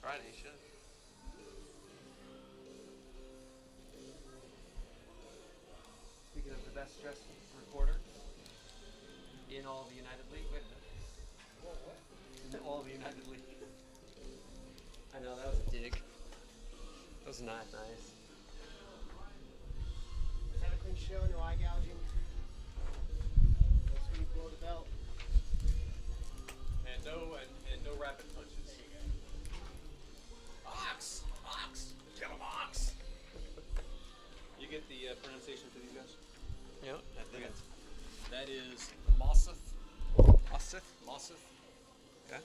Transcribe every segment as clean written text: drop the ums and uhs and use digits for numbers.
Friday, you should. Speaking of the best dressed reporter in all of the United League, wait a minute. What? In all of the United League. I know, that was a dig. That was not nice. Is that a clean show? No eye gouging? No swing below the belt? And no rapid punches. Ox! Ox! Kill him, ox! You get the pronunciation for these guys? Yep, I think it's That is Mosseth. Osith. Mosseth. Okay.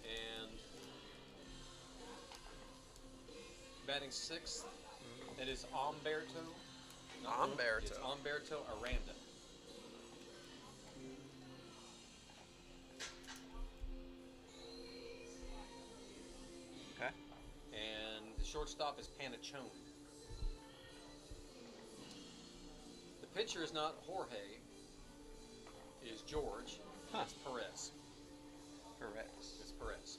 And batting sixth, that is Umberto. Umberto. It's Umberto Aranda. Okay. And the shortstop is Panachone. The pitcher is not Jorge, it is George. Huh. It's Perez. Perez. It's Perez.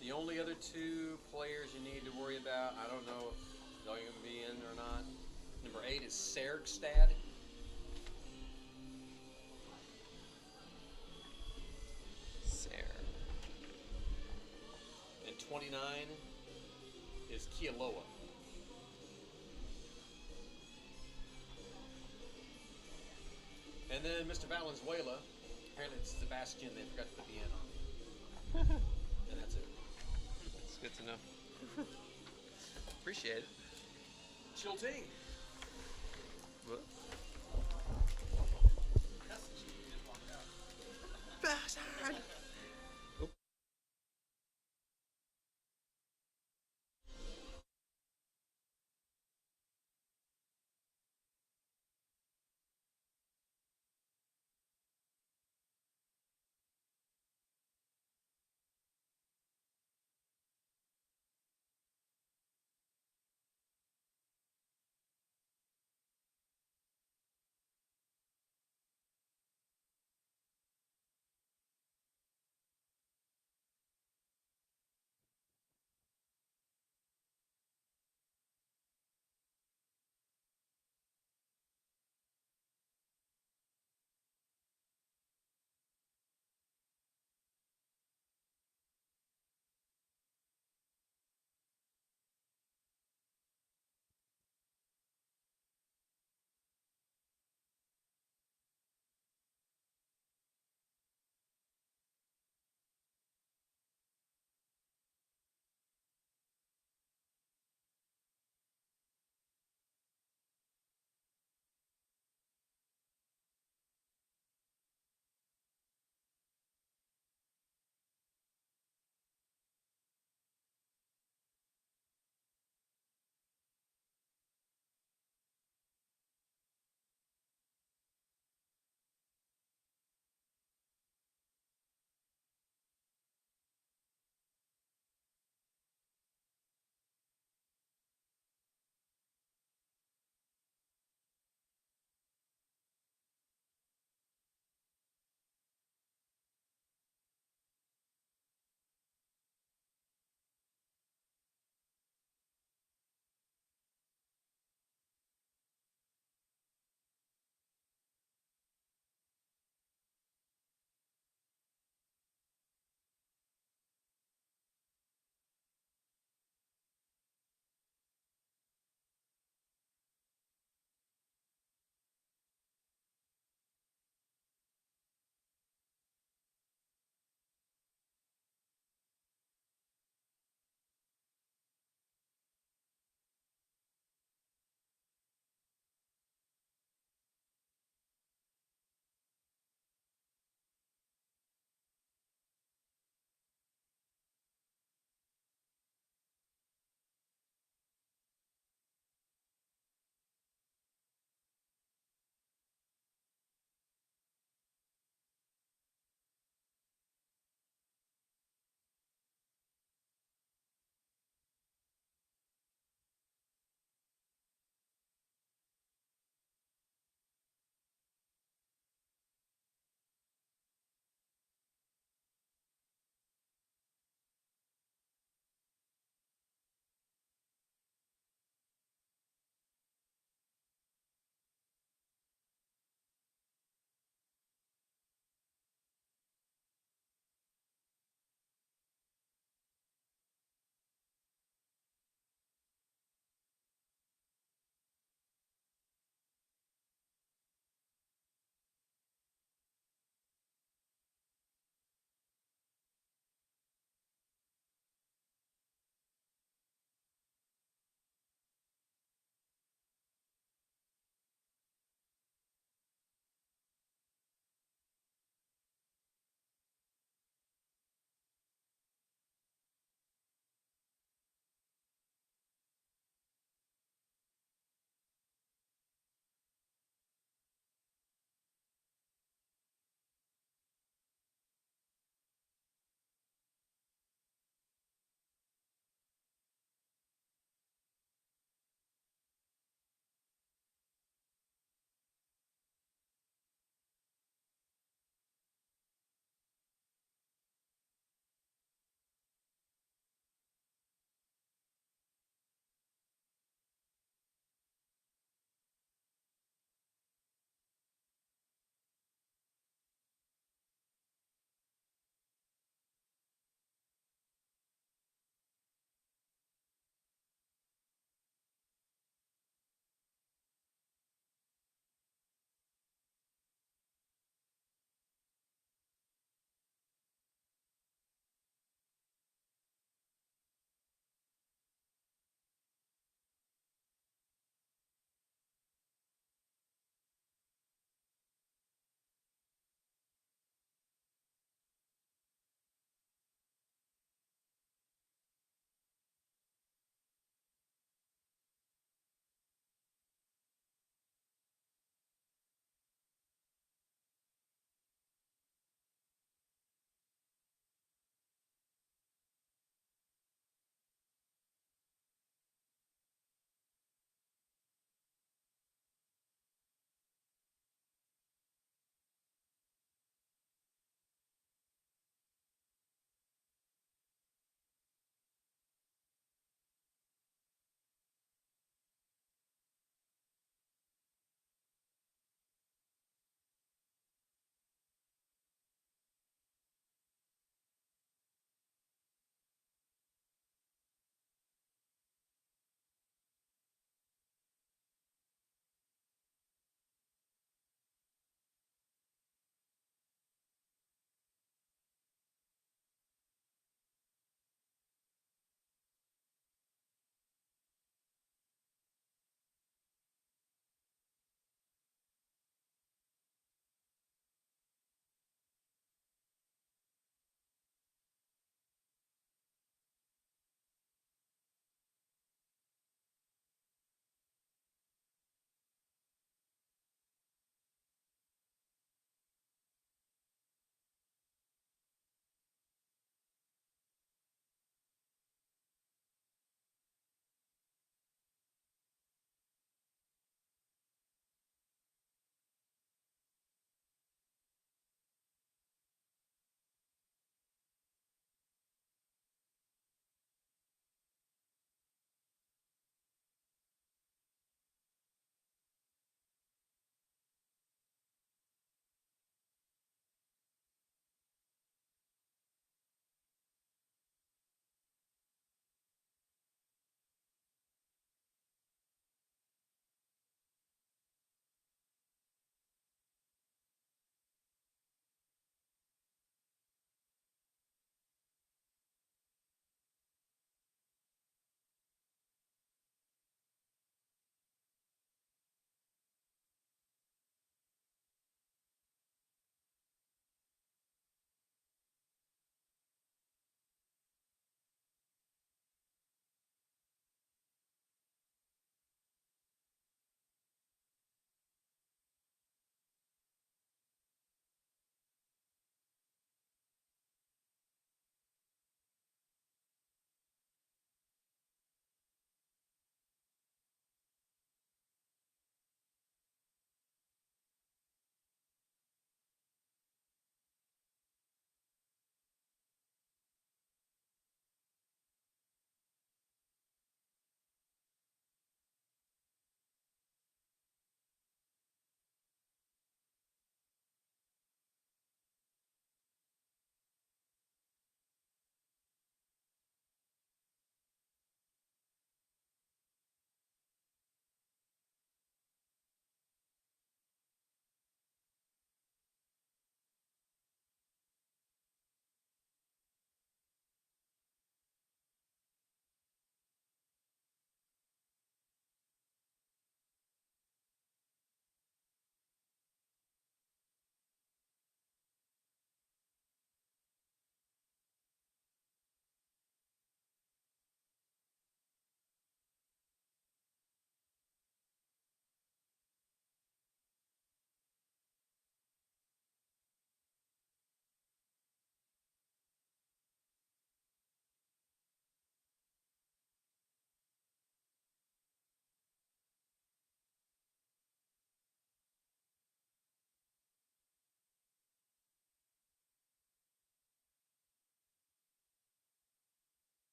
The only other two players you need to worry about, I don't know if they're going to be in or not. Number 8 is Sergstad. Ser. And 29 is Kialoa. And then Mr. Valenzuela, apparently it's Sebastian, they forgot to put the N on. And that's it. That's good to know. Appreciate it. Chill tea. What?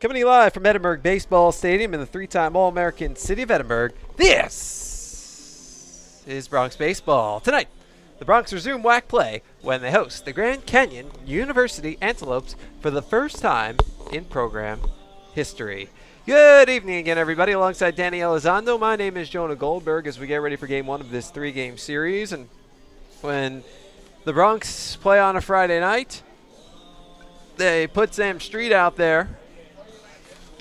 Coming to you live from Edinburgh Baseball Stadium in the three-time All-American city of Edinburgh, this is Bronx Baseball. Tonight, the Bronx resume WAC play when they host the Grand Canyon University Antelopes for the first time in program history. Good evening again, everybody. Alongside Danny Elizondo, my name is Jonah Goldberg as we get ready for Game 1 of this three-game series. And when the Bronx play on a Friday night, they put Sam Street out there.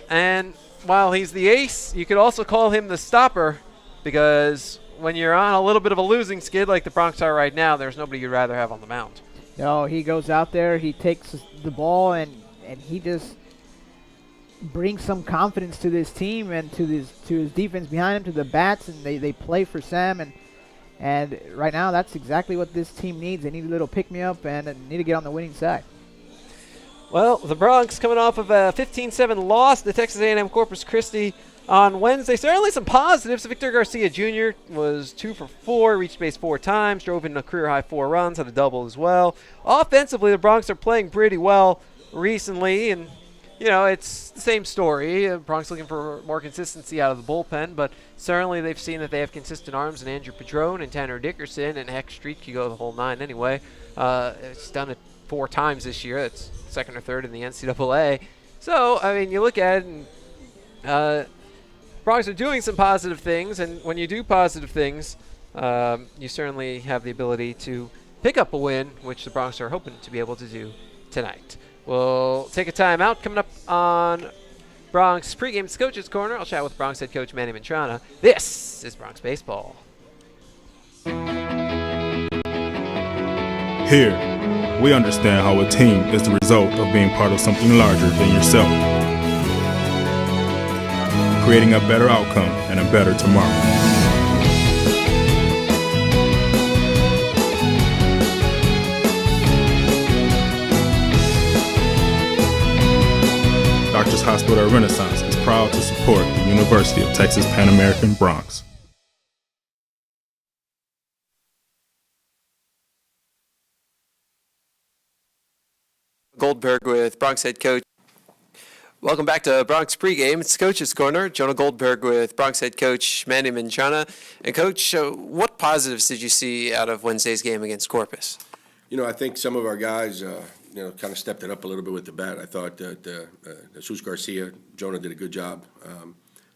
And while he's the ace, you could also call him the stopper, because when you're on a little bit of a losing skid like the Bronx are right now, there's nobody you'd rather have on the mound. No, he goes out there, he takes the ball, and he just brings some confidence to this team and to his defense behind him, to the bats, and they play for Sam. And right now, that's exactly what this team needs. They need a little pick-me-up and need to get on the winning side. Well, the Bronx coming off of a 15-7 loss to Texas A&M Corpus Christi on Wednesday. Certainly some positives. Victor Garcia Jr. was 2 for 4, reached base 4 times, drove in a career-high 4 runs, had a double as well. Offensively, the Bronx are playing pretty well recently, and you know, it's the same story. Bronx looking for more consistency out of the bullpen, but certainly they've seen that they have consistent arms in Andrew Padron and Tanner Dickerson, and heck, Street could go the whole 9 anyway. It's done it 4 times this year. That's second or third in the NCAA. So, I mean, you look at it, and Bronx are doing some positive things, and when you do positive things, you certainly have the ability to pick up a win, which the Bronx are hoping to be able to do tonight. We'll take a timeout. Coming up on Bronx pregame, it's Coach's Corner. I'll chat with Bronx head coach Manny Mantrana. This is Bronx Baseball. Here, we understand how a team is the result of being part of something larger than yourself, creating a better outcome and a better tomorrow. Doctors Hospital Renaissance is proud to support the University of Texas Pan American Bronx. Goldberg with Bronx head coach. Welcome back to Bronx pregame. It's Coach's Corner. Jonah Goldberg with Bronx head coach Manny Mantrana. And Coach, what positives did you see out of Wednesday's game against Corpus? You know, I think some of our guys, kind of stepped it up a little bit with the bat. I thought that Jesus Garcia, Jonah did a good job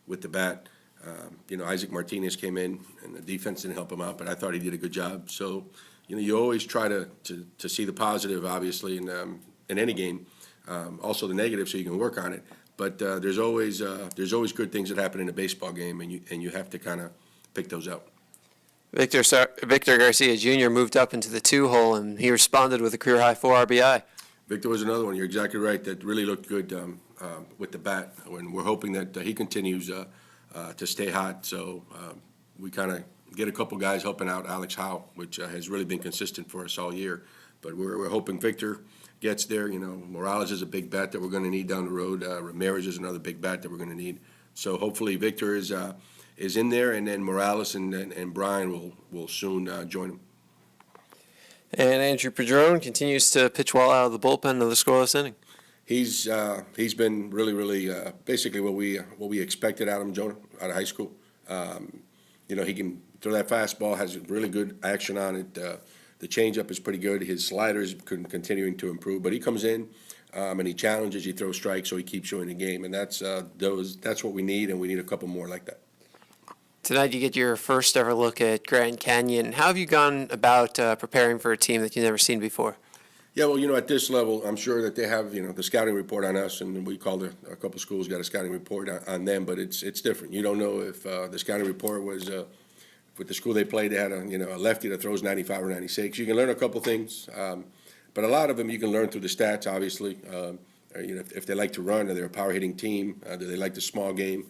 with the bat. Isaac Martinez came in, and the defense didn't help him out, but I thought he did a good job. So, you always try to see the positive, obviously, in any game. Also the negative, so you can work on it. But there's always good things that happen in a baseball game, and you have to kind of pick those out. Victor Garcia Jr. moved up into the 2-hole, and he responded with a career-high 4 RBI. Victor was another one. You're exactly right. That really looked good with the bat. And we're hoping that he continues to stay hot. So we kind of get a couple guys helping out Alex Howe, which has really been consistent for us all year. But we're hoping Victor gets there. Morales is a big bat that we're going to need down the road. Ramirez is another big bat that we're going to need. So hopefully Victor is in there, and then Morales and Brian will soon join him. And Andrew Padron continues to pitch well out of the bullpen of the scoreless inning. He's been really basically what we expected out of him, Jonah, out of high school. He can throw that fastball, has really good action on it. The changeup is pretty good. His slider is continuing to improve, but he comes in and he challenges. He throws strikes, so he keeps you in the game, and that's what we need, and we need a couple more like that. Tonight you get your first ever look at Grand Canyon. How have you gone about preparing for a team that you've never seen before? Yeah, well, at this level, I'm sure that they have, the scouting report on us, and we called a couple schools got a scouting report on them, but it's different. You don't know if the scouting report was with the school they played, they had a lefty that throws 95 or 96. You can learn a couple things, but a lot of them you can learn through the stats, obviously. If they like to run, are they a power hitting team? Do they like the small game?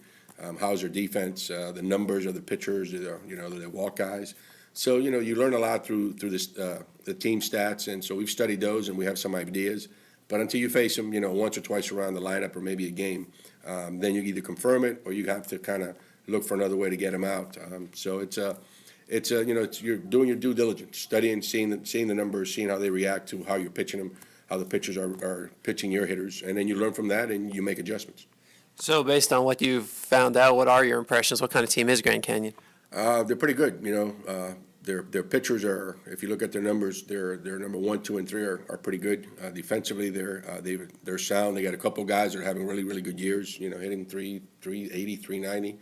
How's their defense? The numbers of the pitchers, the walk guys. So you learn a lot through this the team stats, and so we've studied those and we have some ideas. But until you face them, once or twice around the lineup or maybe a game, then you either confirm it or you have to kind of look for another way to get them out. So it's you're doing your due diligence, studying, seeing the numbers, seeing how they react to how you're pitching them. how the pitchers are pitching your hitters, and then you learn from that and you make adjustments. So based on what you've found out, what are your impressions? What kind of team is Grand Canyon? They're pretty good, Their pitchers are, if you look at their numbers, their number 1, 2, and 3 are pretty good. Defensively, they're sound. They got a couple guys that are having really, really good years, hitting 380, 390.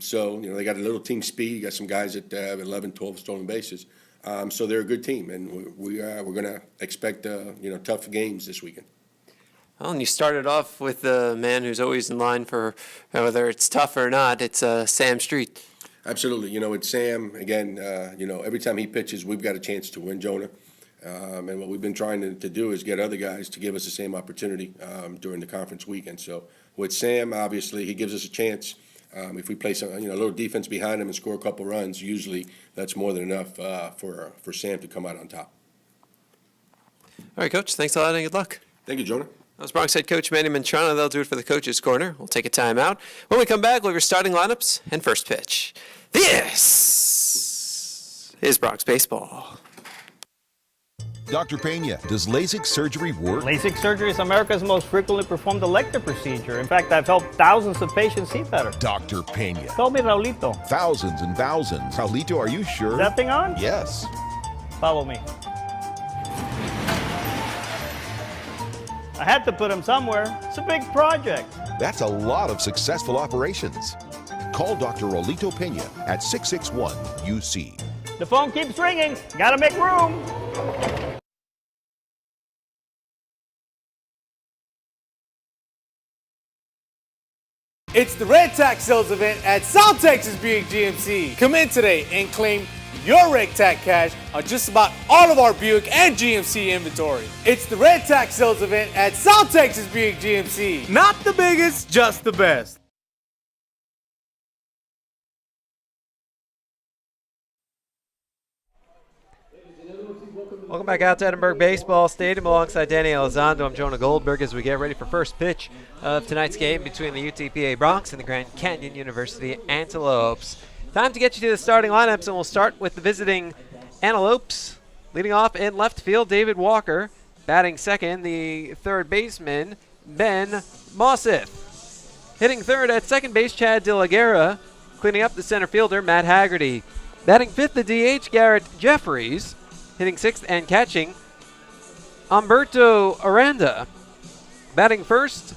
So, they got a little team speed. You got some guys that have 11, 12 stolen bases. So they're a good team, and we're going to expect, tough games this weekend. Well, and you started off with the man who's always in line for whether it's tough or not. It's Sam Street. Absolutely. It's Sam. Again, every time he pitches, we've got a chance to win, Jonah. And what we've been trying to do is get other guys to give us the same opportunity during the conference weekend. So with Sam, obviously, he gives us a chance. If we play some, a little defense behind him and score a couple runs, usually that's more than enough for Sam to come out on top. All right, Coach. Thanks a lot and good luck. Thank you, Jonah. That was Bronx head coach Manny Mantrana. They'll do it for the Coach's Corner. We'll take a timeout. When we come back, we'll have your starting lineups and first pitch. This is Bronx Baseball. Dr. Pena, does LASIK surgery work? LASIK surgery is America's most frequently performed elective procedure. In fact, I've helped thousands of patients see better. Dr. Pena. Tell me, Raulito. Thousands and thousands. Raulito, are you sure? Is that thing on? Yes. Follow me. I had to put him somewhere. It's a big project. That's a lot of successful operations. Call Dr. Raulito Pena at 661-UC. The phone keeps ringing. Gotta make room. It's the Red Tax Sales event at South Texas Buick GMC. Come in today and claim your Red Tax cash on just about all of our Buick and GMC inventory. It's the Red Tax Sales event at South Texas Buick GMC. Not the biggest, just the best. Welcome back out to Edinburgh Baseball Stadium alongside Danny Elizondo. I'm Jonah Goldberg as we get ready for first pitch of tonight's game between the UTPA Bronx and the Grand Canyon University Antelopes. Time to get you to the starting lineups, and we'll start with the visiting Antelopes. Leading off in left field, David Walker. Batting second, the third baseman, Ben Mosseth. Hitting third at second base, Chad De La Guerra. Cleaning up the center fielder, Matt Haggerty. Batting fifth, the DH, Garrett Jeffries. Hitting sixth and catching, Humberto Aranda. Batting seventh,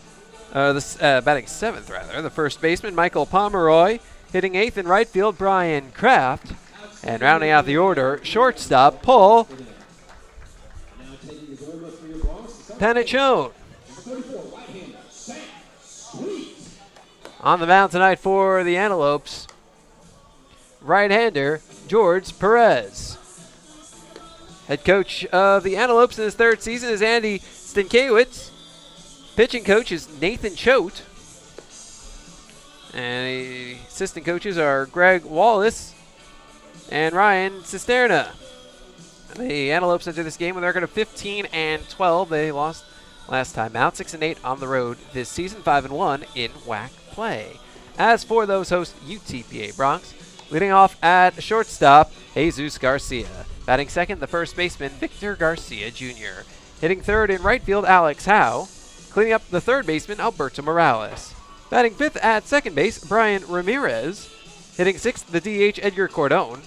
the first baseman, Michael Pomeroy. Hitting eighth in right field, Brian Kraft. And rounding out the order, shortstop, Paul Panachone. On the mound tonight for the Antelopes, right-hander, George Perez. Head coach of the Antelopes in his third season is Andy Stankiewicz. Pitching coach is Nathan Choate. And the assistant coaches are Greg Wallace and Ryan Cisterna. The Antelopes enter this game with a record of 15-12. They lost last time out, 6-8 on the road this season, 5-1 in WAC play. As for those hosts, UTPA Bronx, leading off at shortstop, Jesus Garcia. Batting second, the first baseman, Victor Garcia Jr. Hitting third in right field, Alex Howe. Cleaning up the third baseman, Alberto Morales. Batting fifth at second base, Brian Ramirez. Hitting sixth, the DH, Edgar Cordone.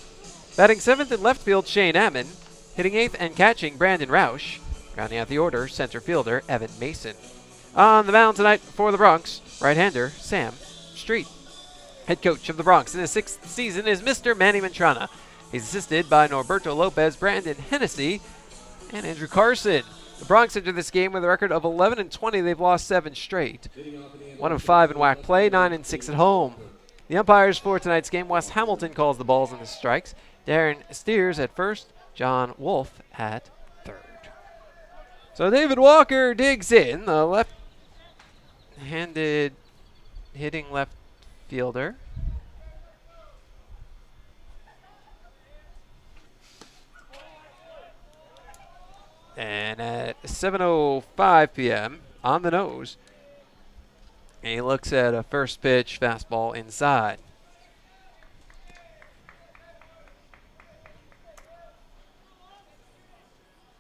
Batting seventh in left field, Shane Ammon. Hitting eighth and catching, Brandon Roush. Rounding out the order, center fielder, Evan Mason. On the mound tonight for the Bronx, right-hander, Sam Street. Head coach of the Bronx in his sixth season is Mr. Manny Mantrana. He's assisted by Norberto Lopez, Brandon Hennessy, and Andrew Carson. The Bronx enter this game with a record of 11-20. They've lost 7 straight. 1-5 in WAC play, 9-6 at home. The umpires for tonight's game, Wes Hamilton calls the balls and the strikes. Darren Steers at first, John Wolf at third. So David Walker digs in, the left-handed hitting left fielder. And at 7:05 p.m. on the nose, and he looks at a first pitch fastball inside.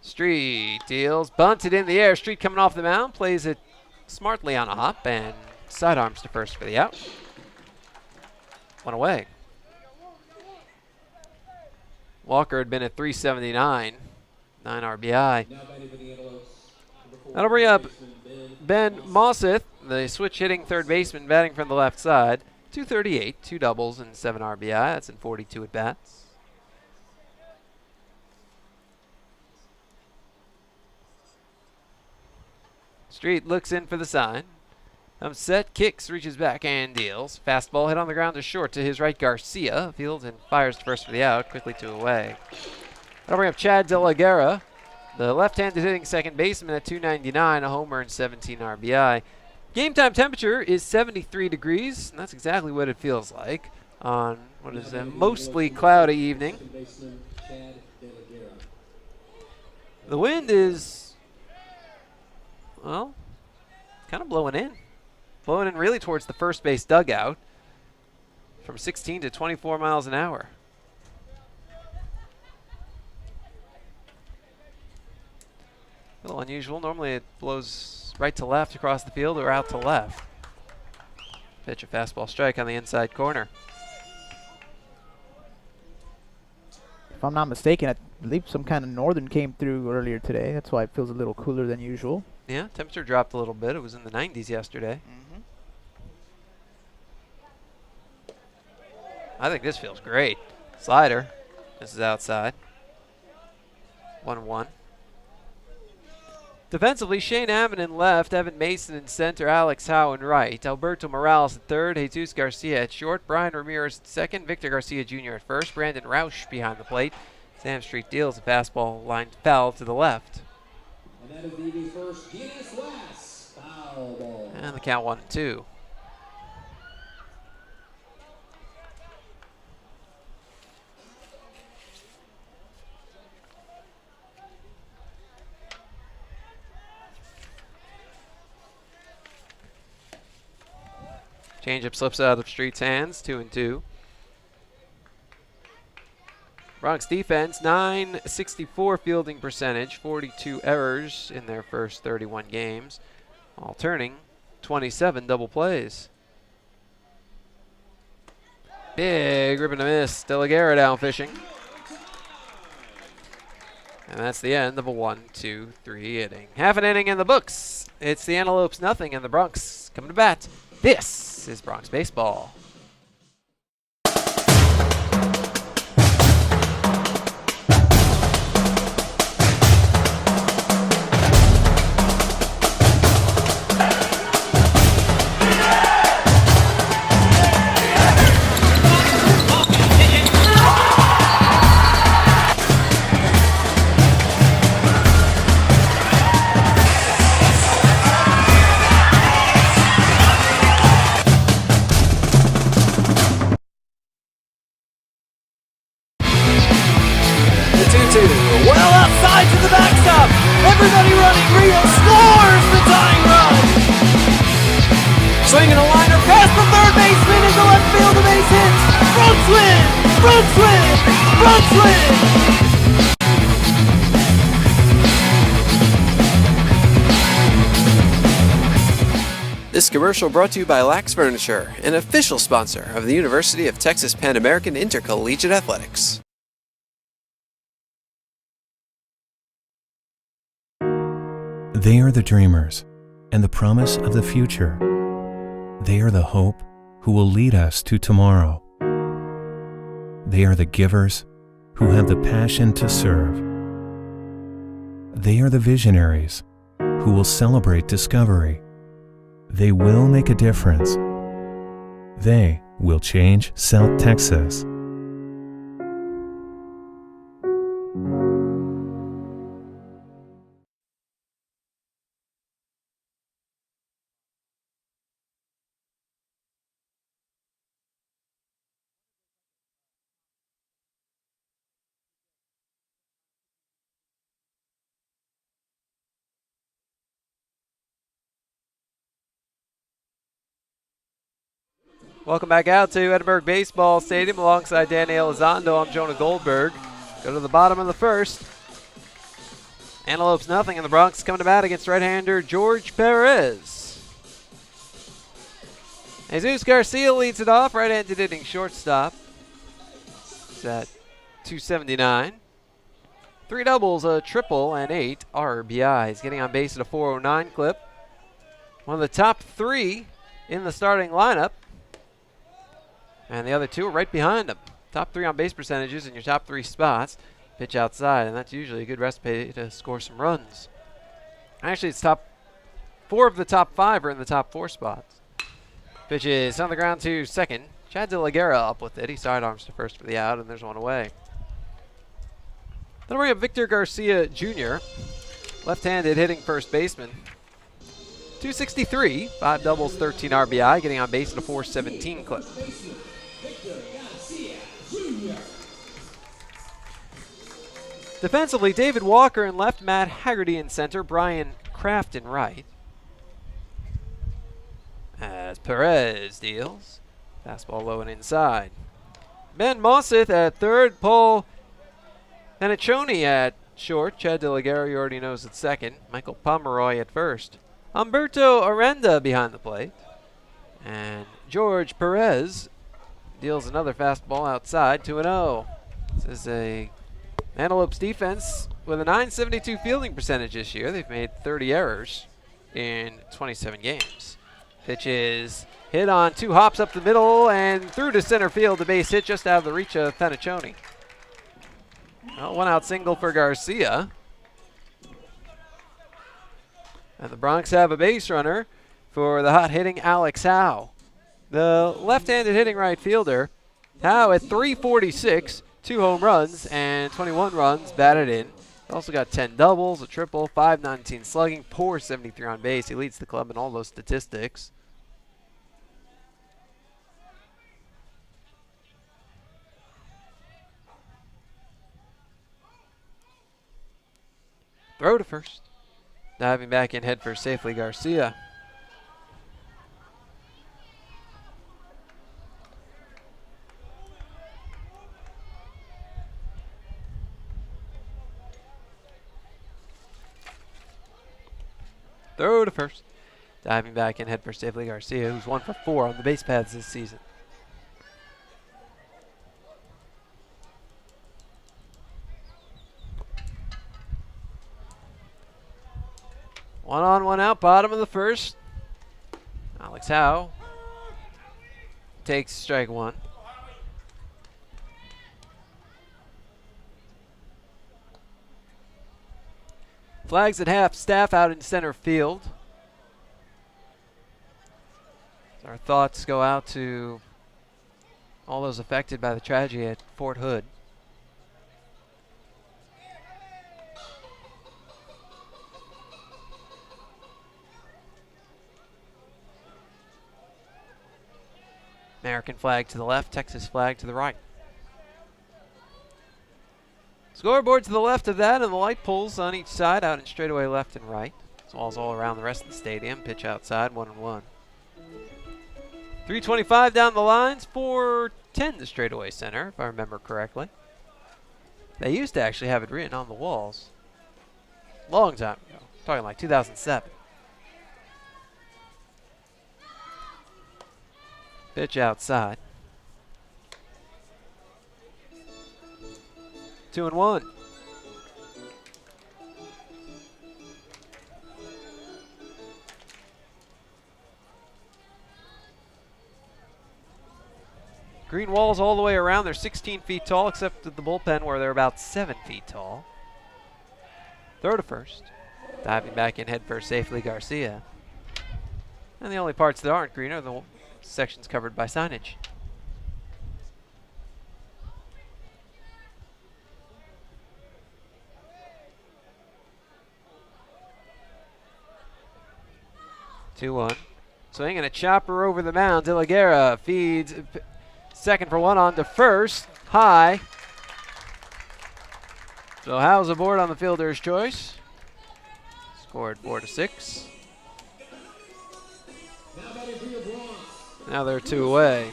Street deals, bunted in the air. Street coming off the mound, plays it smartly on a hop and sidearms to first for the out. One away. Walker had been at 379, 9 RBI. That'll bring up Ben Mosseth, the switch hitting third baseman, batting from the left side. 238, 2 doubles and 7 RBI. That's in 42 at bats. Street looks in for the sign. Set, kicks, reaches back and deals. Fastball hit on the ground to short to his right. Garcia fields and fires to first for the out, quickly 2 away. That'll bring up Chad De La Guerra, the left-handed hitting second baseman at 299, a homer and 17 RBI. Game time temperature is 73 degrees, and that's exactly what it feels like on what is a mostly cloudy evening. The wind is, well, kind of blowing in. Blowing in really towards the first base dugout from 16 to 24 miles an hour. A little unusual. Normally it blows right to left across the field or out to left. Pitch a fastball strike on the inside corner. If I'm not mistaken, I believe some kind of northern came through earlier today. That's why it feels a little cooler than usual. Yeah, temperature dropped a little bit. It was in the 90s yesterday. I think this feels great. Slider. This is outside. 1-1. Defensively, Shane Ammon in left, Evan Mason in center, Alex Howe in right, Alberto Morales at third, Jesus Garcia at short, Brian Ramirez at second, Victor Garcia Jr. at first, Brandon Roush behind the plate. Sam Street deals a fastball lined foul to the left. And that is the first Guinness West foul ball. And the count 1-2. Changeup slips out of Street's hands, 2-2. Bronx defense, .964 fielding percentage, 42 errors in their first 31 games, all turning 27 double plays. Big rip and a miss. De La Guerra down fishing. And that's the end of a 1-2-3 inning. Half an inning in the books. It's the Antelopes nothing and the Bronx coming to bat. This is Bronx Baseball. Well outside to the backstop. Everybody running. Rio scores the tying run. Swinging a liner past the third baseman into left field. A base hit. Bronx win. Bronx win. Bronx win. This commercial brought to you by Lax Furniture, an official sponsor of the University of Texas Pan American Intercollegiate Athletics. They are the dreamers and the promise of the future. They are the hope who will lead us to tomorrow. They are the givers who have the passion to serve. They are the visionaries who will celebrate discovery. They will make a difference. They will change South Texas. Welcome back out to Edinburgh Baseball Stadium alongside Danny Elizondo. I'm Jonah Goldberg. Go to the bottom of the first. Antelopes nothing, and the Bronx coming to bat against right-hander George Perez. Jesus Garcia leads it off, right-handed hitting shortstop. It's at 279. 3 doubles, a triple, and 8 RBIs. Getting on base at a 409 clip. One of the top 3 in the starting lineup. And the other 2 are right behind him. Top 3 on base percentages in your top 3 spots. Pitch outside, and that's usually a good recipe to score some runs. Actually, it's top 4 of the top 5 are in the top 4 spots. Pitch is on the ground to second. Chad De La Guerra up with it. He sidearms to first for the out, and there's one away. Then we have Victor Garcia Jr., left-handed hitting first baseman. 263, 5 doubles, 13 RBI, getting on base at a 417 clip. Defensively, David Walker in left, Matt Haggerty in center, Brian Kraft in right. As Perez deals. Fastball low and inside. Ben Mosseth at third, Paul Paniccioni at short. Chad De La Guerra, you already knows at second. Michael Pomeroy at first. Humberto Aranda behind the plate. And George Perez deals another fastball outside, 2-0. This is a Antelopes defense with a .972 fielding percentage this year. They've made 30 errors in 27 games. Pitch is hit on 2 hops up the middle and through to center field. The base hit just out of the reach of Paniccioni. Well, 1-out single for Garcia. And the Bronx have a base runner for the hot-hitting Alex Howe. The left-handed hitting right fielder, Howe at 346, 2 home runs and 21 runs batted in. Also got 10 doubles, a triple, 519 slugging, .473 on base. He leads the club in all those statistics. Throw to first. Diving back in head first safely, Garcia. Throw to first. Diving back in head first safely, Garcia, who's 1 for 4 on the base paths this season. One on, one out, bottom of the first. Alex Howe takes strike 1. Flags at half, staff out in center field. Our thoughts go out to all those affected by the tragedy at Fort Hood. American flag to the left, Texas flag to the right. Scoreboard to the left of that, and the light poles on each side out in straightaway left and right. As well as all around the rest of the stadium. Pitch outside, 1-1. 325 down the lines, 410 to straightaway center, if I remember correctly. They used to actually have it written on the walls. Long time ago. Talking like 2007. Pitch outside. 2-1. Green walls all the way around. They're 16 feet tall, except at the bullpen where they're about 7 feet tall. Throw to first. Diving back in head first safely, Garcia. And the only parts that aren't green are the sections covered by signage. Two-one. Swinging a chopper over the mound. De La Guerra feeds second for 1 on to first. High. So Howe's aboard on the fielder's choice. Scored 4-6. Now they're 2 away.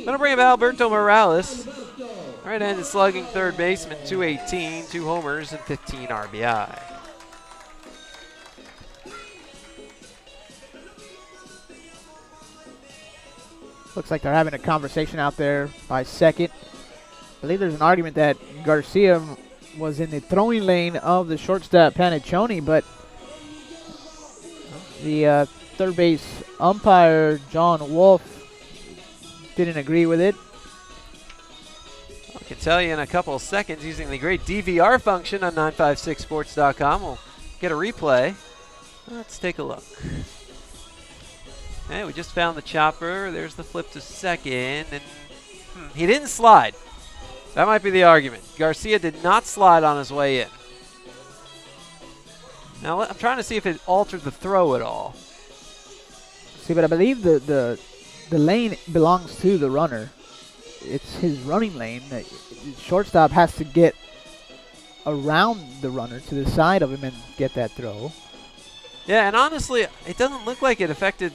Gonna bring up Alberto Morales. Right-handed slugging third baseman, 218, 2 homers, and 15 RBI. Looks like they're having a conversation out there by second. I believe there's an argument that Garcia was in the throwing lane of the shortstop Panaccioni, but the third base umpire, John Wolf, didn't agree with it. I can tell you in a couple of seconds using the great DVR function on 956sports.com. We'll get a replay. Let's take a look. Okay, we just found the chopper. There's the flip to second, and he didn't slide. That might be the argument. Garcia did not slide on his way in. Now I'm trying to see if it altered the throw at all. See, but I believe the lane belongs to the runner. It's his running lane. The shortstop has to get around the runner to the side of him and get that throw. Yeah, and honestly, it doesn't look like it affected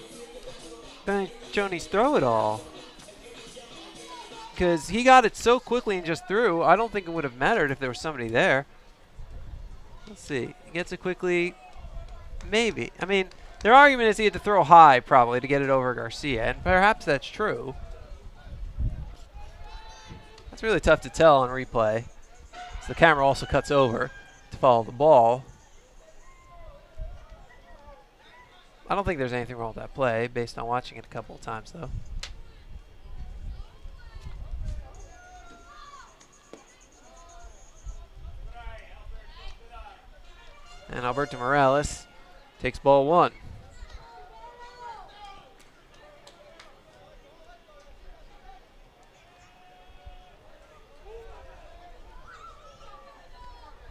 Panaccioni's throw at all. Because he got it so quickly and just threw, I don't think it would have mattered if there was somebody there. Let's see. He gets it quickly. Maybe. I mean, their argument is he had to throw high probably to get it over Garcia, and perhaps that's true. That's really tough to tell on replay. So the camera also cuts over to follow the ball. I don't think there's anything wrong with that play based on watching it a couple of times, though. And Alberto Morales takes ball one.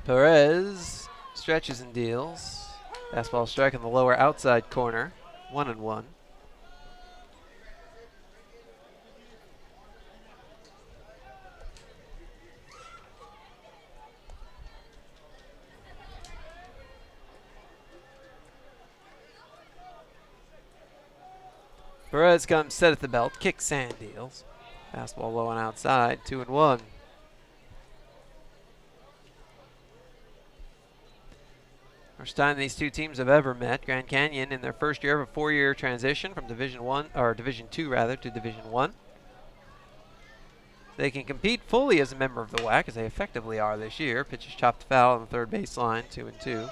Perez stretches and deals. Fastball strike in the lower outside corner. 1-1. Perez comes set at the belt, kicks and deals. Fastball low and outside, 2-1. First time these two teams have ever met. Grand Canyon in their first year of a 4-year transition from Division 2 rather to Division 1. They can compete fully as a member of the WAC, as they effectively are this year. Pitches chopped foul on the third baseline, 2-2.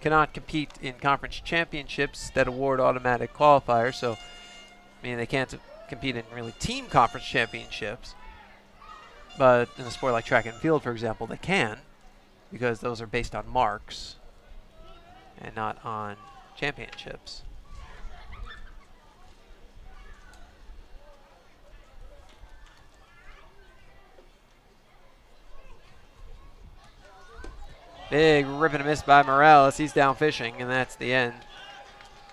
Cannot compete in conference championships that award automatic qualifiers, so I mean they can't compete in really team conference championships. But in a sport like track and field, for example, they can, because those are based on marks and not on championships. Big rip and a miss by Morales. He's down fishing, and that's the end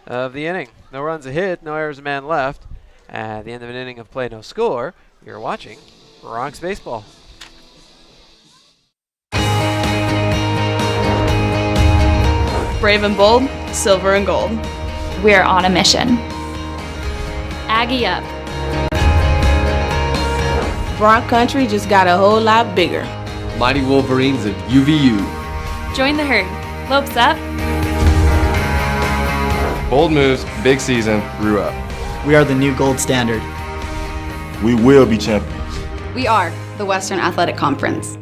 of the inning. No runs, a hit, no errors, a man left. At the end of an inning of play, no score. You're watching Bronx Baseball. Brave and bold, silver and gold. We're on a mission. Aggie up. Bronx Country just got a whole lot bigger. Mighty Wolverines of UVU. Join the herd. Lopes up. Bold moves, big season, grew up. We are the new gold standard. We will be champions. We are the Western Athletic Conference.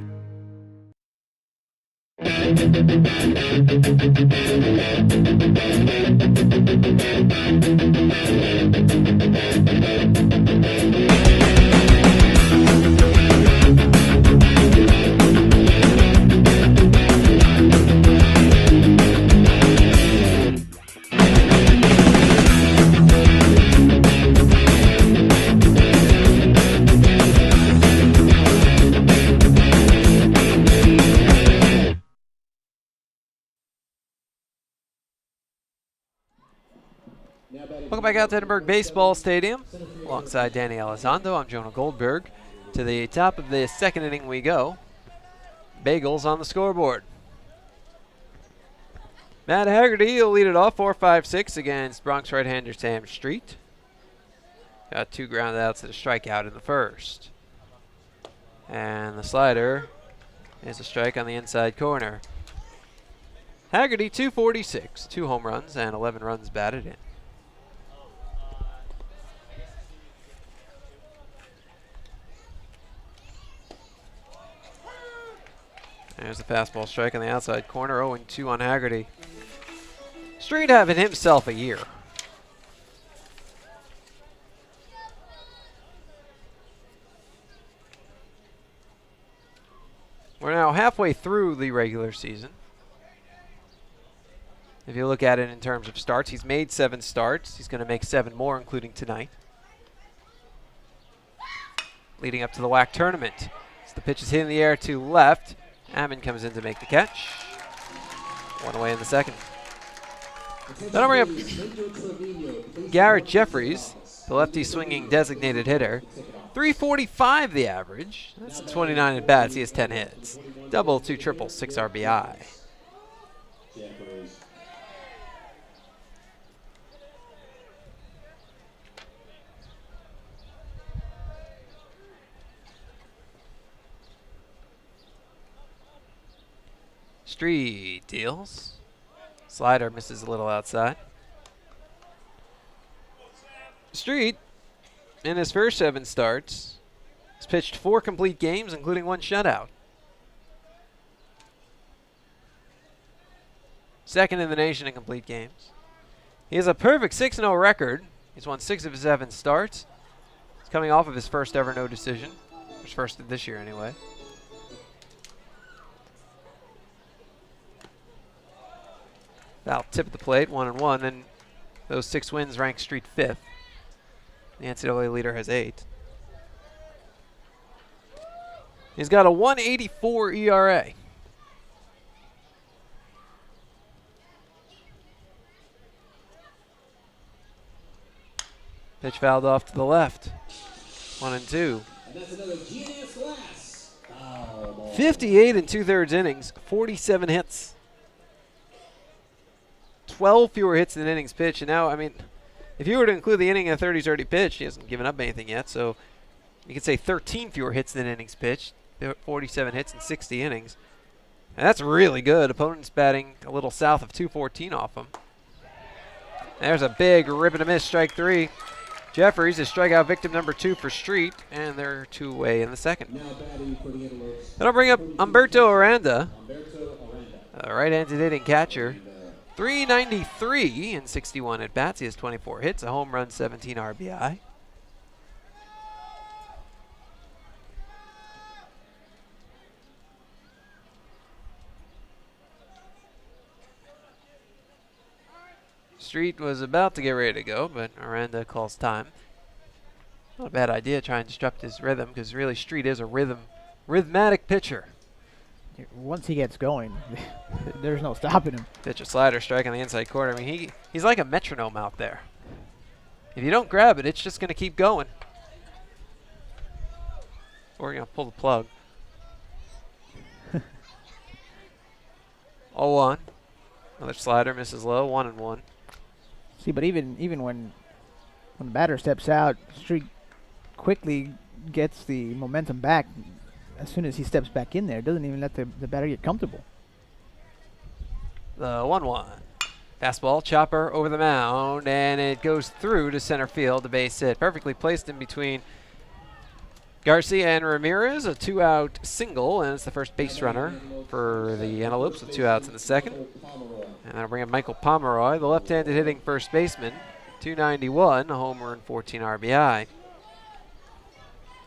Welcome back out to Edinburgh Baseball Stadium. Alongside Danny Elizondo, I'm Jonah Goldberg. To the top of the second inning we go. Bagels on the scoreboard. Matt Haggerty will lead it off, 4-5-6 against Bronx right-hander Sam Street. Got 2 ground outs and a strikeout in the first. And the slider is a strike on the inside corner. Haggerty, 246, 2 home runs and 11 runs batted in. There's the fastball strike on the outside corner. 0-2 on Haggerty. Street having himself a year. We're now halfway through the regular season. If you look at it in terms of starts, he's made 7 starts. He's going to make 7 more, including tonight. Leading up to the WAC tournament. As the pitch is hit in the air to left. Ammon comes in to make the catch. 1 away in the second. Then I'll bring up Garrett Jeffries, the lefty swinging designated hitter. 345 the average. That's 29 at bats. He has 10 hits. Double, 2 triples, 6 RBI. Street deals. Slider misses a little outside. Street, in his first 7 starts, has pitched 4 complete games, including 1 shutout. Second in the nation in complete games. He has a perfect 6-0 record. He's won 6 of his 7 starts. He's coming off of his first ever no decision. His first this year, anyway. Foul tip at the plate, 1-1, and those 6 wins rank Street 5th. The NCAA leader has 8. He's got a 1.84 ERA. Pitch fouled off to the left. 1-2. 58 and 2/3 innings, 47 hits. 12 fewer hits than innings pitched. And now, I mean, if you were to include the inning in the 30s already pitched, he hasn't given up anything yet. So you could say 13 fewer hits than innings pitched, 47 hits in 60 innings. And that's really good. Opponent's batting a little south of 214 off him. There's a big rip and a miss, strike 3. Jeffries is strikeout victim number 2 for Street, and they're 2 away in the second. Then I'll bring up Humberto Aranda, a right-handed hitting catcher. 393 in 61 at bats. He has 24 hits, a home run, 17 RBI. Street was about to get ready to go, but Aranda calls time. Not a bad idea trying to disrupt his rhythm, because really Street is a rhythmatic pitcher. Once he gets going, there's no stopping him. Pitch a slider, strike on the inside corner. I mean, he's like a metronome out there. If you don't grab it, it's just going to keep going. Or you're going to pull the plug. 0-1. Another slider, misses low, 1-1. See, but even when the batter steps out, Street quickly gets the momentum back. As soon as he steps back in there, doesn't even let the batter get comfortable. The 1-1. Fastball, chopper over the mound, and it goes through to center field, the base hit. Perfectly placed in between Garcia and Ramirez, a 2-out single, and it's the first base runner for the Antelopes with 2 outs in the second. And that'll bring in Michael Pomeroy, the left-handed hitting first baseman, 291, a homer and 14 RBI.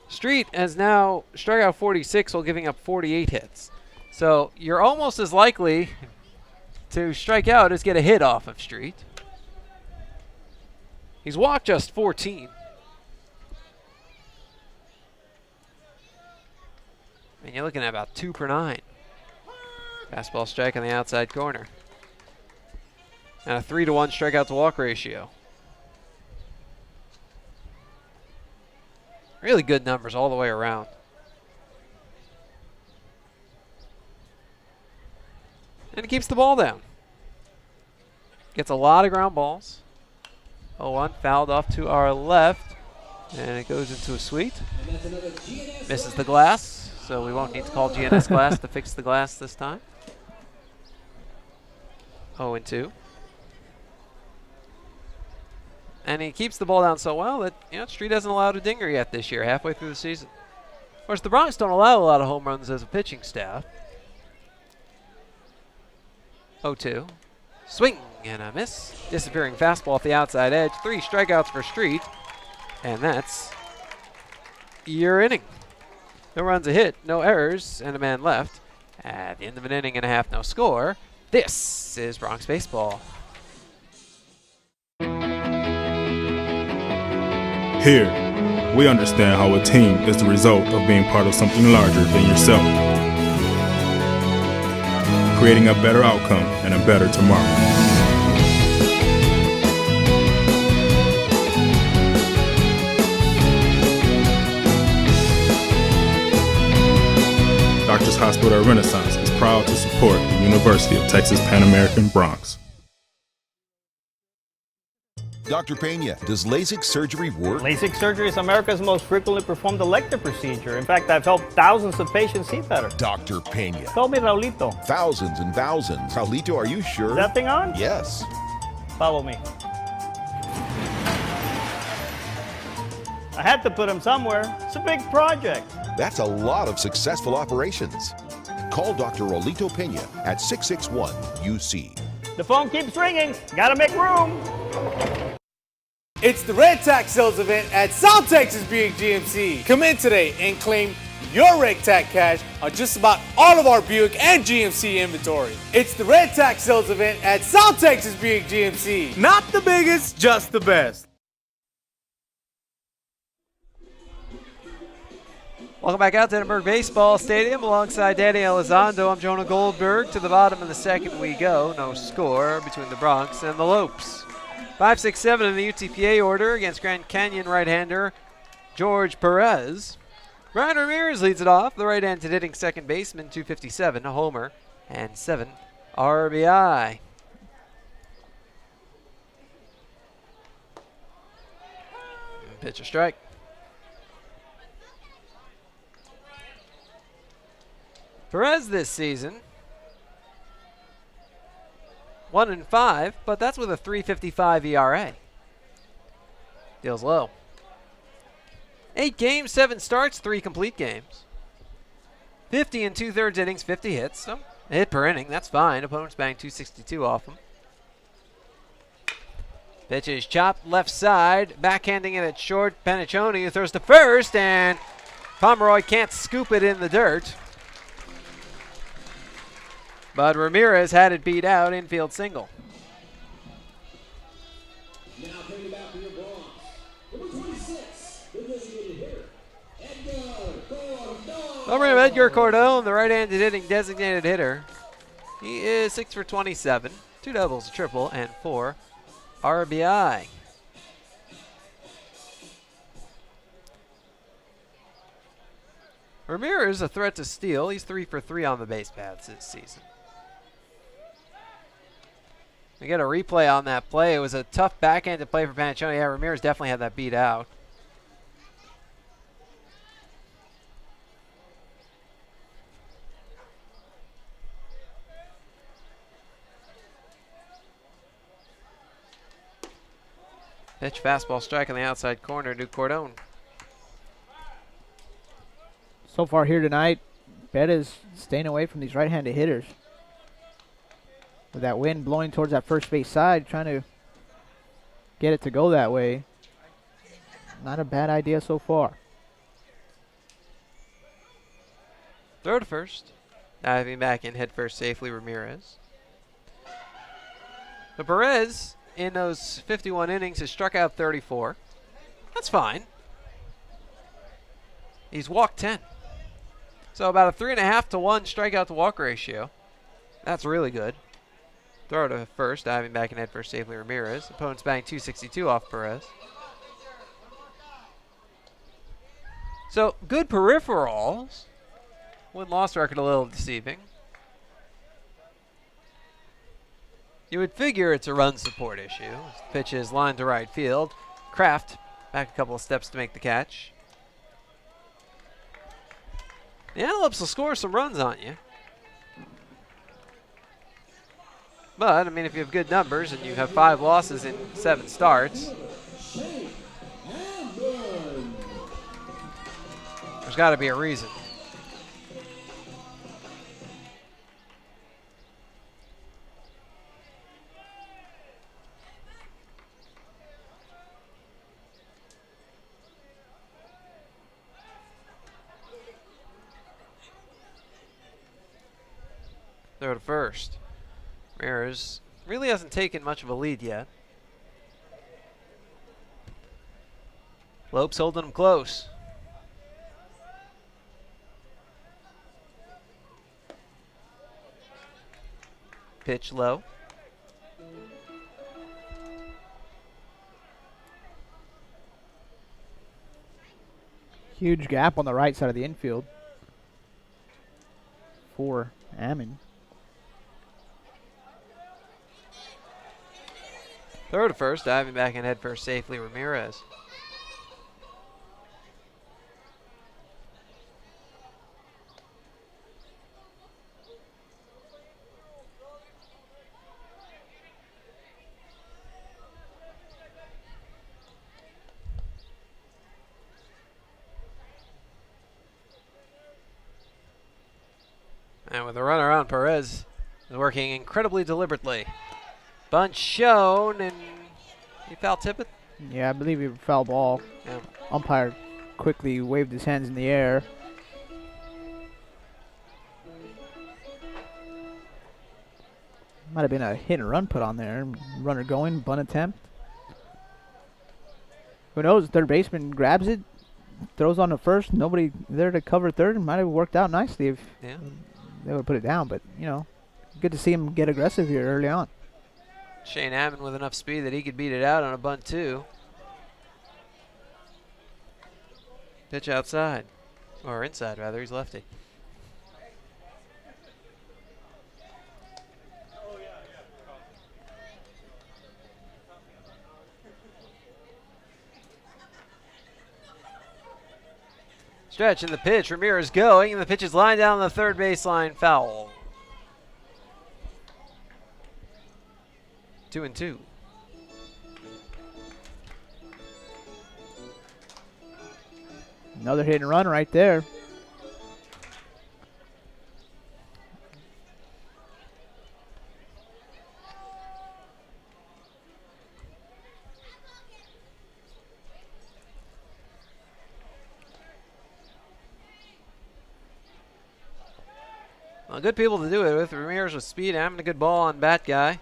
Street has now struck out 46 while giving up 48 hits. So you're almost as likely to strike out as get a hit off of Street. He's walked just 14. And you're looking at about 2 per 9. Fastball strike on the outside corner. And a 3-to-1 strikeout to walk ratio. Really good numbers all the way around. And he keeps the ball down. Gets a lot of ground balls. 0-1 fouled off to our left. And it goes into a sweet. Misses the glass, so we won't need to call GNS glass to fix the glass this time. 0-2. And he keeps the ball down so well that, Street hasn't allowed a dinger yet this year, halfway through the season. Of course, the Bronx don't allow a lot of home runs as a pitching staff. 0-2. Swing and a miss. Disappearing fastball off the outside edge. 3 strikeouts for Street. And that's your inning. No runs, a hit, no errors, and a man left. At the end of an inning and a half, no score. This is Bronx Baseball. Here, we understand how a team is the result of being part of something larger than yourself, creating a better outcome and a better tomorrow. Doctors Hospital Renaissance is proud to support the University of Texas Pan American Bronx. Dr. Pena, does LASIK surgery work? LASIK surgery is America's most frequently performed elective procedure. In fact, I've helped thousands of patients see better. Dr. Pena. Tell me, Raulito. Thousands and thousands. Raulito, are you sure? Is that thing on? Yes. Follow me. I had to put him somewhere. It's a big project. That's a lot of successful operations. Call Dr. Rolito Pena at 661-UC. The phone keeps ringing. Gotta make room. It's the Red Tax Sales event at South Texas Buick GMC. Come in today and claim your Red Tax cash on just about all of our Buick and GMC inventory. It's the Red Tax Sales event at South Texas Buick GMC. Not the biggest, just the best. Welcome back out to Edinburgh Baseball Stadium alongside Danny Elizondo. I'm Jonah Goldberg. To the bottom of the second we go. No score between the Bronx and the Lopes. 5-6-7 in the UTPA order against Grand Canyon right-hander George Perez. Ryan Ramirez leads it off. The right-handed hitting second baseman, 257, a homer, and 7 RBI. Pitch a strike. Perez this season, 1-5, but that's with a 3.55 ERA. Deals low. 8 games, 7 starts, 3 complete games. 50 and 2/3 innings, 50 hits. So a hit per inning, that's fine. Opponents bang 262 off him. Pitch is chopped left side, backhanding it at short. Paniccioni, who throws to first, and Pomeroy can't scoop it in the dirt. But Ramirez had it beat out, infield single. Now bring it back to your Bronx. Number 26, the designated hitter, Edgar Cordon. Over to Edgar Cordon, the right-handed hitting designated hitter. He is 6 for 27, 2 doubles, a triple, and 4 RBI. Ramirez a threat to steal. He's 3 for 3 on the base paths this season. We get a replay on that play. It was a tough backhanded play for Paniccioni. Yeah, Ramirez definitely had that beat out. Pitch, fastball, strike on the outside corner to Cordon. So far here tonight, Betta's staying away from these right-handed hitters. With that wind blowing towards that first base side, trying to get it to go that way. Not a bad idea so far. Throw to first. Diving back in head first safely, Ramirez. But Perez, in those 51 innings, has struck out 34. That's fine. He's walked 10. So about a 3.5 to 1 strikeout to walk ratio. That's really good. Throw to first, diving back in head first safely, Ramirez. Opponents bang 262 off Perez. So good peripherals. Win-loss record a little deceiving. You would figure it's a run support issue. Pitch is line to right field. Kraft back a couple of steps to make the catch. The Antelopes will score some runs on you. But, I mean, if you have good numbers and you have 5 losses in 7 starts, there's got to be a reason. Throw to first. Ramirez really hasn't taken much of a lead yet. Lopes holding him close. Pitch low. Huge gap on the right side of the infield for Ammon. Throw to first, diving back and head first safely, Ramirez. And with a runner on, Perez is working incredibly deliberately. Bunt shown, and he foul tip it? Yeah, I believe he foul ball. Yeah. Umpire quickly waved his hands in the air. Might have been a hit and run put on there. Runner going, bunt attempt. Who knows? Third baseman grabs it, throws on the first. Nobody there to cover third. Might have worked out nicely if they would put it down. But, you know, good to see him get aggressive here early on. Shane Ammon with enough speed that he could beat it out on a bunt too. Pitch outside, or inside rather, he's lefty. Stretch in the pitch, Ramirez going, and the pitch is lined down the third baseline, foul. 2-2. Another hit and run right there. Well, good people to do it with. Ramirez with speed, having a good ball on bat guy.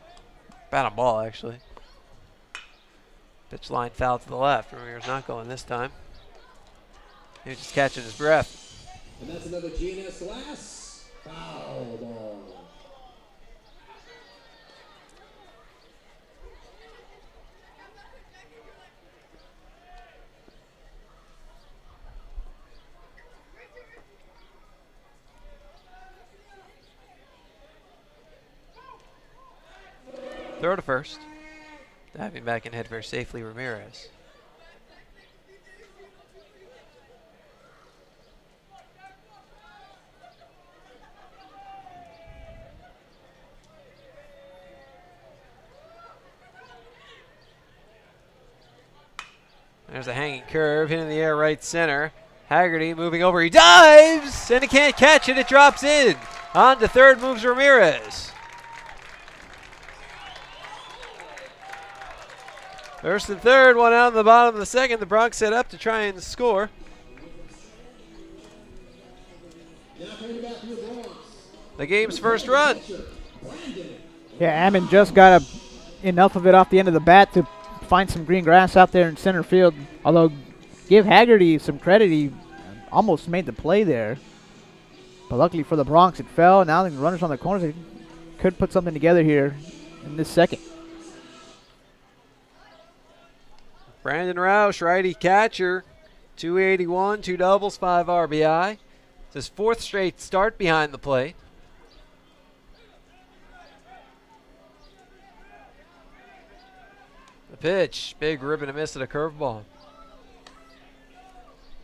Bat on ball, actually. Pitch line foul to the left. Ramirez not going this time. He was just catching his breath. And that's another GNS Lass foul ball. Throw to first. Diving back and head first safely, Ramirez. There's a hanging curve, hit in the air right center. Haggerty moving over, he dives, and he can't catch it, it drops in. On to third moves Ramirez. First and third, one out in the bottom of the second. The Bronx set up to try and score. The game's first run. Yeah, Ammon just got enough of it off the end of the bat to find some green grass out there in center field. Although, give Haggerty some credit, he almost made the play there. But luckily for the Bronx, it fell. Now the runners on the corners, they could put something together here in this second. Brandon Roush, righty catcher, 281, 2 doubles, 5 RBI. It's his fourth straight start behind the plate. The pitch, big rip and a miss at a curveball.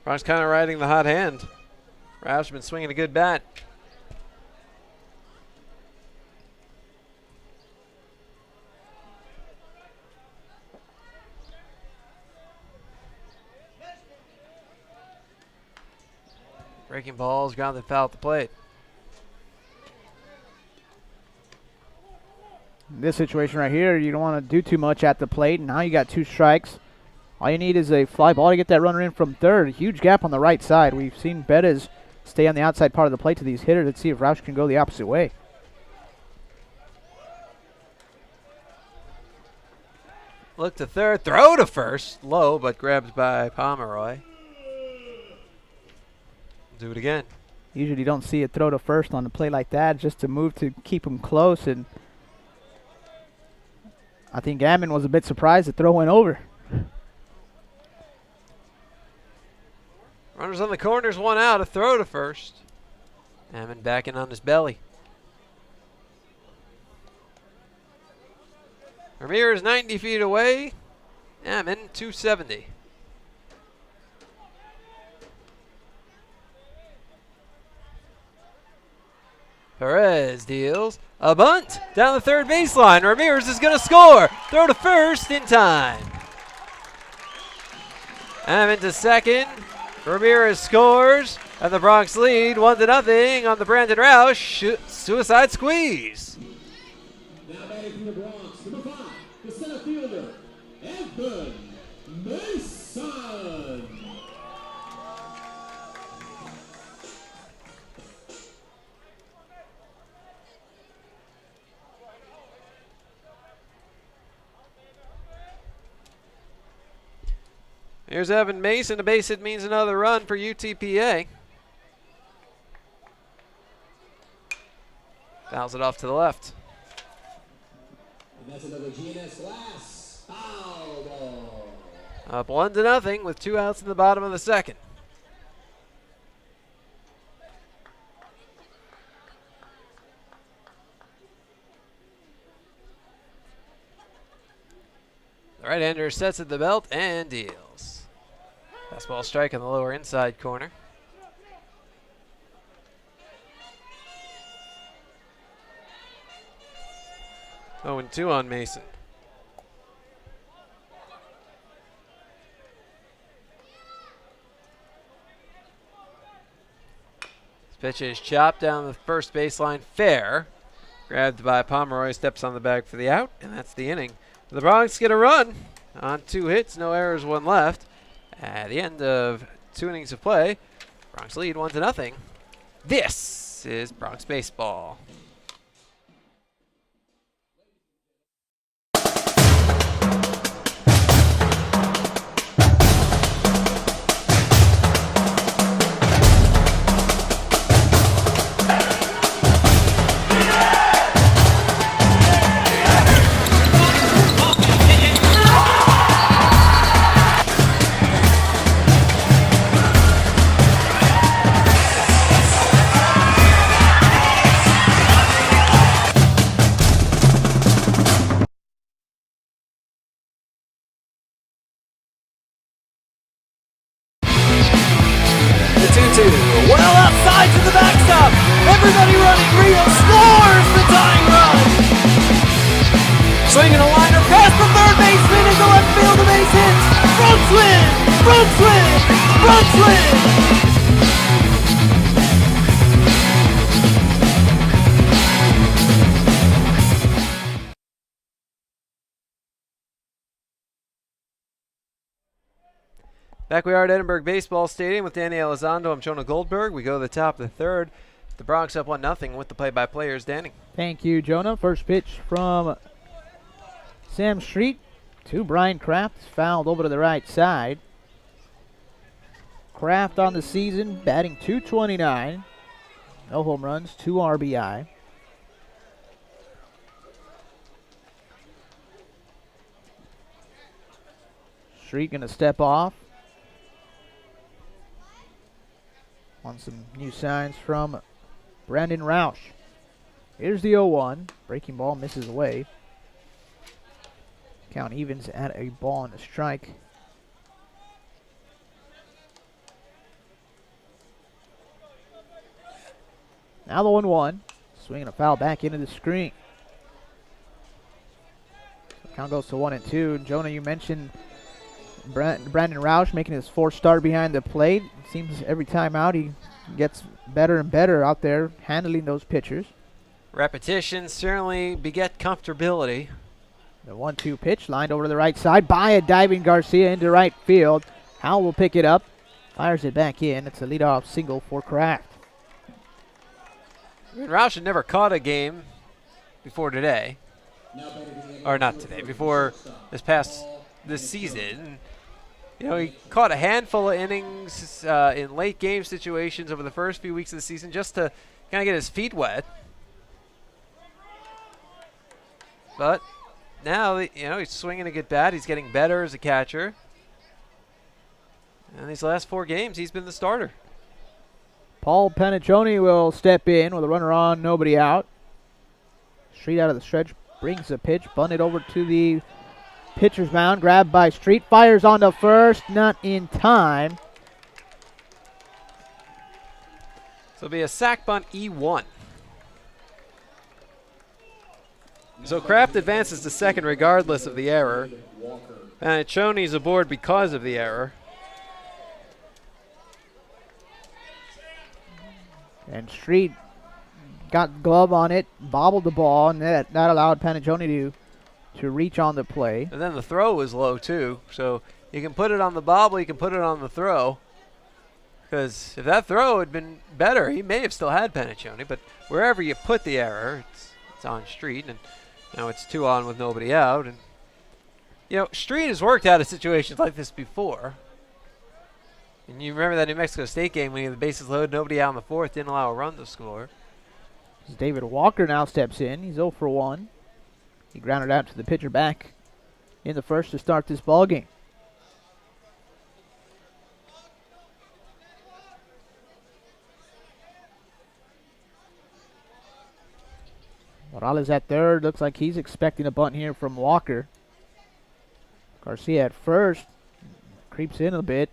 Roush kind of riding the hot hand. Roush been swinging a good bat. Breaking balls, grounded foul at the plate. This situation right here, you don't want to do too much at the plate. Now you got 2 strikes. All you need is a fly ball to get that runner in from third. A huge gap on the right side. We've seen Bettis stay on the outside part of the plate to these hitters. Let's see if Roush can go the opposite way. Look to third. Throw to first. Low, but grabbed by Pomeroy. Do it again. Usually you don't see a throw to first on a play like that, just to move to keep him close. And I think Gammon was a bit surprised the throw went over. Runners on the corners, one out. A throw to first. Hammond backing on his belly. Ramirez 90 feet away. Hammond 270. Perez deals a bunt down the third baseline. Ramirez is going to score. Throw to first in time. Hammond to second. Ramirez scores, and the Bronx lead 1-0 on the Brandon Roush suicide squeeze. Now batting from the Bronx, number 5, the center fielder, Evan Mason. Here's Evan Mason. A base hit means another run for UTPA. Fouls it off to the left. And that's another GNS Glass foul ball. Up 1-0 with 2 outs in the bottom of the second. The right-hander sets at the belt and deals. Fastball strike on the lower inside corner. Oh, and 2 on Mason. This pitch is chopped down the first baseline, fair. Grabbed by Pomeroy, steps on the bag for the out, and that's the inning. The Bronx get a run on 2 hits, no errors, 1 left. At the end of 2 innings of play, Bronx lead 1-0. This is Bronx baseball. Well outside to the backstop. Everybody running. Rio scores the tying run. Swinging a liner past the third baseman into left field. A base hit. Bronx win. Bronx win. Bronx win. Back we are at Edinburgh Baseball Stadium with Danny Elizondo. I'm Jonah Goldberg. We go to the top of the third. The Bronx up 1-0 with the play-by-players. Danny. Thank you, Jonah. First pitch from Sam Street to Brian Kraft. Fouled over to the right side. Kraft on the season, batting .229. No home runs, 2 RBI. Street going to step off. On some new signs from Brandon Roush. Here's the 0-1. Breaking ball misses away. Count evens at a ball and a strike. Now the 1-1. Swinging a foul back into the screen. So count goes to 1-2. Jonah, you mentioned Brandon Roush making his 4th start behind the plate. It seems every time out he gets better and better out there handling those pitchers. Repetition certainly beget comfortability. The 1-2 pitch lined over to the right side by a diving Garcia into right field. Howell will pick it up, fires it back in. It's a leadoff single for Kraft. Roush had never caught a game before today. or not today, before this season. You know, he caught a handful of innings in late game situations over the first few weeks of the season just to kind of get his feet wet. But now, he's swinging a good bat. He's getting better as a catcher. And these last 4 games, he's been the starter. Paul Panaccione will step in with a runner on, nobody out. Street out of the stretch, brings the pitch, bunted over to the pitcher's mound, grabbed by Street, fires on to first, not in time. So it'll be a sac bunt E1. So Kraft advances to second regardless of the error. Panaccione's aboard because of the error. And Street got glove on it, bobbled the ball, and that allowed Panaccione to reach on the play. And then the throw was low too, so you can put it on the bobble, you can put it on the throw. Because if that throw had been better, he may have still had Panaccione, but wherever you put the error, it's on Street, and now it's 2 on with nobody out. And Street has worked out of situations like this before. And you remember that New Mexico State game when he had the bases loaded, nobody out in the 4th, didn't allow a run to score. David Walker now steps in. He's 0 for 1. He grounded out to the pitcher back in the first to start this ball game. Morales at third. Looks like he's expecting a bunt here from Walker. Garcia at first. Creeps in a bit.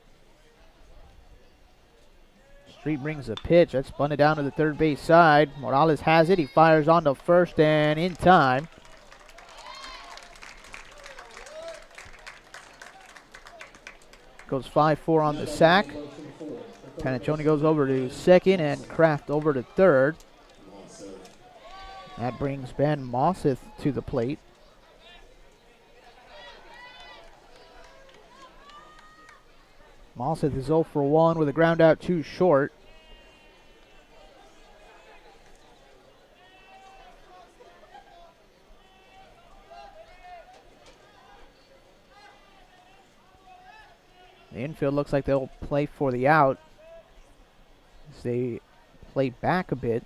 Street brings the pitch. That's bunted down to the third base side. Morales has it. He fires on to first and in time. Goes 5-4 on the sack. Panaccione goes over to second and Kraft over to third. That brings Ben Mosseth to the plate. Mosseth is 0 for 1 with a ground out 2 short. The infield looks like they'll play for the out as they play back a bit.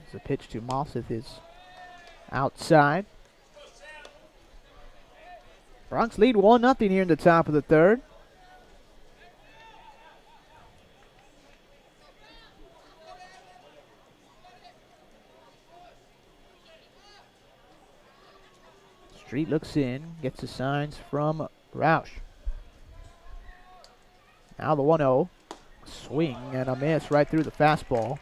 As the pitch to Mosseth is outside. Bronx lead 1-0 here in the top of the third. Street looks in, gets the signs from Roush. Now the 1-0. Swing and a miss right through the fastball.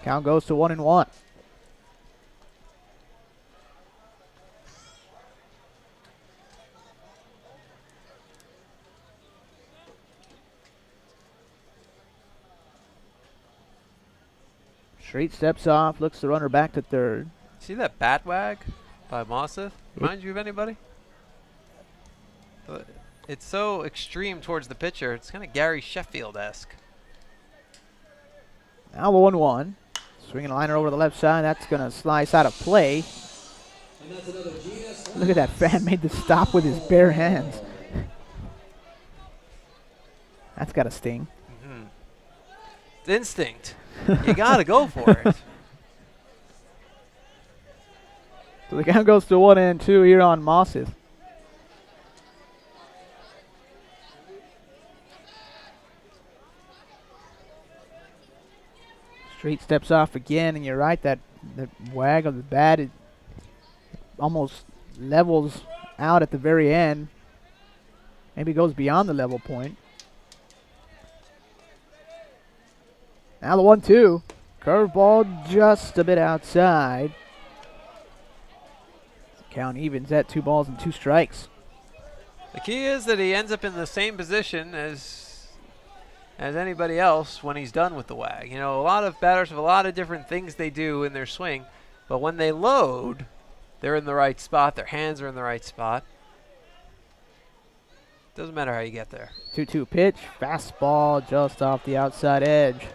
Count goes to 1-1. Street steps off, looks the runner back to third. See that bat wag by Mosseth? Reminds you of anybody? It's so extreme towards the pitcher. It's kind of Gary Sheffield-esque. Now the 1-1. Swinging a liner over the left side. That's going to slice out of play. Look at that fan made the stop with his bare hands. That's got to sting. Mm-hmm. It's instinct. You got to go for it. So the count goes to 1-2 here on Mosseth. Street steps off again, and you're right, that the wag of the bat, it almost levels out at the very end. Maybe goes beyond the level point. Now the 1-2. Curveball just a bit outside. Count evens at 2 balls and 2 strikes. The key is that he ends up in the same position as anybody else when he's done with the wag. You know, a lot of batters have a lot of different things they do in their swing, but when they load, they're in the right spot. Their hands are in the right spot. Doesn't matter how you get there. 2-2 pitch, fastball just off the outside edge.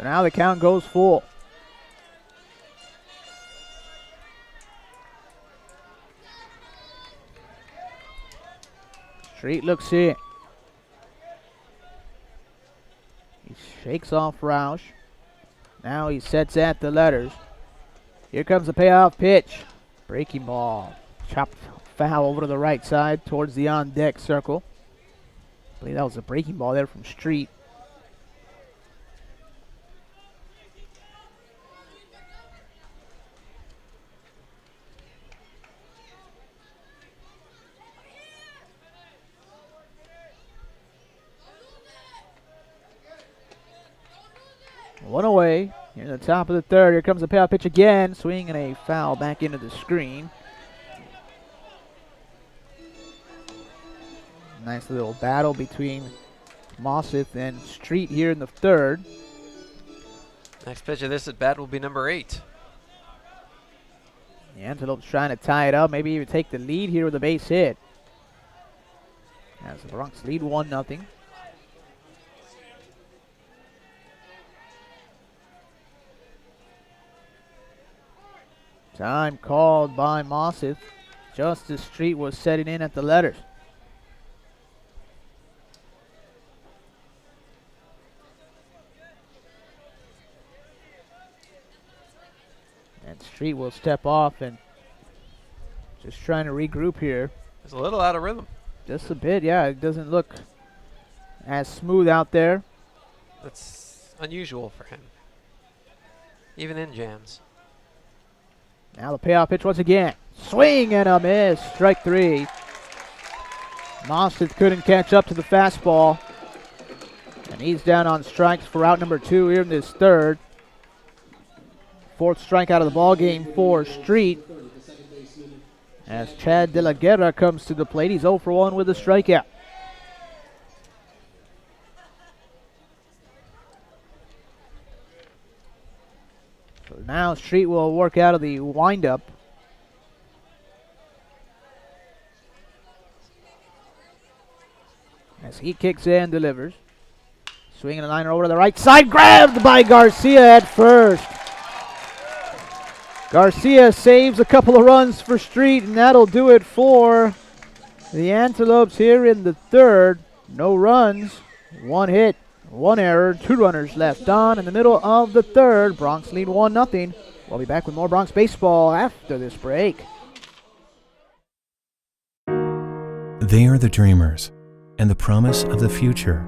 So now the count goes full. Street looks in. He shakes off Roush. Now he sets at the letters. Here comes the payoff pitch. Breaking ball. Chopped foul over to the right side towards the on-deck circle. I believe that was a breaking ball there from Street. One away. Here in the top of the third. Here comes the payoff pitch again. Swing and a foul back into the screen. Nice little battle between Mosseth and Street here in the third. Next pitch of this at bat will be number 8. The Antelopes trying to tie it up. Maybe even take the lead here with a base hit. As the Bronx lead 1-0. Time called by Mosseth just as Street was setting in at the letters. And Street will step off and just trying to regroup here. It's a little out of rhythm. Just a bit, yeah. It doesn't look as smooth out there. That's unusual for him, even in jams. Now the payoff pitch once again. Swing and a miss. Strike 3. Mosseth couldn't catch up to the fastball. And he's down on strikes for out number 2 here in this third. 4th strikeout of the ball game for Street. As Chad De La Guerra comes to the plate, he's 0 for 1 with a strikeout. So now Street will work out of the windup. As he kicks in, delivers. Swinging a liner over to the right side, grabbed by Garcia at first. Garcia saves a couple of runs for Street, and that'll do it for the Antelopes here in the third. No runs, 1 hit, 1 error, 2 runners left on in the middle of the third. Bronx lead 1-0. We'll be back with more Bronx baseball after this break. They are the dreamers and the promise of the future.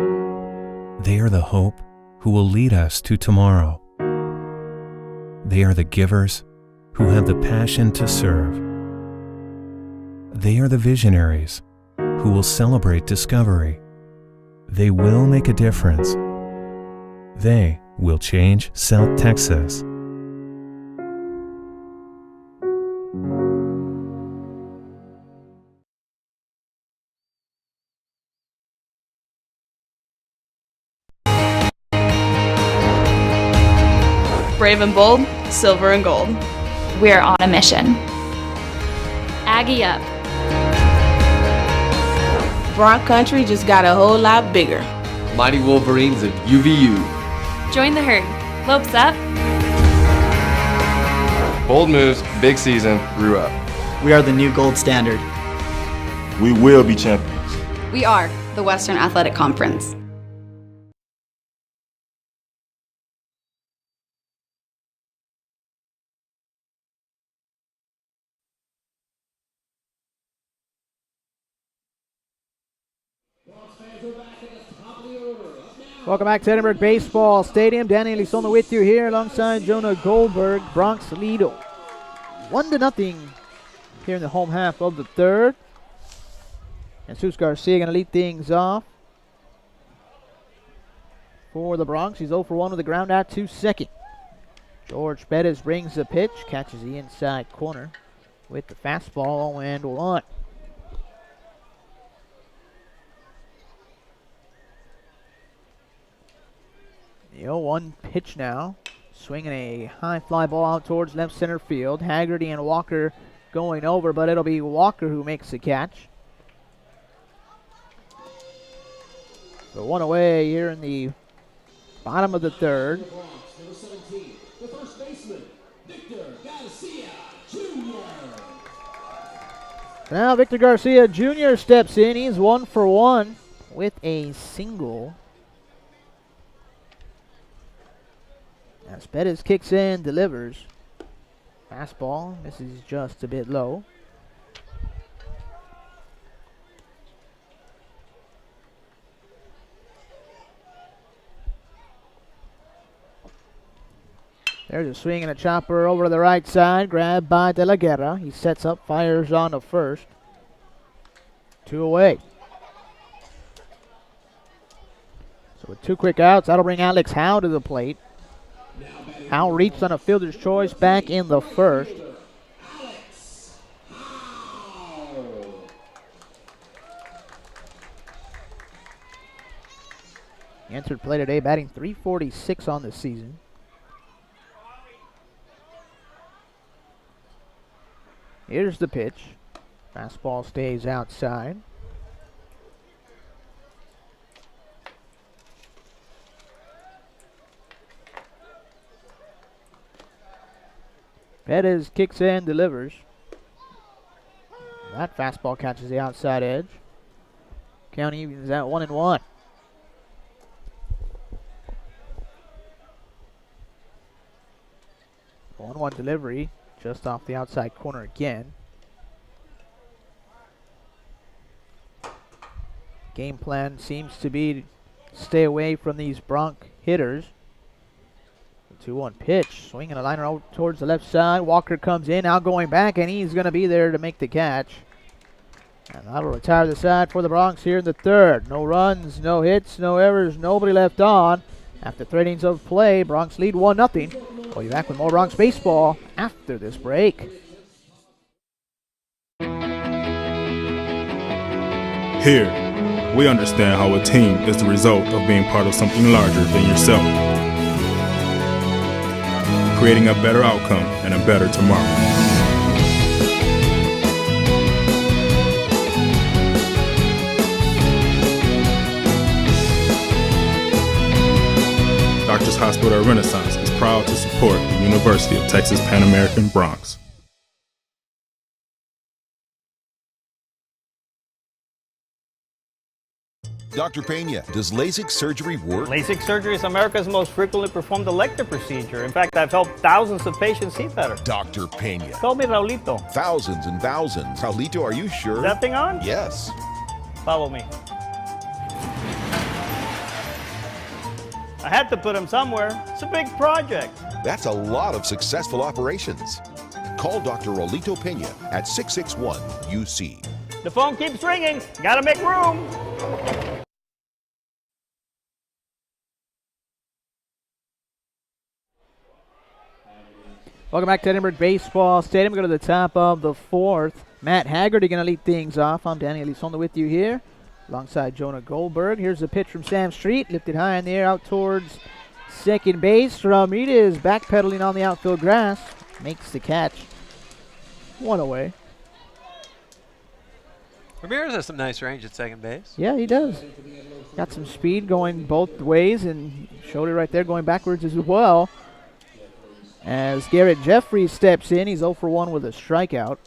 They are the hope who will lead us to tomorrow. They are the givers who have the passion to serve. They are the visionaries who will celebrate discovery. They will make a difference. They will change South Texas. Brave and bold, silver and gold. We're on a mission. Aggie up. Bronx country just got a whole lot bigger. Mighty Wolverines of UVU. Join the herd. Lopes up. Bold moves, big season, grew up. We are the new gold standard. We will be champions. We are the Western Athletic Conference. Welcome back to Edinburgh Baseball Stadium. Danny Elizondo with you here alongside Jonah Goldberg. Bronx lead 1-0 here in the home half of the third. And Jesus Garcia going to lead things off for the Bronx. He's 0 for 1 with the ground out to second. George Bettis brings the pitch, catches the inside corner with the fastball 0-1. The 0-1 pitch now. Swinging a high fly ball out towards left center field. Haggerty and Walker going over, but it'll be Walker who makes the catch. So 1 away here in the bottom of the third. Now Victor Garcia Jr. steps in. He's 1 for 1 with a single. As Pettis kicks in, delivers. Fastball, misses just a bit low. There's a swing and a chopper over to the right side. Grabbed by De La Guerra. He sets up, fires on to first. 2 away. So with 2 quick outs, that'll bring Alex Howe to the plate. Howe reached on a fielder's choice back in the first. He entered play today batting .346 on the season. Here's the pitch. Fastball stays outside. Pettis kicks in, delivers. That fastball catches the outside edge. Count evens at 1-1. One delivery, just off the outside corner again. Game plan seems to be to stay away from these Bronc hitters. 2-1 pitch, swinging a liner out towards the left side. Walker comes in, now going back, and he's going to be there to make the catch. And that'll retire the side for the Broncs here in the third. No runs, no hits, no errors, nobody left on. After 3 innings of play, Broncs lead 1-0. We'll be back with more Broncs baseball after this break. Here, we understand how a team is the result of being part of something larger than yourself, creating a better outcome and a better tomorrow. Doctors Hospital Renaissance is proud to support the University of Texas Pan American Broncs. Dr. Pena, does LASIK surgery work? LASIK surgery is America's most frequently performed elective procedure. In fact, I've helped thousands of patients see better. Dr. Pena. Call me Raulito. Thousands and thousands. Raulito, are you sure? Is that thing on? Yes. Follow me. I had to put him somewhere. It's a big project. That's a lot of successful operations. Call Dr. Rolito Pena at 661-UC. The phone keeps ringing. Gotta make room. Welcome back to Edinburgh Baseball Stadium. We go to the top of the 4th. Matt Haggerty going to lead things off. I'm Danny Elizondo with you here, alongside Jonah Goldberg. Here's a pitch from Sam Street, lifted high in the air out towards second base. Ramirez backpedaling on the outfield grass, makes the catch. 1 away. Ramirez has some nice range at second base. Yeah, he does. Got some speed going both ways, and showed it right there going backwards as well. As Garrett Jeffries steps in, he's 0 for 1 with a strikeout.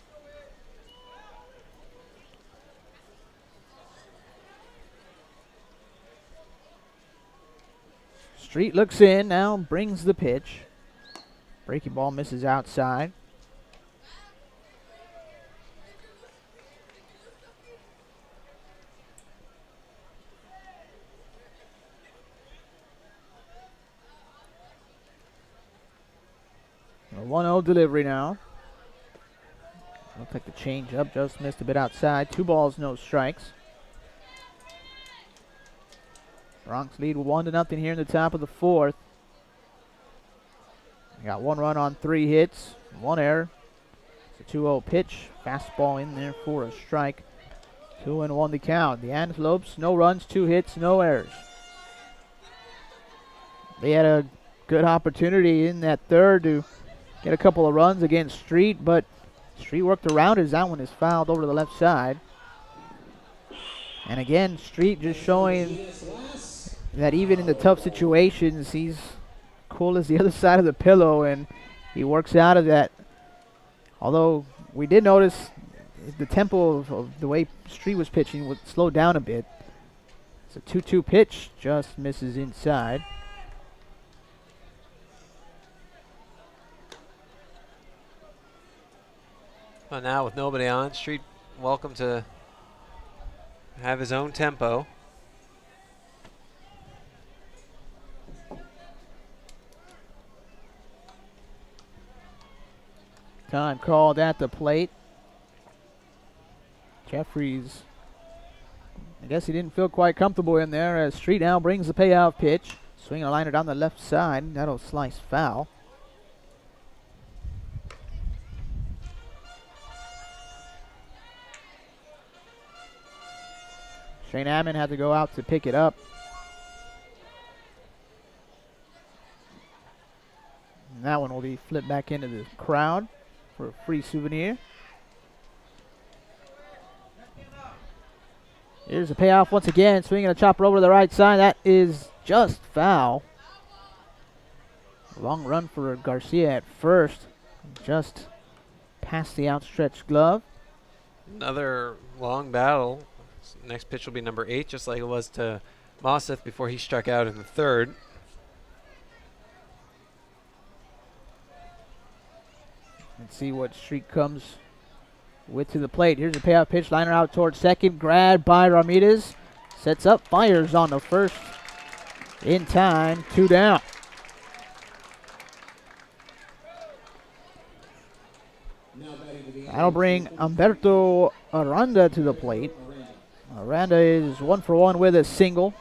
Street looks in, now brings the pitch. Breaking ball misses outside. A 1-0 delivery now. Looks like the change-up just missed a bit outside. 2 balls, no strikes. Broncs lead 1-0 here in the top of the 4th. We got 1 run on 3 hits, 1 error. It's a 2-0 pitch. Fastball in there for a strike. 2-1 the count. The Antelopes, no runs, 2 hits, no errors. They had a good opportunity in that third to get a couple of runs against Street, but Street worked around as that one is fouled over to the left side. And again, Street just showing that even in the tough situations, he's cool as the other side of the pillow and he works out of that. Although we did notice the tempo of the way Street was pitching would slow down a bit. It's a 2-2 pitch, just misses inside. Well, now with nobody on, Street welcome to have his own tempo. Time called at the plate. Jeffries, I guess he didn't feel quite comfortable in there as Street now brings the payoff pitch. Swinging a liner down the left side. That'll slice foul. Shane Ammon had to go out to pick it up. And that one will be flipped back into the crowd for a free souvenir. Here's the payoff once again. Swinging a chopper over to the right side. That is just foul. Long run for Garcia at first. Just past the outstretched glove. Another long battle. Next pitch will be number 8, just like it was to Mosseth before he struck out in the third. Let's see what Street comes with to the plate. Here's a payoff pitch. Liner out towards second. Grabbed by Ramirez. Sets up. Fires on the first. In time. 2 down. That'll bring Humberto Aranda to the plate. Aranda is 1 for 1 with a single.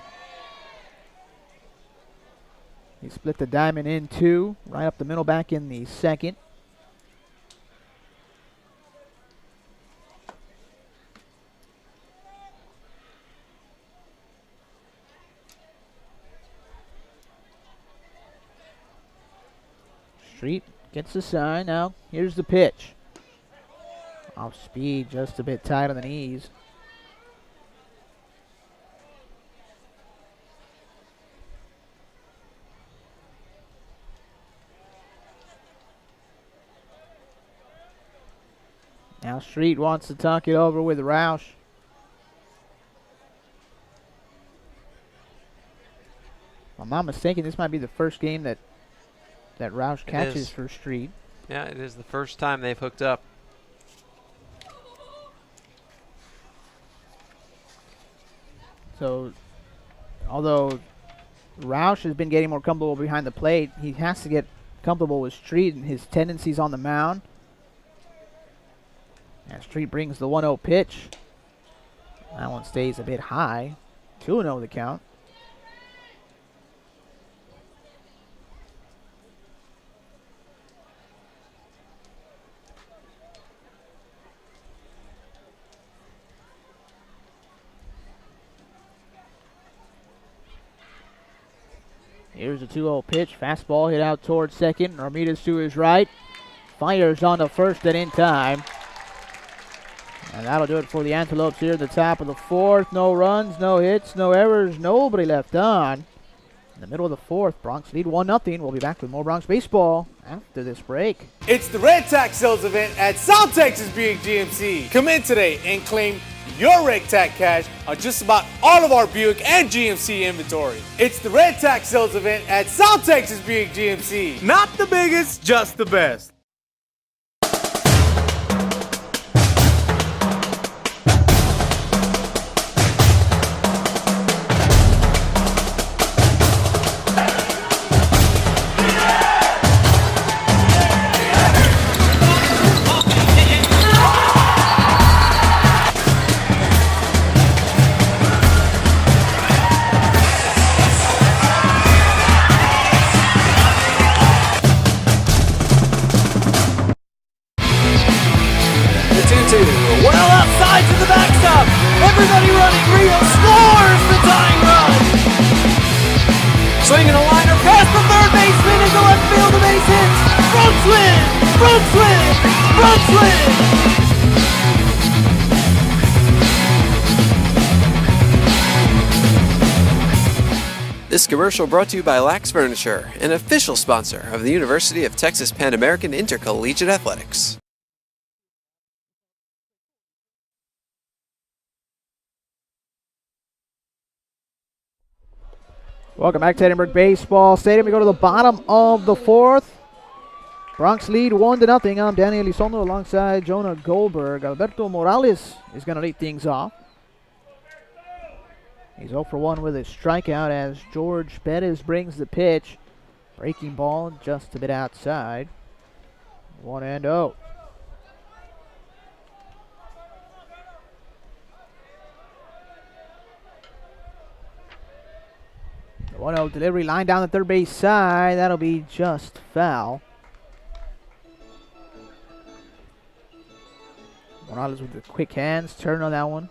He split the diamond in 2. Right up the middle back in the second. Street gets the sign. Now here's the pitch. Off speed, just a bit tight on the knees. Now Street wants to talk it over with Roush. If I'm not mistaken, this might be the first game that Roush catches for Street. Yeah, it is the first time they've hooked up. So, although Roush has been getting more comfortable behind the plate, he has to get comfortable with Street and his tendencies on the mound. And Street brings the 1-0 pitch. That one stays a bit high. 2-0 the count. Here's a 2-0 pitch. Fastball hit out towards second. Ramirez to his right. Fires on the first and in time. And that'll do it for the Antelopes here at the top of the 4th. No runs, no hits, no errors, nobody left on. In the middle of the 4th, Bronx lead 1-0. We'll be back with more Bronx baseball after this break. It's the Red Tax Sales event at South Texas Buick GMC. Come in today and claim your Red Tax cash on just about all of our Buick and GMC inventory. It's the Red Tax Sales event at South Texas Buick GMC. Not the biggest, just the best. Well outside to the backstop. Everybody running. Rio scores the tying run. Swinging a liner past the third baseman into left field. The base hits. Bronx win. Bronx win. Bronx win. This commercial brought to you by Lax Furniture, an official sponsor of the University of Texas Pan American Intercollegiate Athletics. Welcome back to Edinburgh Baseball Stadium. We go to the bottom of the fourth. Bronx lead 1-0. I'm Danny Elizondo alongside Jonah Goldberg. Alberto Morales is going to lead things off. He's 0 for 1 with a strikeout as George Bettis brings the pitch. Breaking ball just a bit outside. 1-0. The 1-0 delivery line down the third base side. That'll be just foul. Morales with the quick hands. Turn on that one.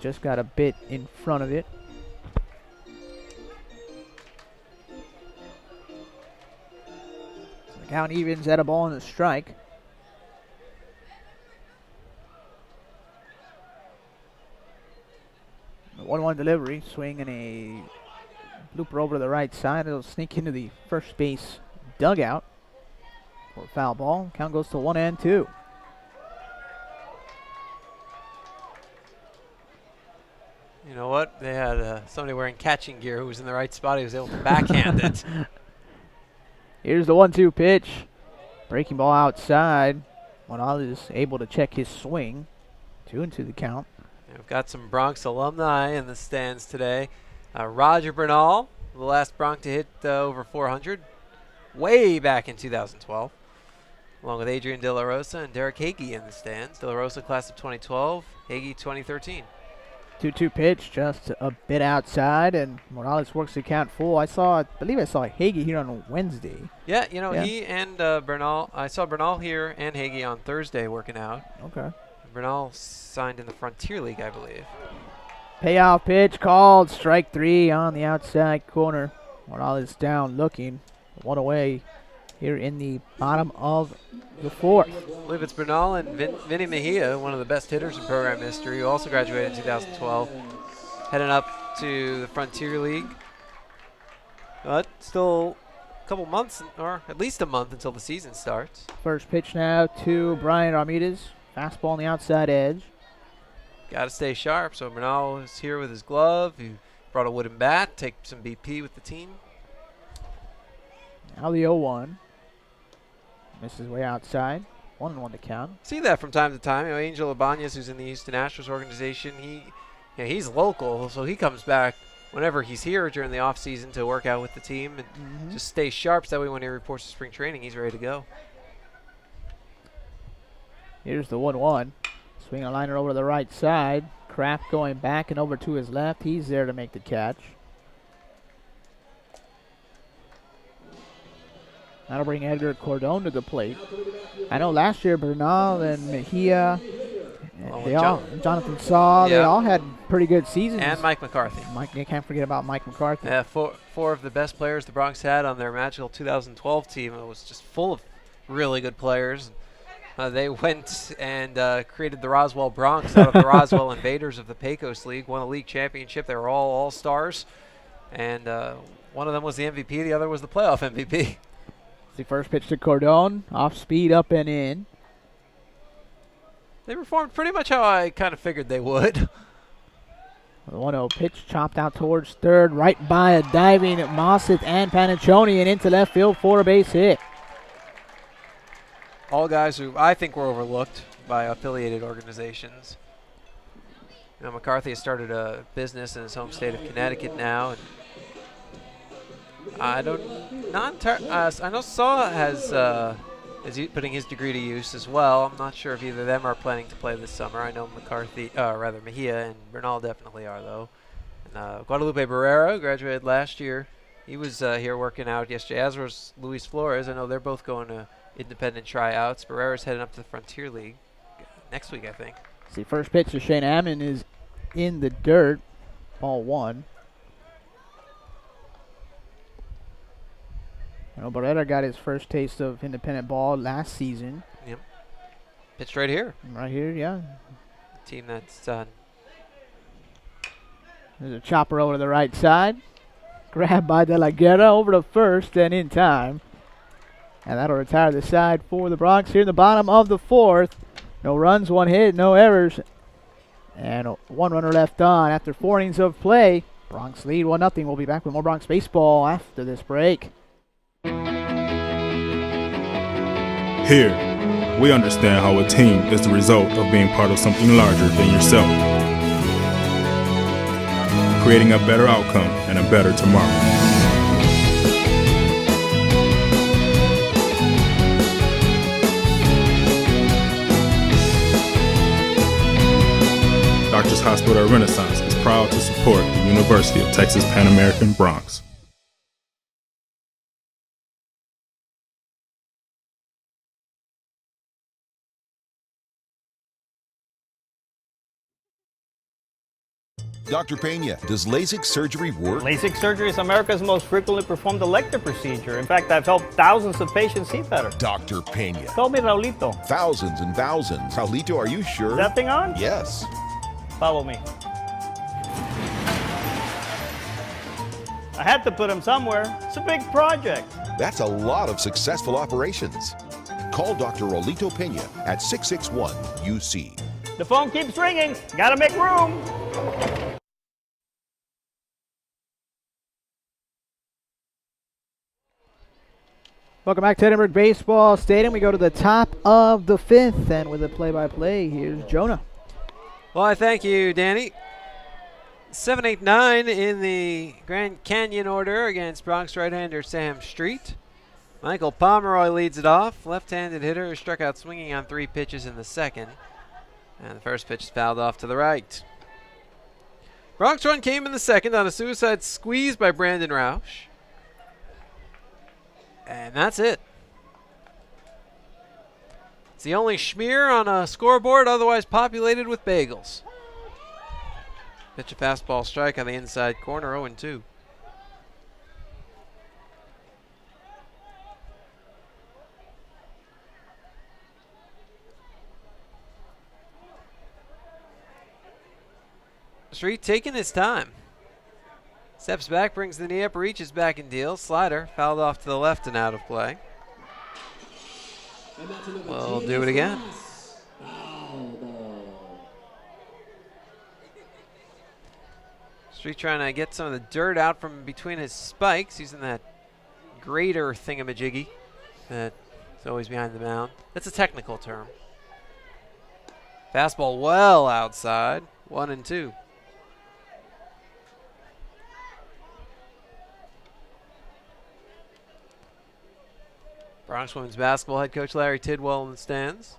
Just got a bit in front of it. So the count evens at a ball and a strike. The 1-1 delivery, swing and a blooper over to the right side. It'll sneak into the first base dugout for a foul ball. Count goes to 1-2. You know what? They had somebody wearing catching gear who was in the right spot. He was able to backhand it. Here's the 1-2 pitch. Breaking ball outside. Morales able to check his swing. 2-2 the count. We've got some Bronx alumni in the stands today. Roger Bernal, the last Bronx to hit over 400, way back in 2012, along with Adrian De La Rosa and Derek Hagee in the stands. De La Rosa class of 2012, Hagee 2013. 2-2 pitch, just a bit outside, and Morales works the count full. I believe I saw Hagee here on Wednesday. Yeah, you know, he and Bernal, I saw Bernal here and Hagee on Thursday working out. Okay. Bernal signed in the Frontier League, I believe. Payoff pitch called. Strike 3 on the outside corner. Morales down looking. 1 away here in the bottom of the fourth. I believe it's Bernal and Vinny Mejia, one of the best hitters in program history, who also graduated in 2012, heading up to the Frontier League. But still a couple months, or at least a month until the season starts. First pitch now to Brian Ramirez. Fastball on the outside edge. Got to stay sharp. So Bernal is here with his glove. He brought a wooden bat, take some BP with the team. Now the 0-1. Misses way outside. 1-1 to count. See that from time to time. You know, Angel Ibanez, who's in the Houston Astros organization, he's local, so he comes back whenever he's here during the offseason to work out with the team and just stay sharp. So that way when he reports to spring training, he's ready to go. Here's the 1-1. Swing a liner over to the right side. Kraft going back and over to his left. He's there to make the catch. That'll bring Edgar Cordon to the plate. I know last year Bernal and Mejia, Jonathan Saw, they all had pretty good seasons. And Mike McCarthy. You can't forget about Mike McCarthy. Yeah, four of the best players the Bronx had on their magical 2012 team. It was just full of really good players. They went and created the Roswell Bronx out of the Roswell Invaders of the Pecos League, won a league championship. They were all all-stars, and one of them was the MVP. The other was the playoff MVP. The first pitch to Cordon, off speed, up and in. They performed pretty much how I kind of figured they would. The 1-0 pitch chopped out towards third, right by a diving Mossett and Paniccioni, and into left field for a base hit. All guys who I think were overlooked by affiliated organizations. You know, McCarthy has started a business in his home state of Connecticut now, and I know Saw is putting his degree to use as well. I'm not sure if either of them are planning to play this summer. I know Mejia and Bernal definitely are though. And Guadalupe Barrera graduated last year. He was here working out yesterday, as was Luis Flores. I know they're both going to independent tryouts. Barrera's heading up to the Frontier League next week, I think. The first pitch to Shane Ammon is in the dirt. Ball 1. You know, Barrera got his first taste of independent ball last season. Yep. Pitched right here. Right here, yeah. The team that's There's a chopper over to the right side. Grabbed by De La Guerra over to first and in time. And that'll retire the side for the Bronx here in the bottom of the fourth. No runs, one hit, no errors. And one runner left on after 4 innings of play. Bronx lead 1-0. We'll be back with more Bronx baseball after this break. Here, we understand how a team is the result of being part of something larger than yourself, creating a better outcome and a better tomorrow. Doctors Hospital Renaissance is proud to support the University of Texas Pan American Bronx. Dr. Pena, does LASIK surgery work? LASIK surgery is America's most frequently performed elective procedure. In fact, I've helped thousands of patients see better. Dr. Pena. Call me Raulito. Thousands and thousands. Raulito, are you sure? Is that thing on? Yes. Follow me. I had to put him somewhere. It's a big project. That's a lot of successful operations. Call Dr. Raulito Pena at 661-UC. The phone keeps ringing. Gotta make room. Welcome back to Edinburgh Baseball Stadium. We go to the top of the fifth, and with a play-by-play, here's Jonah. Well, I thank you, Danny. 7, 8, 9 in the Grand Canyon order against Bronx right-hander Sam Street. Michael Pomeroy leads it off. Left-handed hitter who struck out swinging on 3 pitches in the second. And the first pitch is fouled off to the right. Bronx run came in the second on a suicide squeeze by Brandon Roush. And that's it. It's the only schmear on a scoreboard otherwise populated with bagels. Pitch a fastball strike on the inside corner, 0-2. Street taking his time. Steps back, brings the knee up, reaches back and deals. Slider fouled off to the left and out of play. We'll do it again. Street trying to get some of the dirt out from between his spikes, using that grater thingamajiggy that's always behind the mound. That's a technical term. Fastball well outside, 1-2. Bronx women's basketball head coach Larry Tidwell in the stands.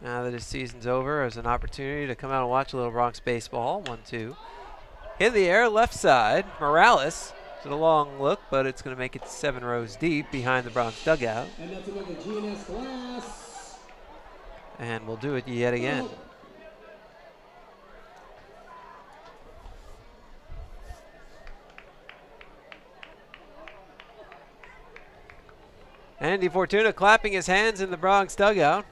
Now that his season's over, there's an opportunity to come out and watch a little Bronx baseball. 1-2. In the air, left side. Morales. It's a long look, but it's going to make it 7 rows deep behind the Bronx dugout. And that's another GNS class. And we'll do it yet again. Andy Fortuna clapping his hands in the Bronx dugout.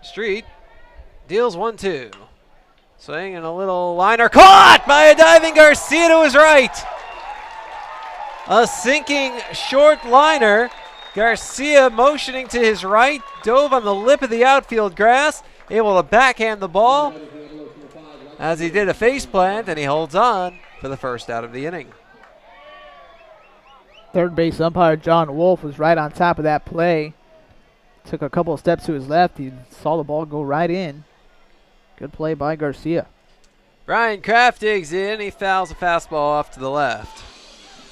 Street deals 1-2. Swing and a little liner caught by a diving Garcia to his right. A sinking short liner. Garcia motioning to his right, dove on the lip of the outfield grass, able to backhand the ball as he did a face plant, and he holds on for the first out of the inning. Third base umpire John Wolf was right on top of that play. Took a couple of steps to his left. He saw the ball go right in. Good play by Garcia. Brian Kraft digs in. He fouls a fastball off to the left.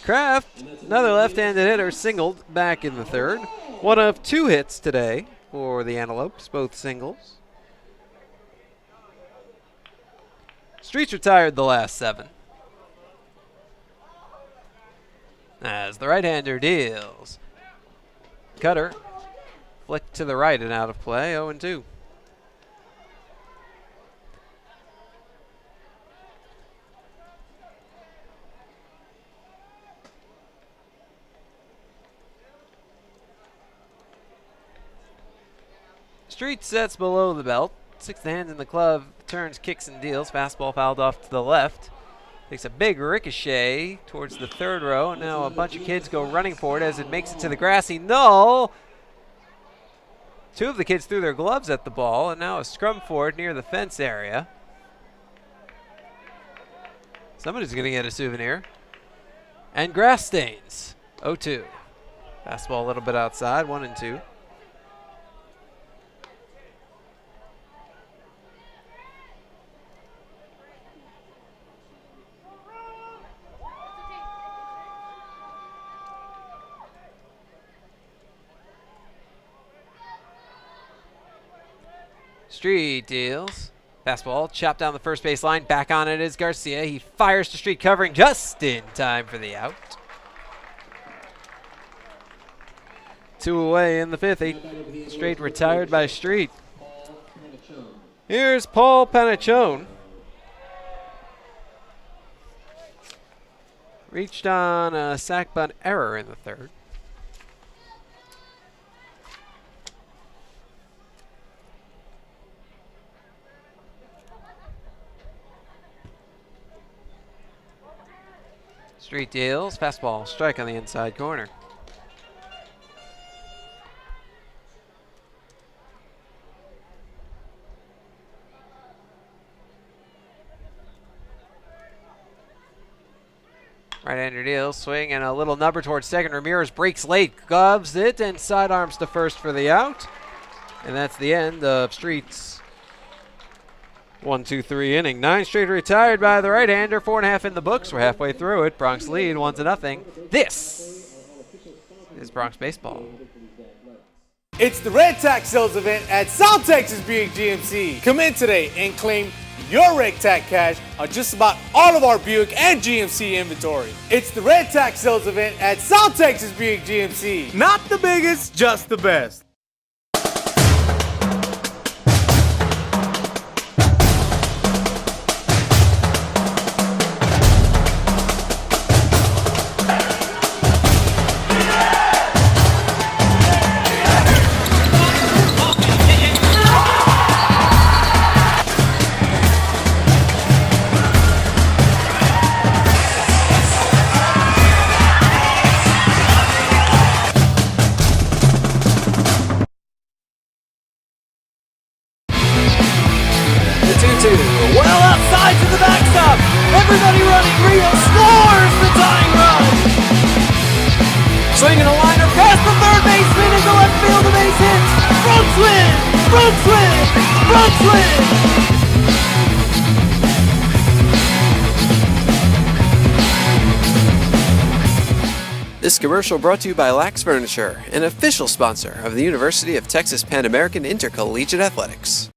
Kraft, another left-handed hitter, singled back in the third. One of 2 hits today for the Antelopes, both singles. Streets retired the last 7. As the right-hander deals. Cutter flicked to the right and out of play, 0-2. Street sets below the belt. Sixth hand in the glove, turns, kicks, and deals. Fastball fouled off to the left. Takes a big ricochet towards the third row. And now a bunch of kids go running for it as it makes it to the grassy knoll. Two of the kids threw their gloves at the ball, and now a scrum for it near the fence area. Somebody's going to get a souvenir. And grass stains. 0-2. Fastball a little bit outside, 1-2. Street deals. Fastball chopped down the first base line. Back on it is Garcia. He fires to Street, covering just in time for the out. 2 away in the fifth. 8 straight retired by Street. Here's Paul Panachone. Reached on a sac bunt error in the third. Street deals. Fastball strike on the inside corner. Right-hander deals, swing, and a little number towards second. Ramirez breaks late, gloves it, and sidearms to first for the out. And that's the end of Street's 1-2-3 inning. 9 straight retired by the right-hander, 4.5 in the books. We're halfway through it. Bronx lead 1-0. This is Bronx baseball. It's the Red Tax Sales event at South Texas Buick GMC. Come in today and claim your Red Tax cash on just about all of our Buick and GMC inventory. It's the Red Tax Sales event at South Texas Buick GMC. Not the biggest, just the best. Well outside to the backstop. Everybody running. Rio scores the tying run. Swinging a liner past the third baseman into left field. The base hit. Bronx win. Bronx win. Bronx win. This commercial brought to you by Lax Furniture, an official sponsor of the University of Texas Pan American Intercollegiate Athletics.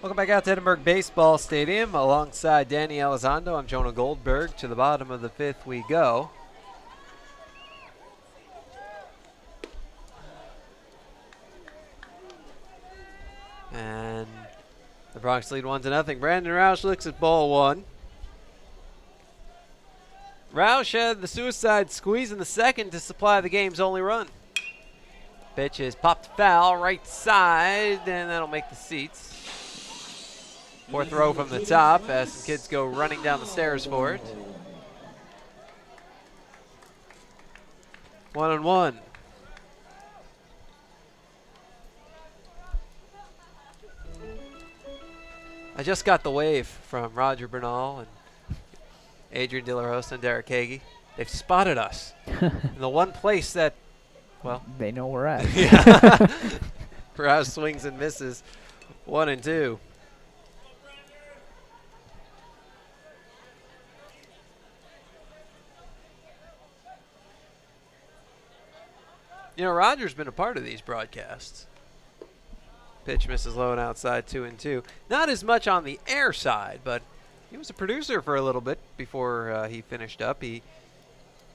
Welcome back out to Edinburgh Baseball Stadium. Alongside Danny Elizondo, I'm Jonah Goldberg. To the bottom of the fifth we go. And the Bronx lead 1-0. Brandon Roush looks at ball one. Roush had the suicide squeeze in the second to supply the game's only run. Pitch is popped foul right side, and that'll make the seats. Fourth row from the top as some kids go running down the stairs for it. 1-1. I just got the wave from Roger Bernal and Adrian De La Rosa and Derek Hagee. They've spotted us in the one place that, well, they know we're at. Yeah. Roush swings and misses. 1-2. You know, Roger's been a part of these broadcasts. Pitch misses low and outside, 2-2. Not as much on the air side, but he was a producer for a little bit before he finished up. He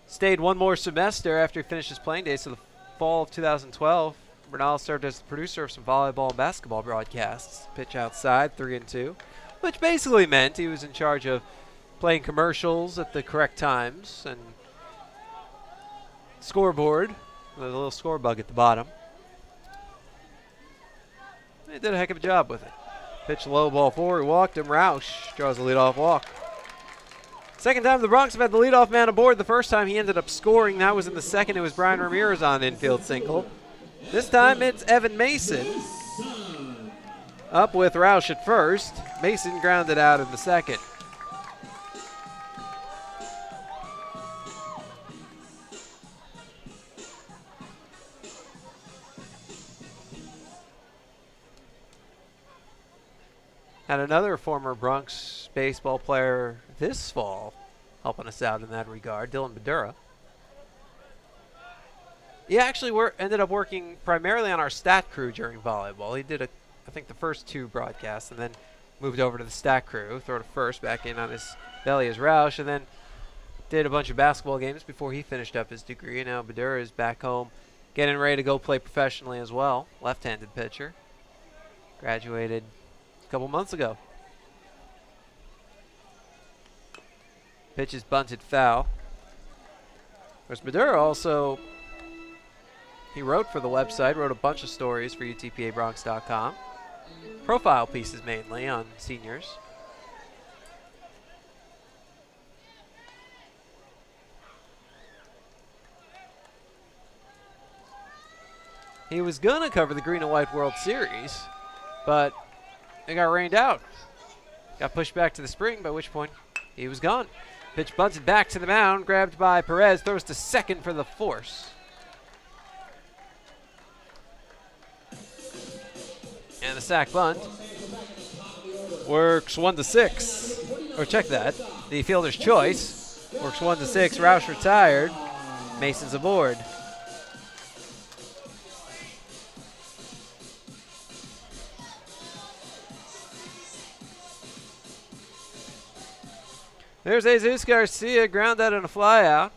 stayed one more semester after he finished his playing days, so the fall of 2012. Bernal served as the producer of some volleyball and basketball broadcasts. Pitch outside, 3-2, which basically meant he was in charge of playing commercials at the correct times and scoreboard There's a little score bug at the bottom. They did a heck of a job with it. Pitch low, ball forward, walked him. Roush draws the leadoff walk. Second time the Bronx have had the leadoff man aboard. The first time he ended up scoring. That was in the second. It was Brian Ramirez on infield single. This time it's Evan Mason up with Roush at first. Mason grounded out in the second. Had another former Bronx baseball player this fall helping us out in that regard, Dylan Badura. He actually ended up working primarily on our stat crew during volleyball. He did, I think, the first 2 broadcasts and then moved over to the stat crew, throw to first, back in on his belly as Roush, and then did a bunch of basketball games before he finished up his degree. Now Badura is back home getting ready to go play professionally as well, left-handed pitcher. Graduated a couple months ago. Pitch is bunted foul. Whereas Madura also, he wrote for the website, wrote a bunch of stories for UTPABronx.com. Profile pieces mainly on seniors. He was going to cover the Green and White World Series, but it got rained out. Got pushed back to the spring, by which point he was gone. Pitch bunted back to the mound, grabbed by Perez, throws to second for the force. And the sack bunt works 1-6. Or check that. The fielder's choice works 1-6. Roush retired. Mason's aboard. There's Jesus Garcia, ground out and a fly out.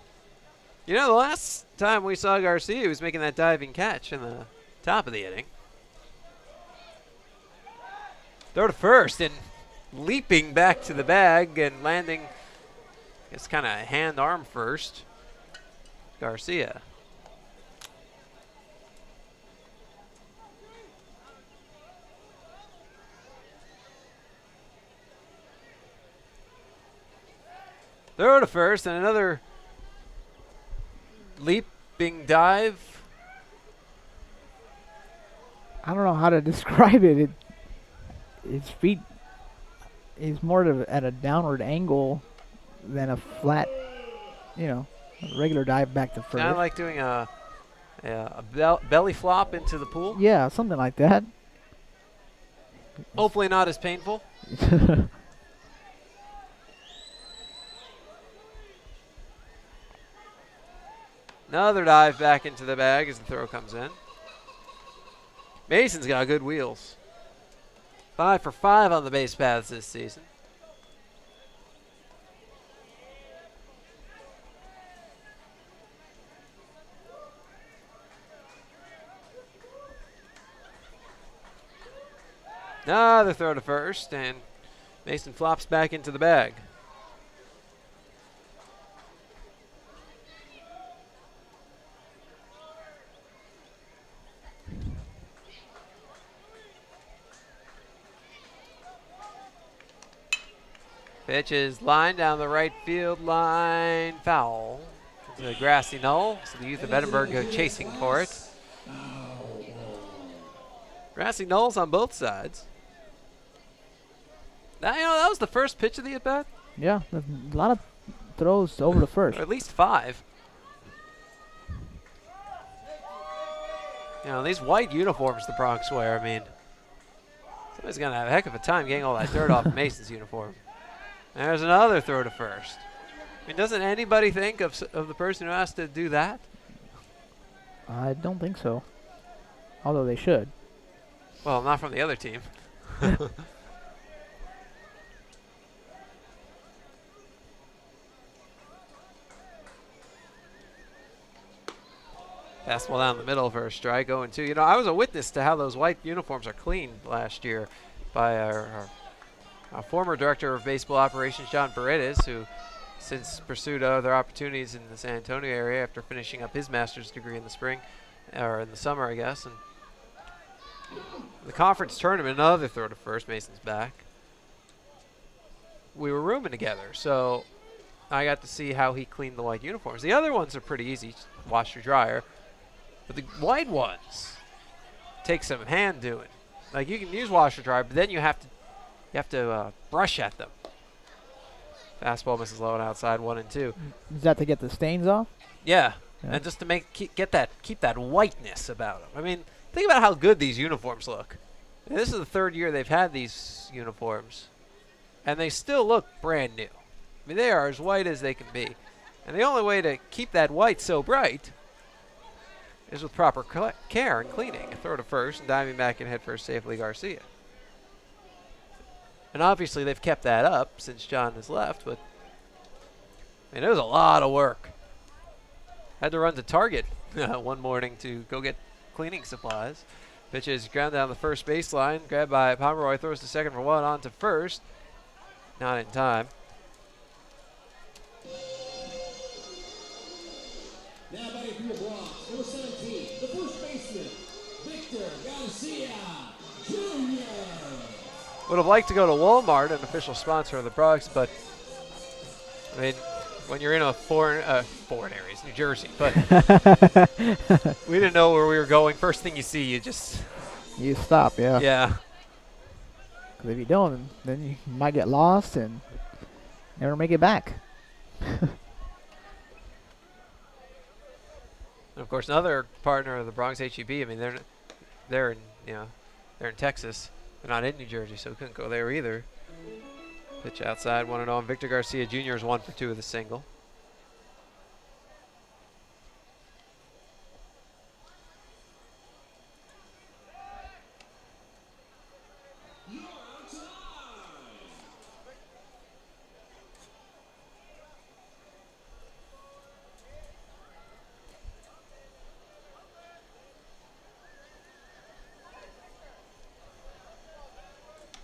You know, the last time we saw Garcia, he was making that diving catch in the top of the inning. Throw to first and leaping back to the bag and landing, I guess, kind of hand-arm first. Garcia. Throw to first and another leaping dive. I don't know how to describe it. His feet is more at a downward angle than a flat, a regular dive back to first. Kind of like doing a belly flop into the pool. Yeah, something like that. Hopefully not as painful. Another dive back into the bag as the throw comes in. Mason's got good wheels. 5 for 5 on the base paths this season. Another throw to first, and Mason flops back into the bag. Pitch is lined down the right field line, foul. It's a grassy knoll, so the youth of Edinburgh go chasing for it. Grassy knolls on both sides. Now, that was the first pitch of the at-bat. Yeah, a lot of throws over the first. Or at least 5. These white uniforms the Bronx wear, I mean, somebody's going to have a heck of a time getting all that dirt off Mason's uniform. There's another throw to first. I mean, doesn't anybody think of the person who has to do that? I don't think so. Although they should. Well, not from the other team. Fastball down the middle for a strike, 0-2. I was a witness to how those white uniforms are cleaned last year by our former director of baseball operations, John Paredes, who since pursued other opportunities in the San Antonio area after finishing up his master's degree in the spring, or in the summer, I guess. And the conference tournament, another throw to first. Mason's back. We were rooming together, so I got to see how he cleaned the white uniforms. The other ones are pretty easy, wash your dryer, but the white ones take some hand doing. Like, you can use washer dryer, but then you have to brush at them. Fastball misses low and outside, 1-2. Is that to get the stains off? Yeah, and just to keep that whiteness about them. I mean, think about how good these uniforms look. And this is the third year they've had these uniforms, and they still look brand new. I mean, they are as white as they can be. And the only way to keep that white so bright is with proper care and cleaning. A throw to first and diving back in head first safely, Garcia. And obviously they've kept that up since John has left, but I mean, it was a lot of work. Had to run to Target one morning to go get cleaning supplies. Pitch is ground down the first baseline, grabbed by Pomeroy, throws to second for one, on to first. Not in time. Now batting for your Bronx, number 17, the first baseman, Victor Garcia Jr. Would have liked to go to Walmart, an official sponsor of the Bronx, but I mean, when you're in a foreign areas, New Jersey, but we didn't know where we were going. First thing you see, you stop, yeah. Yeah. Because if you don't, then you might get lost and never make it back. And of course, another partner of the Bronx HEB. I mean, they're in Texas. They're not in New Jersey, so we couldn't go there either. Pitch outside, 1-0. And Victor Garcia Jr. is 1 for 2 with a single.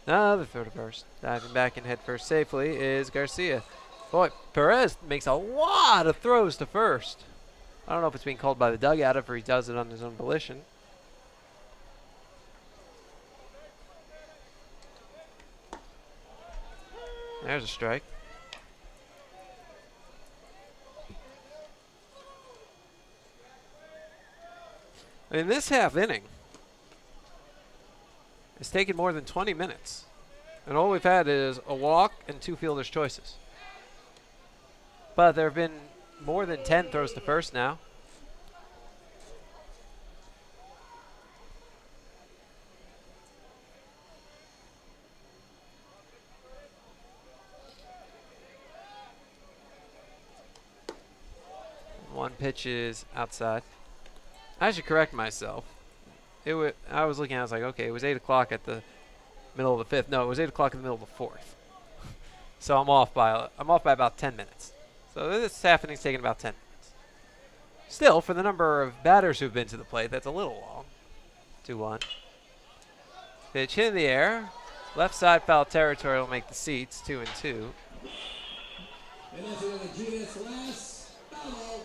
Another throw to first. Diving back in head first safely is Garcia. Boy, Perez makes a lot of throws to first. I don't know if it's being called by the dugout or if he does it on his own volition. There's a strike. In this half inning, it's taken more than 20 minutes. And all we've had is a walk and 2 fielders' choices. But there have been more than 10 throws to first now. One pitch is outside. I should correct myself. I was looking, I was like, okay, it was 8 o'clock at the middle of the 5th. No, it was 8 o'clock in the middle of the 4th. So I'm off by about 10 minutes. So this half inning's taking about 10 minutes. Still, for the number of batters who've been to the plate, that's a little long. 2-1. Pitch hit in the air. Left side foul territory will make the seats 2-2. And that's another Julius last. Foul.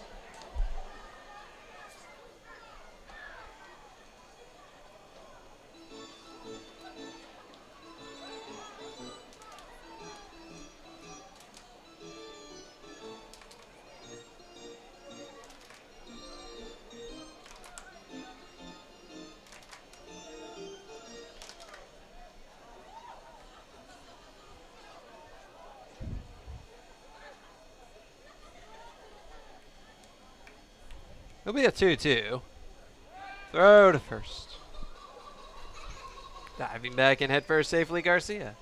It'll be a 2-2. Throw to first. Diving back in head first safely, Garcia.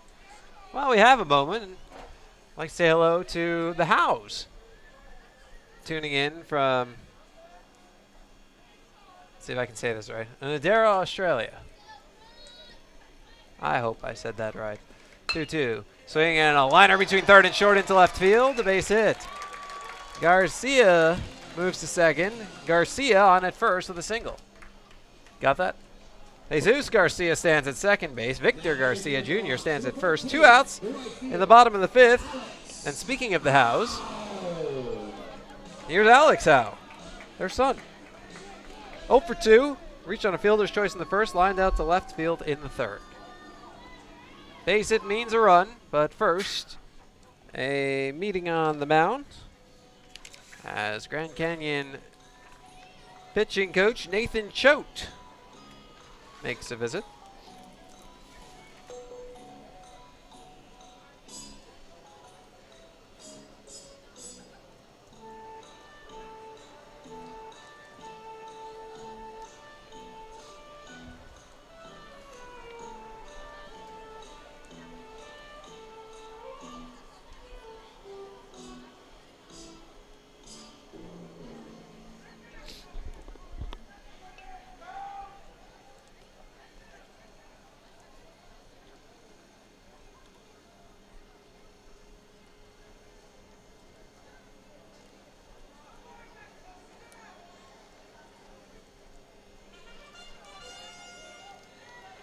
Well, we have a moment. I'd like to say hello to the Hows. Tuning in from, let's see if I can say this right, Nadera, Australia. I hope I said that right. 2-2. Swinging in a liner between third and short into left field. A base hit. Garcia moves to second. Garcia on at first with a single. Got that? Jesus Garcia stands at second base. Victor Garcia Jr. stands at first. 2 outs in the bottom of the 5th. And speaking of the Hows, Here's Alex Howe, their son. 0 for 2. Reached on a fielder's choice in the first, lined out to left field in the third. Base hit means a run, but first, a meeting on the mound as Grand Canyon pitching coach Nathan Choate makes a visit.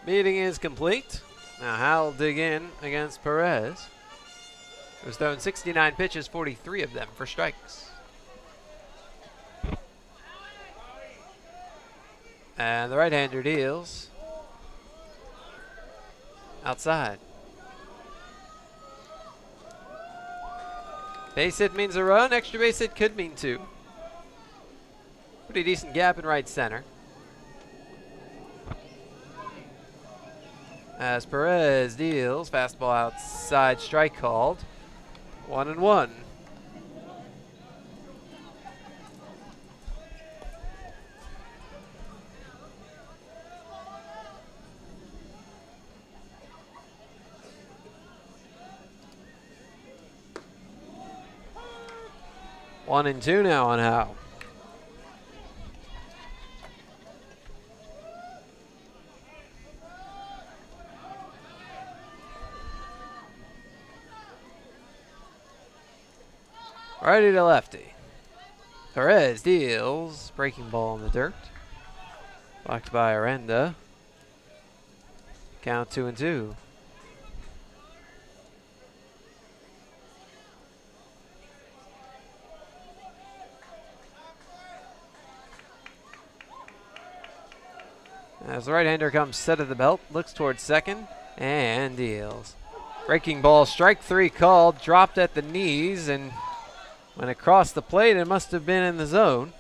Meeting is complete. Now Hal will dig in against Perez, who's thrown 69 pitches, 43 of them for strikes. And the right-hander deals outside. Base hit means a run. Extra base hit could mean 2. Pretty decent gap in right center. As Perez deals, fastball outside, strike called. 1-1. One and 2 now on Howe. Righty to lefty. Perez deals. Breaking ball in the dirt. Blocked by Aranda. Count 2-2. As the right-hander comes set of the belt, looks towards second, and deals. Breaking ball, strike 3 called, dropped at the knees, and when it crossed the plate, it must have been in the zone.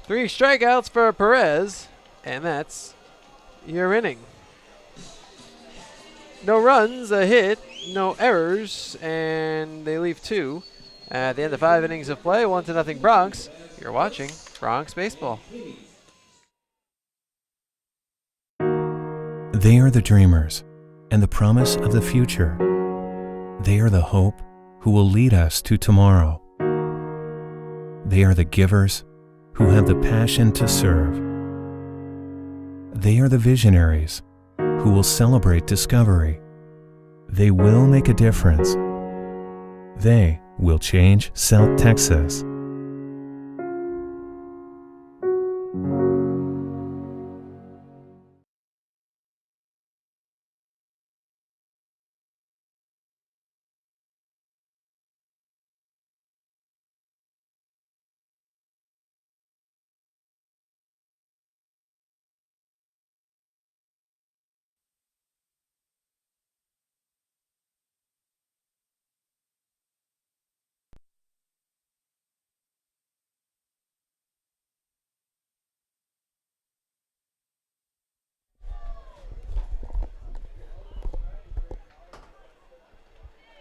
3 strikeouts for Perez, and that's your inning. No runs, a hit, no errors, and they leave 2. At the end of 5 innings of play, 1-0 Bronx. You're watching Bronx Baseball. They are the dreamers and the promise of the future. They are the hope who will lead us to tomorrow. They are the givers who have the passion to serve. They are the visionaries who will celebrate discovery. They will make a difference. They will change South Texas.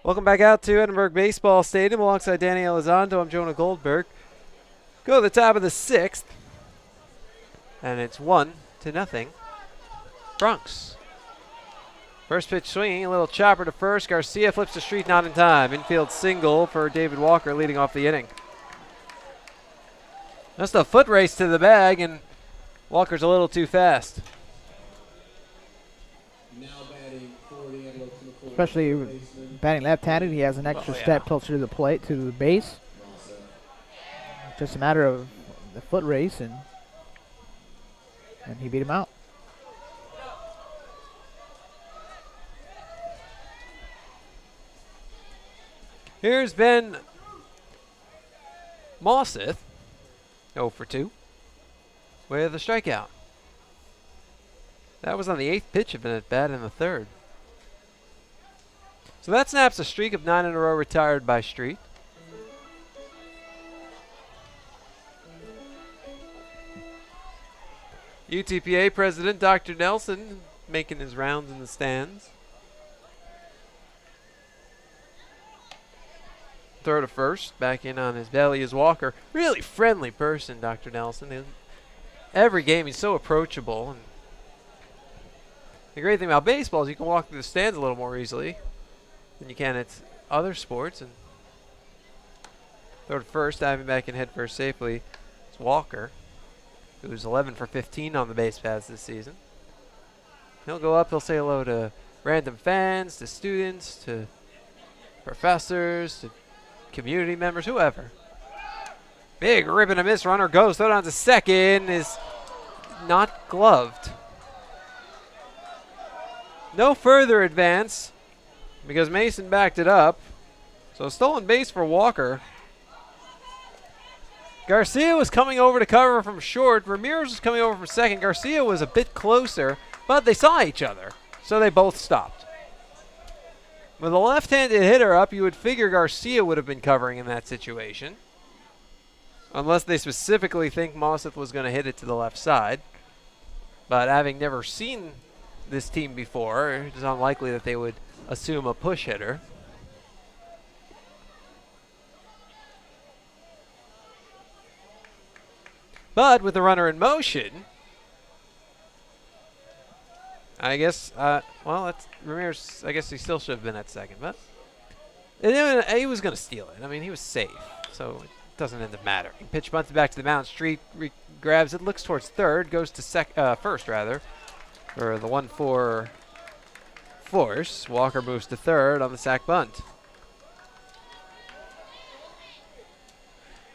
Welcome back out to Edinburgh Baseball Stadium alongside Danny Elizondo. I'm Jonah Goldberg. Go to the top of the 6th, and it's 1-0 Bronx. First pitch swinging, a little chopper to first. Garcia flips the street, not in time. Infield single for David Walker leading off the inning. Just a foot race to the bag, and Walker's a little too fast. Especially batting left-handed, he has an extra step closer to the plate, to the base. Just a matter of the foot race, and he beat him out. Here's Ben Mosseth, 0 for 2, with a strikeout. That was on the 8th pitch of an at-bat in the 3rd. So that snaps a streak of 9 in a row retired by Street. UTPA President Dr. Nelson making his rounds in the stands. Throw to first. Back in on his belly is Walker. Really friendly person, Dr. Nelson. Every game he's so approachable. And the great thing about baseball is you can walk through the stands a little more easily than you can at other sports. And throw to first, diving back in head first safely. It's Walker, who's 11 for 15 on the base paths this season. He'll go up, he'll say hello to random fans, to students, to professors, to community members, whoever. Big rip and a miss, runner goes, throw down to second, is not gloved. No further advance because Mason backed it up. So stolen base for Walker. Garcia was coming over to cover from short. Ramirez was coming over from second. Garcia was a bit closer, but they saw each other, so they both stopped. With a left-handed hitter up, you would figure Garcia would have been covering in that situation, unless they specifically think Mosseth was going to hit it to the left side. But having never seen this team before, it's unlikely that they would assume a push hitter. But with the runner in motion, I guess, well, that's Ramirez. I guess he still should have been at second, but he was going to steal it. I mean, he was safe, so it doesn't end up mattering. Pitch bunted back to the mound. Street grabs it, looks towards third, goes to first, rather, for the 1-4 force. Walker moves to third on the sac bunt.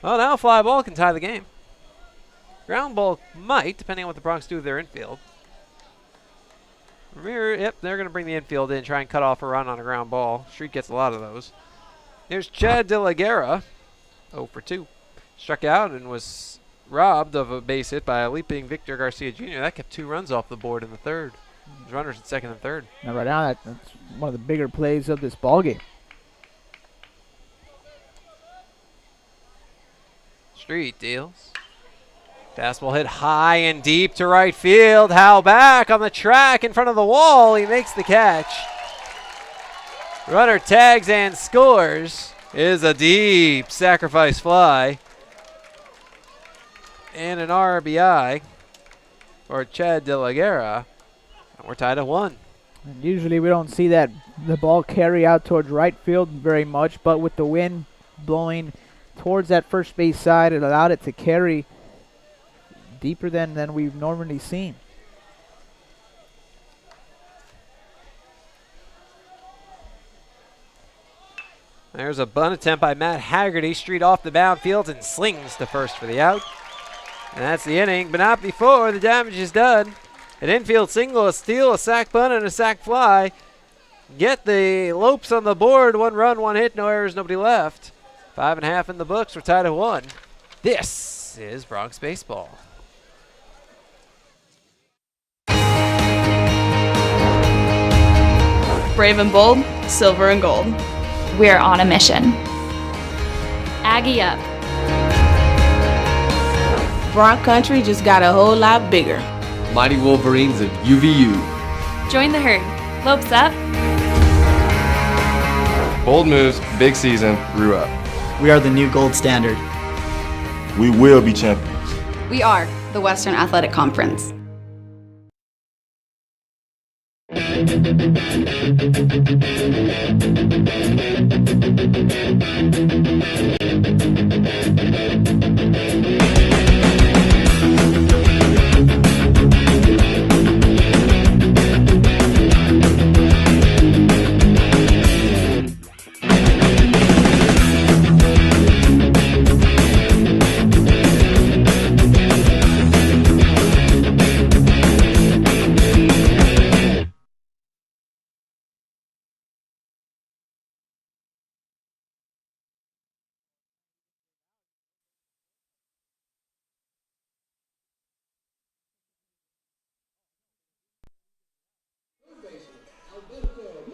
Well, now a fly ball can tie the game. Ground ball might, depending on what the Bronx do with their infield. Ramirez, yep, they're going to bring the infield in, try and cut off a run on a ground ball. Street gets a lot of those. Here's Chad De La Guerra, 0 for 2. Struck out and was robbed of a base hit by a leaping Victor Garcia Jr. That kept 2 runs off the board in the 3rd. Runners at second and third. Now right now, that's one of the bigger plays of this ballgame. Street deals. Fastball hit high and deep to right field. Hal back on the track in front of the wall. He makes the catch. Runner tags and scores. Is a deep sacrifice fly. And an RBI for Chad De La Guerra. And we're tied at 1. And usually we don't see the ball carry out towards right field very much, but with the wind blowing towards that first base side, it allowed it to carry deeper than we've normally seen. There's a bunt attempt by Matt Haggerty. Street off the mound, fields and slings to first for the out. And that's the inning, but not before the damage is done. An infield single, a steal, a sac bunt, and a sac fly. Get the Lopes on the board. 1 run, 1 hit, no errors, nobody left. 5.5 in the books. We're tied at 1. This is Bronx Baseball. Brave and bold, silver and gold. We're on a mission. Aggie up. Bronx Country just got a whole lot bigger. Mighty Wolverines of UVU. Join the herd. Lopes up. Bold moves, big season, grew up. We are the new gold standard. We will be champions. We are the Western Athletic Conference.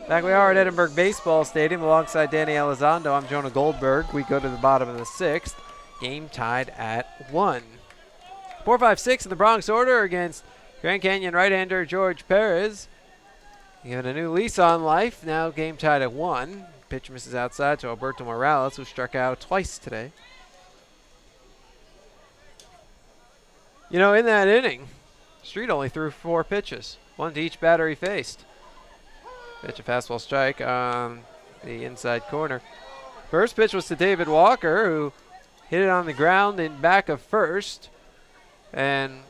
Back we are at Edinburgh Baseball Stadium alongside Danny Elizondo. I'm Jonah Goldberg. We go to the bottom of the 6th. Game tied at 1. 4-5-6 in the Bronx order against Grand Canyon right-hander George Perez. Given a new lease on life. Now game tied at 1. Pitch misses outside to Alberto Morales, who struck out twice today. You know, in that inning, Street only threw 4 pitches, 1 to each batter he faced. Pitch a fastball strike on the inside corner. First pitch was to David Walker, who hit it on the ground in back of first. And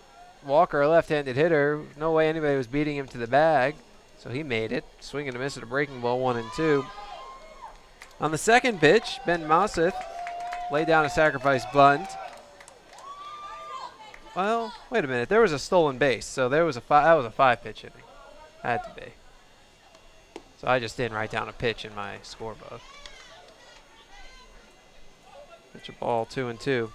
Walker, a left-handed hitter, no way anybody was beating him to the bag, so he made it. Swing and a miss at a breaking ball, 1-2. On the second pitch, Ben Mosseth laid down a sacrifice bunt. Well, wait a minute. There was a stolen base, so there was that was a 5-pitch inning. Had to be. So I just didn't write down a pitch in my scorebook. Pitch a ball, 2-2.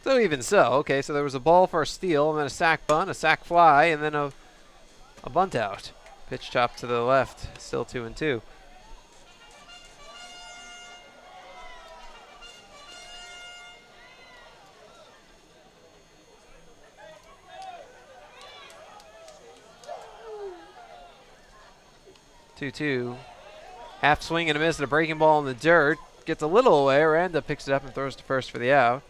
So even so, okay, so there was a ball for a steal, and then a sac bunt, a sac fly, and then a bunt out. Pitch chopped to the left, still 2-2. Half swing and a miss at a breaking ball in the dirt. Gets a little away. Aranda picks it up and throws to first for the out.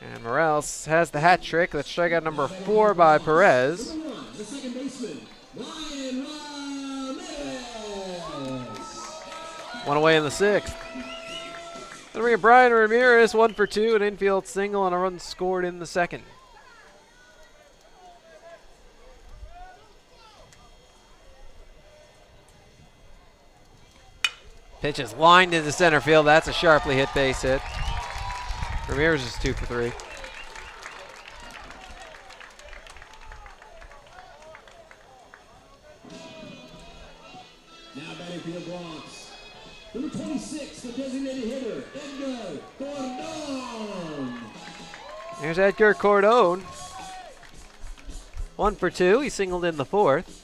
And Morales has the hat trick. That's strikeout number 4 by Perez. The second baseman, Ryan Ramirez. 1 away in the 6th. Then we have Brian Ramirez, 1 for 2, an infield single and a run scored in the 2nd. Pitch is lined into center field. That's a sharply hit base hit. Ramirez is 2 for 3. Now batting for the Bronx, number 26, the designated hitter, Edgar Cordon. Here's Edgar Cordon. 1 for 2. He singled in the 4th.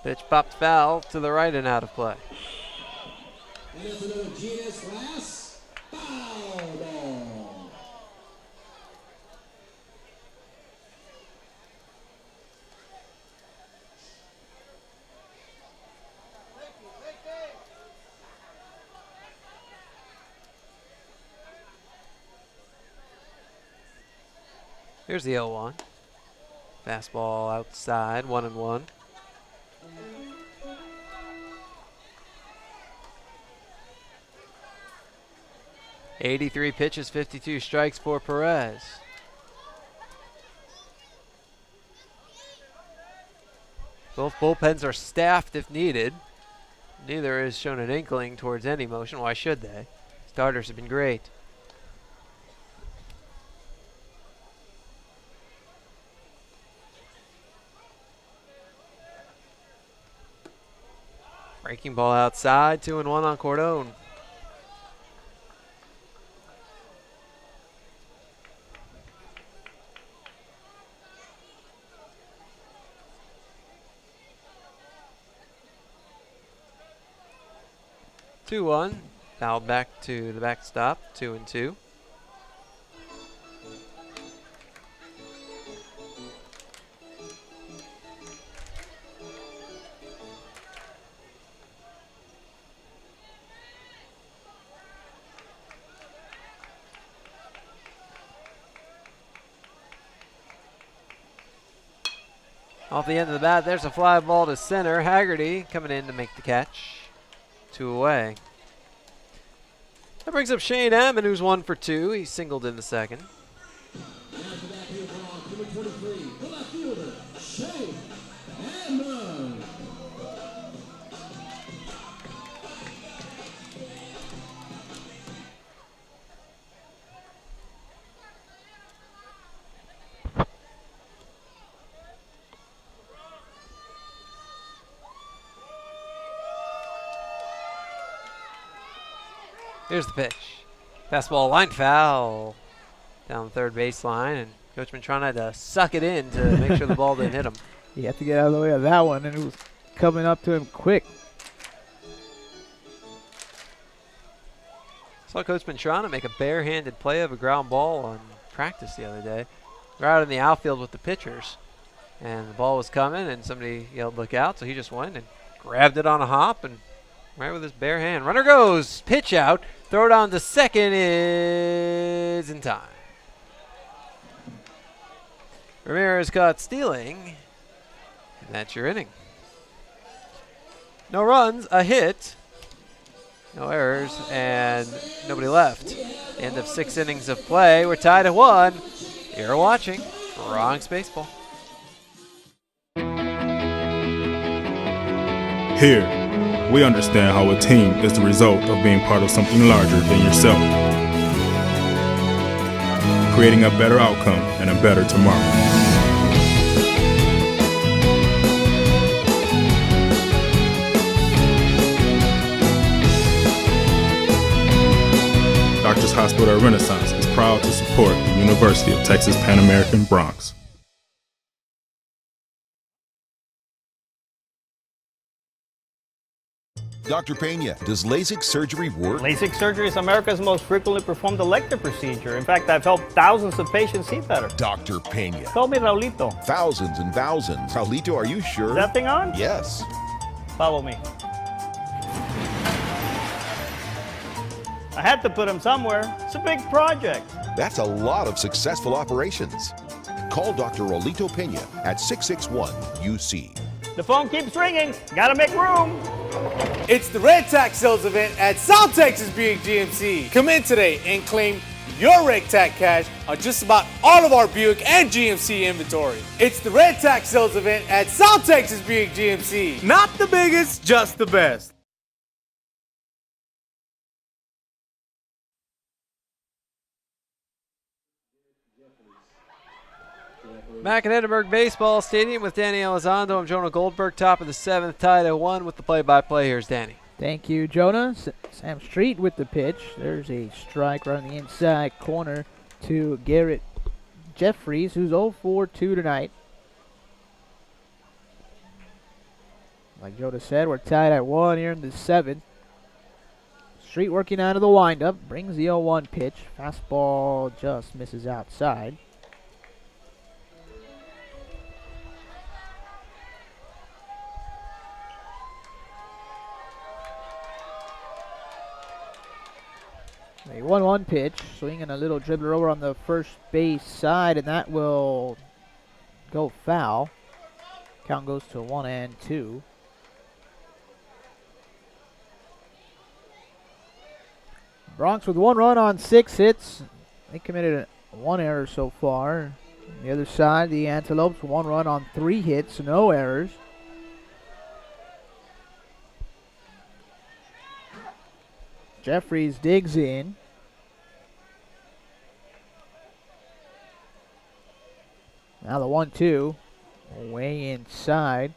Pitch popped foul to the right and out of play. And that's another GS Glass foul ball. Here's the 0-1. Fastball outside, 1-1. .83 pitches, 52 strikes for Perez. Both bullpens are staffed if needed. Neither has shown an inkling towards any motion. Why should they? Starters have been great. Breaking ball outside, 2-1 on Cordon. Two-one, fouled back to the backstop, 2-2. Off the end of the bat, there's a fly ball to center. Haggerty coming in to make the catch. 2 away. That brings up Shane Ammon, who's 1 for 2. He singled in the 2nd. After that, here from number 23, the left fielder, Shane Ammon. Here's the pitch. Fastball line foul down the third baseline, and Coach Mantrana had to suck it in to make sure the ball didn't hit him. He had to get out of the way of that one, and it was coming up to him quick. Saw Coach Mantrana make a barehanded play of a ground ball on practice the other day. We're out in the outfield with the pitchers, and the ball was coming, and somebody yelled, "Look out!" So he just went and grabbed it on a hop and right with his bare hand. Runner goes, pitch out, throw it on to second is in time. Ramirez caught stealing, and that's your inning. No runs, a hit, no errors, and nobody left. End of 6 innings of play. We're tied at 1. You're watching Bronx Baseball. Here, we understand how a team is the result of being part of something larger than yourself, creating a better outcome and a better tomorrow. Doctors Hospital Renaissance is proud to support the University of Texas Pan American Bronx. Dr. Pena, does LASIK surgery work? LASIK surgery is America's most frequently performed elective procedure. In fact, I've helped thousands of patients see better. Dr. Pena. Call me Raulito. Thousands and thousands. Raulito, are you sure? Is that thing on? Yes. Follow me. I had to put him somewhere. It's a big project. That's a lot of successful operations. Call Dr. Raulito Pena at 661-UC. The phone keeps ringing. Gotta make room. It's the Red Tax Sales event at South Texas Buick GMC. Come in today and claim your Red Tax cash on just about all of our Buick and GMC inventory. It's the Red Tax Sales event at South Texas Buick GMC. Not the biggest, just the best. Back at Edinburgh Baseball Stadium with Danny Elizondo. I'm Jonah Goldberg, top of the 7th, tied at 1 with the play-by-play. Here's Danny. Thank you, Jonah. Sam Street with the pitch. There's a strike right on the inside corner to Garrett Jeffries, who's 0-for-2 tonight. Like Jonah said, we're tied at 1 here in the 7th. Street working out of the windup, brings the 0-1 pitch. Fastball just misses outside. A 1-1 pitch, swinging a little dribbler over on the first base side, and that will go foul. Count goes to 1-2. Bronx with 1 run on 6 hits. They committed 1 error so far. On the other side, the Antelopes 1 run on 3 hits, no errors. Jeffries digs in. Now the 1-2. Way inside.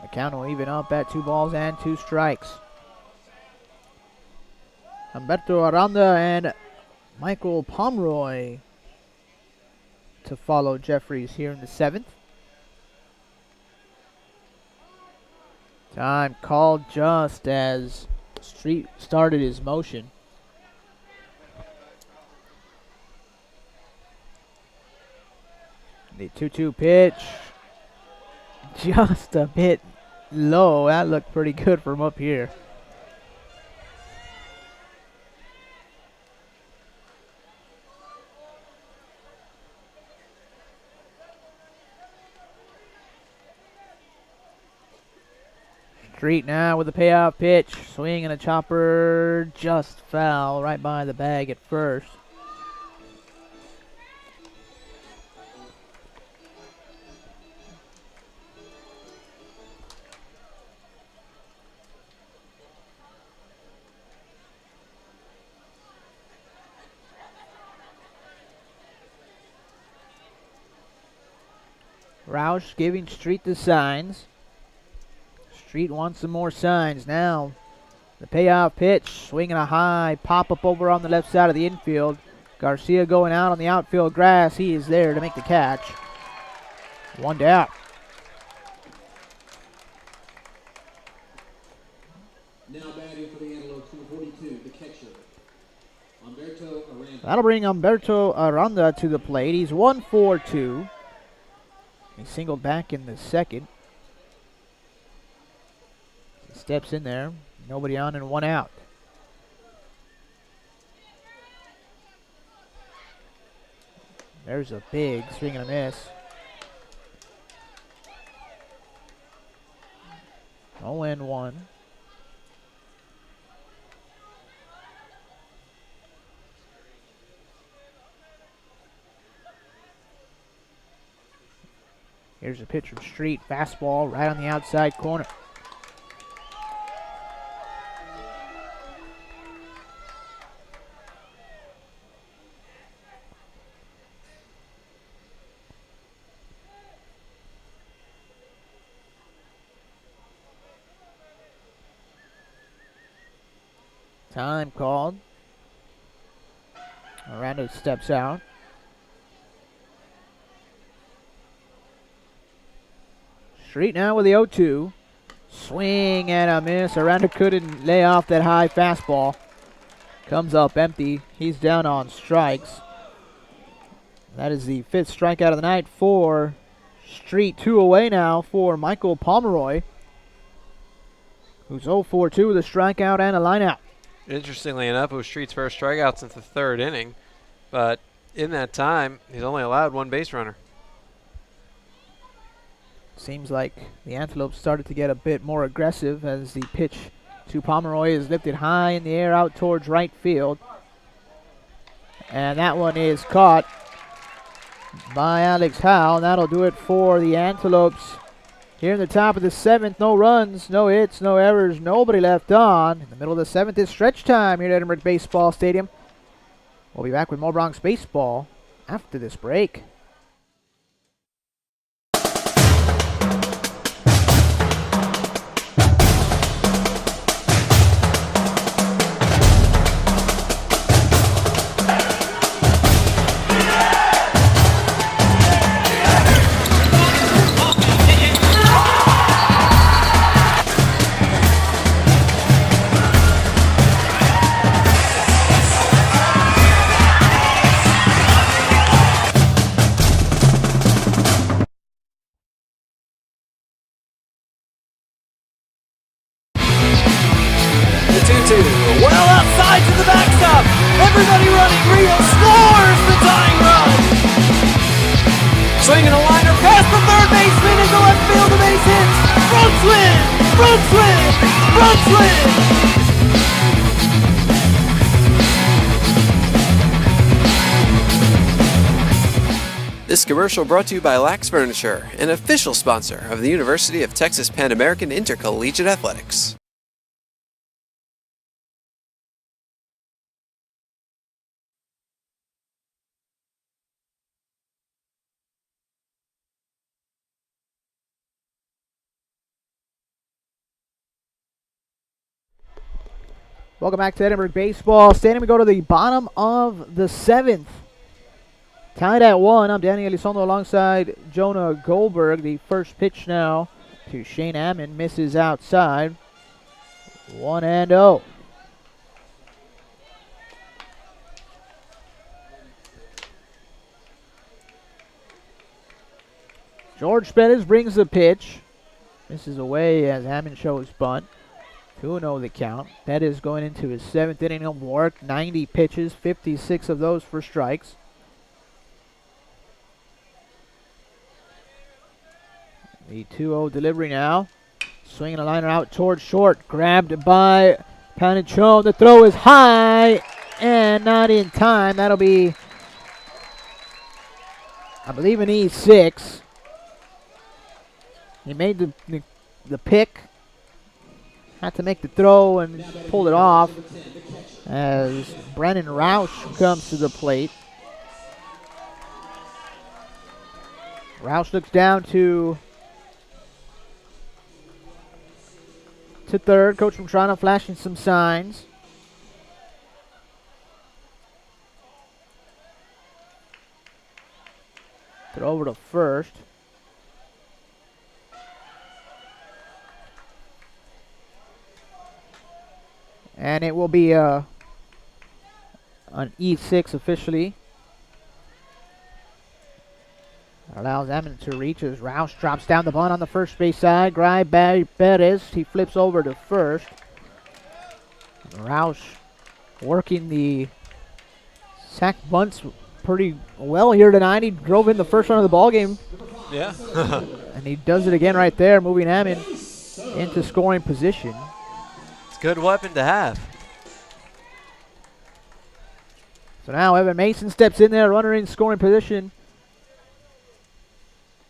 The count will even up at 2 balls and 2 strikes. Humberto Aranda and Michael Pomeroy to follow Jeffries here in the 7th. Time called just as Street started his motion. The 2-2 pitch. Just a bit low. That looked pretty good from up here. Street now with the payoff pitch. Swing and a chopper. Just foul right by the bag at first. Roush giving Street the signs. Street wants some more signs now. The payoff pitch, swinging a high pop-up over on the left side of the infield. Garcia going out on the outfield grass. He is there to make the catch. One down. Now batting for the Antelopes, number 42, the catcher, Humberto Aranda. That'll bring Humberto Aranda to the plate. He's 1-4-2. He singled back in the second. He steps in there. Nobody on and one out. There's a big swing and a miss. 0-1. Here's a pitch from Street. Fastball right on the outside corner. Time called. Aranda steps out. Street now with the 0-2. Swing and a miss. Aranda couldn't lay off that high fastball. Comes up empty. He's down on strikes. That is the 5th strikeout of the night for Street. 2 away now for Michael Pomeroy, who's 0-4-2 with a strikeout and a lineout. Interestingly enough, it was Street's first strikeout since the 3rd inning, but in that time, he's only allowed 1 base runner. Seems like the Antelopes started to get a bit more aggressive as the pitch to Pomeroy is lifted high in the air out towards right field. And that one is caught by Alex Howe. That'll do it for the Antelopes. Here in the top of the 7th, no runs, no hits, no errors, nobody left on. In the middle of the 7th is stretch time here at Edinburgh Baseball Stadium. We'll be back with more Bronx baseball after this break. Well outside to the backstop. Everybody running. Rio scores the tying run. Swinging a liner past the third baseman into left field. The base hits. Brooklyn. This commercial brought to you by Lax Furniture, an official sponsor of the University of Texas Pan American Intercollegiate Athletics. Welcome back to Edinburgh Baseball Stadium. We go to the bottom of the 7th. Tied at 1. I'm Danny Elizondo alongside Jonah Goldberg. The first pitch now to Shane Ammon. Misses outside. 1-0. George Pettis brings the pitch. Misses away as Ammon shows bunt. 2-0 the count. That is going into his 7th inning of work. 90 pitches, 56 of those for strikes. The 2-0 delivery now. Swinging a liner out towards short. Grabbed by Panichon. The throw is high and not in time. That'll be, I believe, an E6. He made the pick. Had to make the throw and pulled it off as Brennan Roush comes to the plate. Roush looks down to to third. Coach from Toronto flashing some signs. Throw over to first. And it will be an E6 officially. Allows Ammon to reach as Roush drops down the bunt on the first base side. Gribe Perez, he flips over to first. Roush working the sack bunts pretty well here tonight. He drove in the first run of the ball game. Yeah. And he does it again right there, moving Ammon into scoring position. It's a good weapon to have. So now Evan Mason steps in there, runner in scoring position.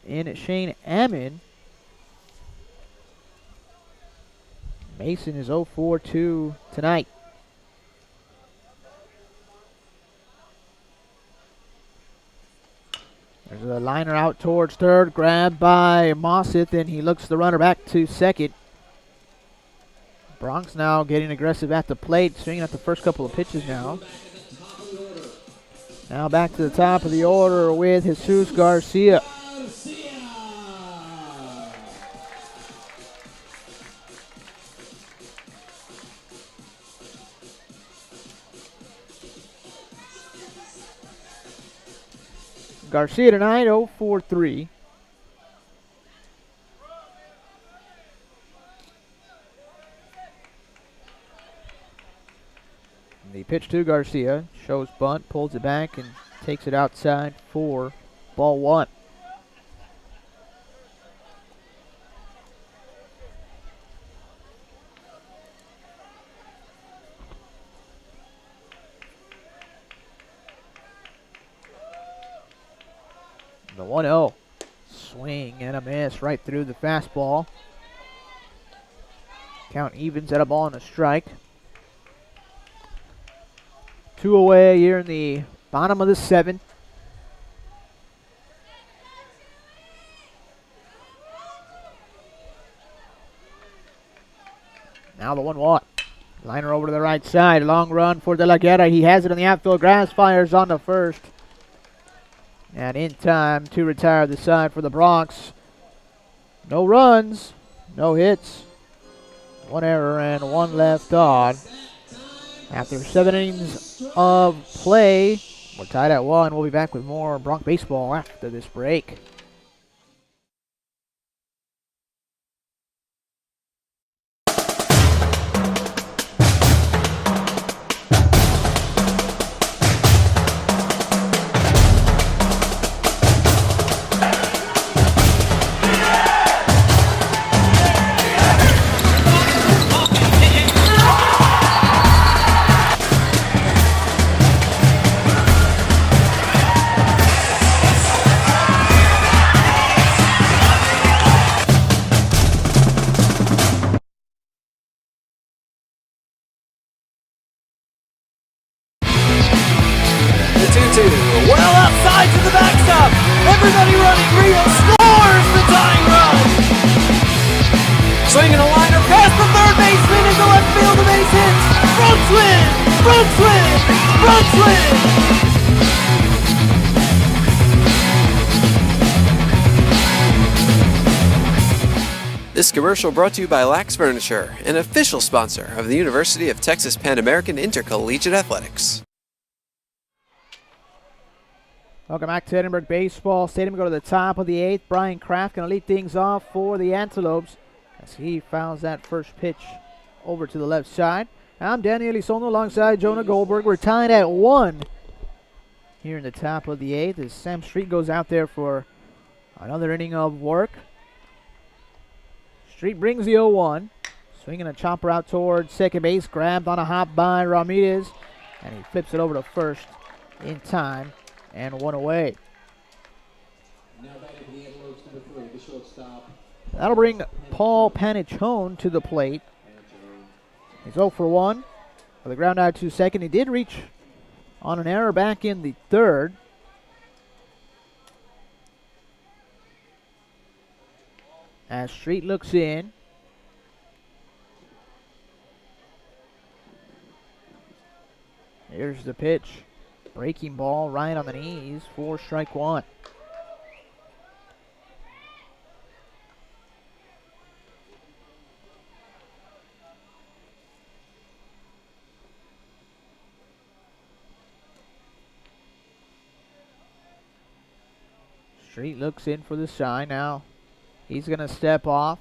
In Shane Ammon. Mason is 0-4-2 tonight. There's a liner out towards third, grabbed by Mosseth, and he looks the runner back to second. Bronx now getting aggressive at the plate, swinging at the first couple of pitches now. Now back to the top of the order with Jesus Garcia. Garcia tonight, 0-4-3. The pitch to Garcia, shows bunt, pulls it back, and takes it outside for ball one. The 1-0. Swing and a miss right through the fastball. Count evens at a ball and a strike. 2 away here in the bottom of the 7th. Now the 1-1. Liner over to the right side. Long run for De La Guerra. He has it on the outfield grass. Fires on the first. And in time to retire the side for the Bronx. No runs, no hits. 1 error and 1 left on. After 7 innings of play, we're tied at 1. We'll be back with more Bronx baseball after this break. Well outside to the backstop. Everybody running. Rio scores the tying run. Swinging a liner past the third baseman into left field. The base hits. Bronx win. Bronx win. Bronx win. This commercial brought to you by Lax Furniture, an official sponsor of the University of Texas Pan American Intercollegiate Athletics. Welcome back to Edinburgh Baseball Stadium. Go to the top of the 8th. Brian Kraft going to lead things off for the Antelopes as he fouls that first pitch over to the left side. I'm Danny Elizondo alongside Jonah Goldberg. We're tied at 1 here in the top of the 8th as Sam Street goes out there for another inning of work. Street brings the 0-1. Swinging a chopper out towards second base. Grabbed on a hop by Ramirez. And he flips it over to first in time. And 1 away. That'll bring Paul Panichone to the plate. He's 0 for 1 with a ground out to second. He did reach on an error back in the 3rd. As Street looks in. Here's the pitch. Breaking ball right on the knees for strike one. Street looks in for the sign now. He's going to step off.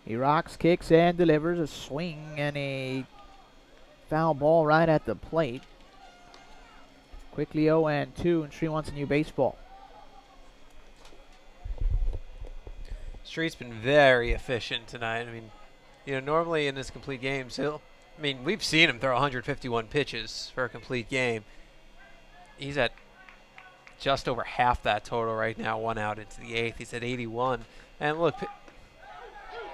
He rocks, kicks, and delivers a swing and a foul ball right at the plate. Quickly 0-2, and Street wants a new baseball. Street's been very efficient tonight. I mean, normally in this complete game, we've seen him throw 151 pitches for a complete game. He's at just over half that total right now, 1 out into the 8th. He's at 81. And look,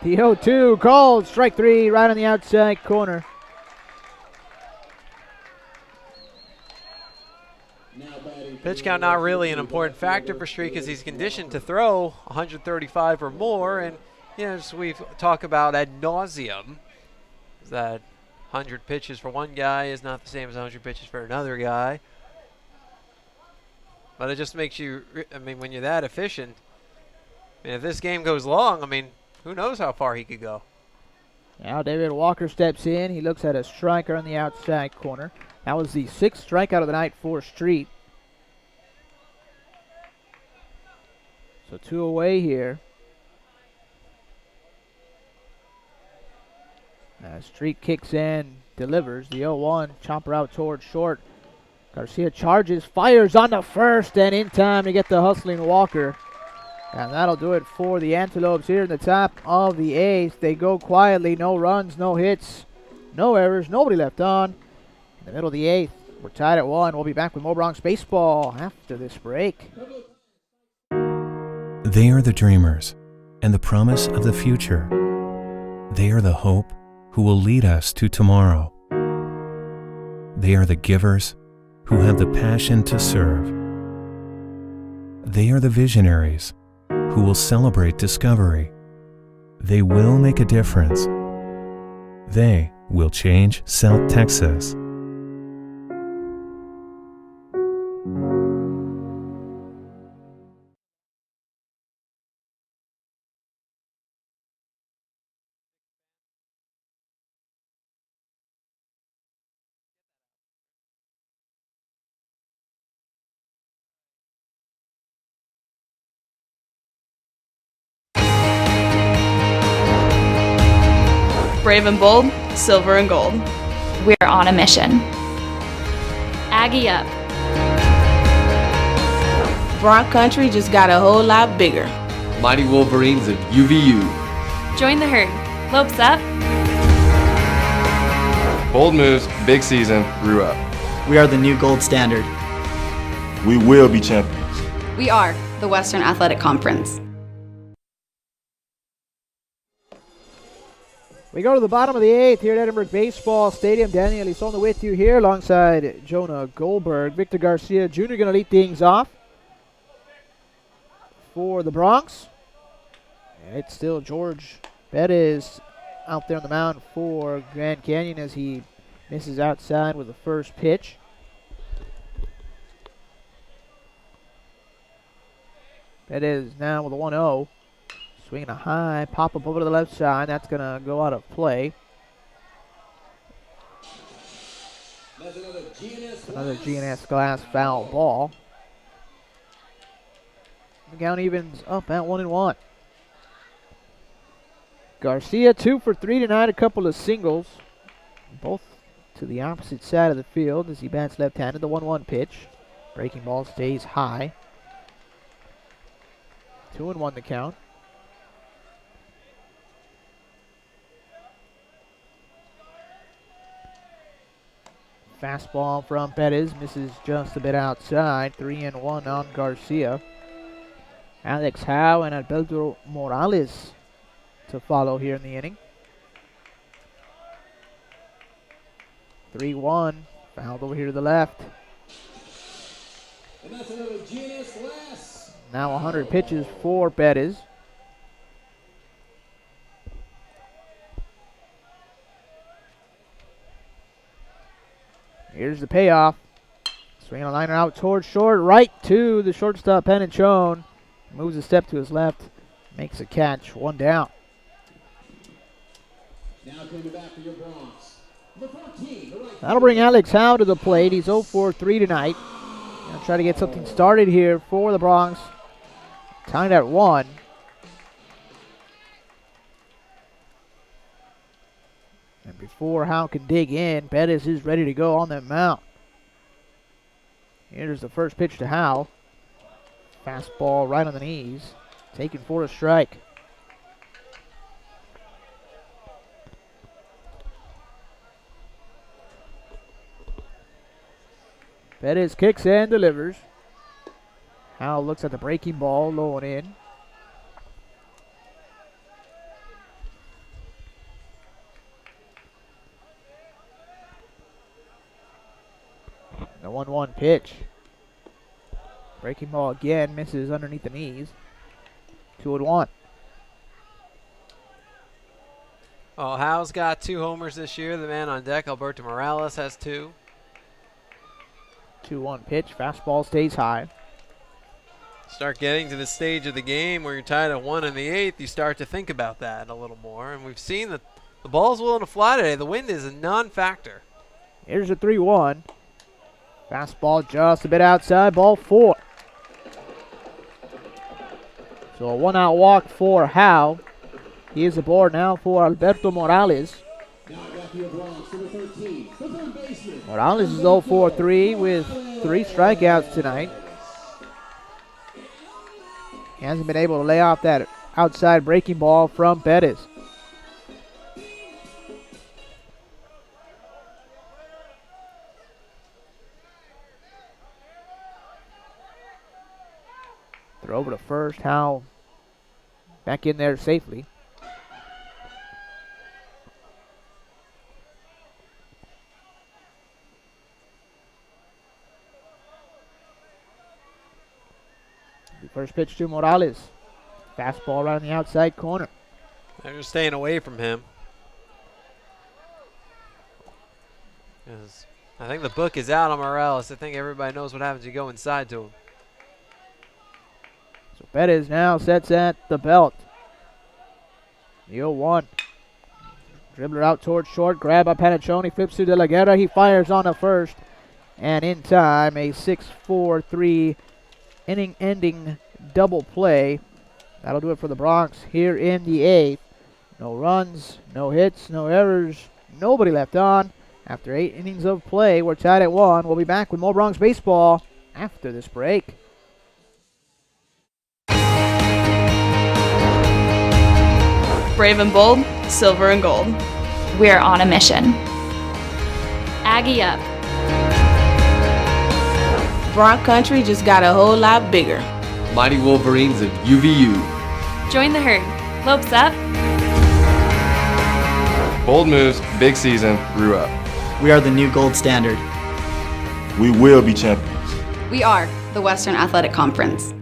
The 0-2 called. Strike three right on the outside corner. pitch count not really an important factor for Street because he's conditioned to throw 135 or more. And, as we've talked about ad nauseum, that 100 pitches for one guy is not the same as 100 pitches for another guy. But it just makes you, when you're that efficient, if this game goes long, who knows how far he could go. Now David Walker steps in. He looks at a striker on the outside corner. That was the 6th strikeout of the night for Street. So 2 away here. Street kicks in, delivers the 0-1. Chopper out towards short. Garcia charges, fires on the first, and in time to get the hustling Walker. And that'll do it for the Antelopes here in the top of the 8th. They go quietly, no runs, no hits, no errors, nobody left on. In the middle of the 8th, we're tied at 1. We'll be back with more Bronx baseball after this break. They are the dreamers and the promise of the future. They are the hope who will lead us to tomorrow. They are the givers who have the passion to serve. They are the visionaries who will celebrate discovery. They will make a difference. They will change South Texas. Brave and bold, silver and gold. We're on a mission. Aggie up. Bronx Country just got a whole lot bigger. Mighty Wolverines of UVU. Join the herd. Lopes up. Bold moves, big season, grew up. We are the new gold standard. We will be champions. We are the Western Athletic Conference. We go to the bottom of the 8th here at Edinburgh Baseball Stadium. Daniel Elizondo with you here alongside Jonah Goldberg. Victor Garcia Jr. going to lead things off for the Bronx. It's still George Perez out there on the mound for Grand Canyon as he misses outside with the first pitch. Perez now with a 1-0. Swinging a high, pop up over to the left side. That's going to go out of play. Another GNS glass foul ball. The count evens up at 1-1. Garcia 2 for 3 tonight. A couple of singles. Both to the opposite side of the field as he bats left-handed. The 1-1 pitch. Breaking ball stays high. 2-1 the count. Fastball from Perez misses just a bit outside. 3-1 on Garcia. Alex Howe and Alberto Morales to follow here in the inning. 3-1. Fouled over here to the left. And that's another GNS last. Now 100 pitches for Perez. Here's the payoff. Swinging a liner out towards short, right to the shortstop, Panachone. Moves a step to his left, makes a catch, 1 down. Now coming back for your Bronx. Number 14, the right. That'll bring Alex Howe to the plate. He's 0 for 3 tonight. Gonna try to get something started here for the Bronx. Tied at 1. And before Howe can dig in, Bettis is ready to go on that mound. Here's the first pitch to Howe. Fastball right on the knees. Taken for a strike. Bettis kicks and delivers. Howe looks at the breaking ball, low and in. The 1-1 pitch. Breaking ball again, misses underneath the knees. 2-1. Oh, Howe's got 2 homers this year. The man on deck, Alberto Morales, has 2. 2-1 pitch. Fastball stays high. Start getting to the stage of the game where you're tied at 1 in the 8th, you start to think about that a little more. And we've seen that the ball's willing to fly today. The wind is a non-factor. Here's a 3-1. Fastball just a bit outside, ball 4. So a 1-out walk for Howe. He is aboard now for Alberto Morales. Now back to your Bronx. Number 13, the third baseman. Morales is 0 for 3 with 3 strikeouts tonight. He hasn't been able to lay off that outside breaking ball from Bettis. Throw over to first. Howe back in there safely. The first pitch to Morales. Fastball around the outside corner. They're just staying away from him. I think the book is out on Morales. I think everybody knows what happens if you go inside to him. So Bettis now sets at the belt. The 0-1. Dribbler out towards short. Grab by Panachone. Flips to De La Guerra. He fires on the first. And in time, a 6-4-3 inning-ending double play. That'll do it for the Bronx here in the 8th. No runs, no hits, no errors. Nobody left on. After 8 innings of play, we're tied at 1. We'll be back with more Bronx baseball after this break. Brave and bold, silver and gold. We're on a mission. Aggie up. Bronx country just got a whole lot bigger. Mighty Wolverines of UVU. Join the herd. Lopes up. Bold moves, big season, grew up. We are the new gold standard. We will be champions. We are the Western Athletic Conference.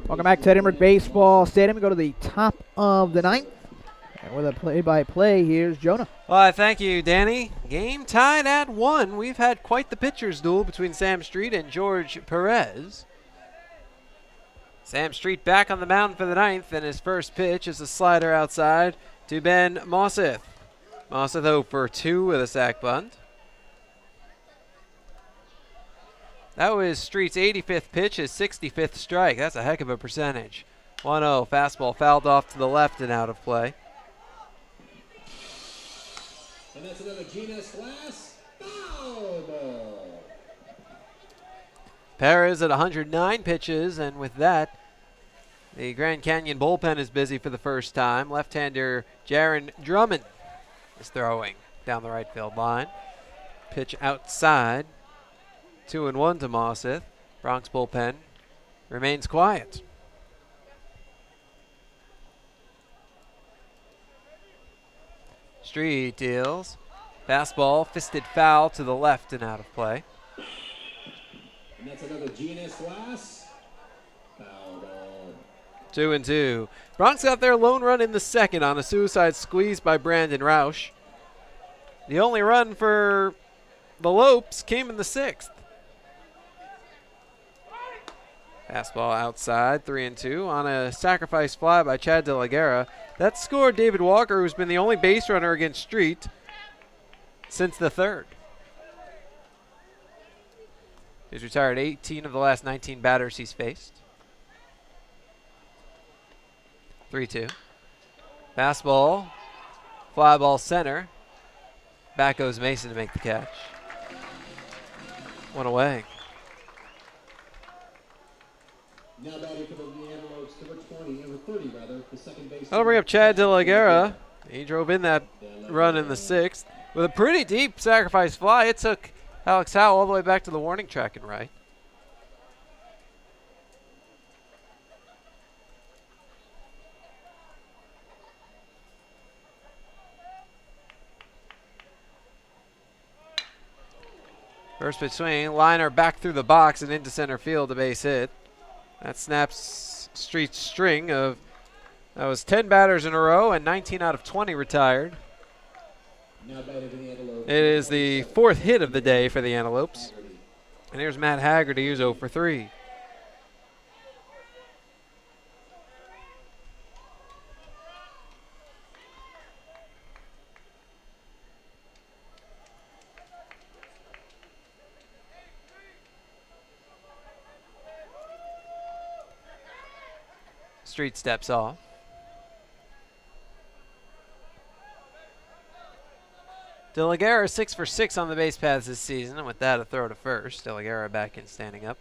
Welcome back to Edinburgh Baseball Stadium. We go to the top of the 9th. And with a play-by-play, here's Jonah. Well, thank you, Danny. Game tied at 1. We've had quite the pitcher's duel between Sam Street and George Perez. Sam Street back on the mound for the 9th, and his first pitch is a slider outside to Ben Mosseth. Mosseth 0 for 2 with a sac bunt. That was Street's 85th pitch, his 65th strike. That's a heck of a percentage. 1-0, fastball fouled off to the left and out of play. And that's another G-Nest Glass foul ball. Perez at 109 pitches, and with that, The Grand Canyon bullpen is busy for the first time. Left-hander Jaron Drummond is throwing down the right field line. Pitch outside. 2-1 to Mosseth. Bronx bullpen remains quiet. Street deals. Fastball, fisted foul to the left and out of play. And that's another GNS glass. Foul ball. 2-2. Bronx got their lone run in the second on a suicide squeeze by Brandon Roush. The only run for the Lopes came in the sixth. Fastball outside, 3-2 on a sacrifice fly by Chad De La Guerra. That scored David Walker, who's been the only base runner against Street since the third. He's retired 18 of the last 19 batters he's faced. 3-2. Fastball, fly ball center. Back goes Mason to make the catch. One away. Now batting for the Antelopes, number 20, number 30 rather, the second base. That'll bring up Chad De La Guerra. He drove in that run in the sixth with a pretty deep sacrifice fly. It took Alex Howe all the way back to the warning track and right. First pitch swing, liner back through the box and into center field, a base hit. That snaps Street's string of, that was 10 batters in a row and 19 out of 20 retired. Now batting for the Antelopes. It is the fourth hit of the day for the Antelopes. And here's Matt Haggerty, who's 0 for 3. Street steps off. De La Guerra 6 for 6 on the base paths this season, and with that, a throw to first. De La Guerra back in standing up.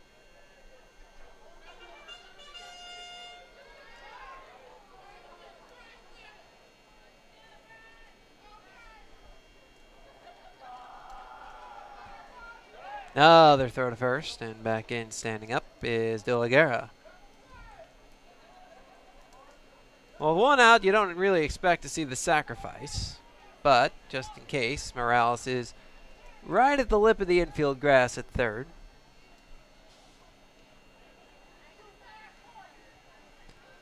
Another throw to first, and back in standing up is De La Guerra. Well, with one out, you don't really expect to see the sacrifice. But, just in case, Morales is right at the lip of the infield grass at third.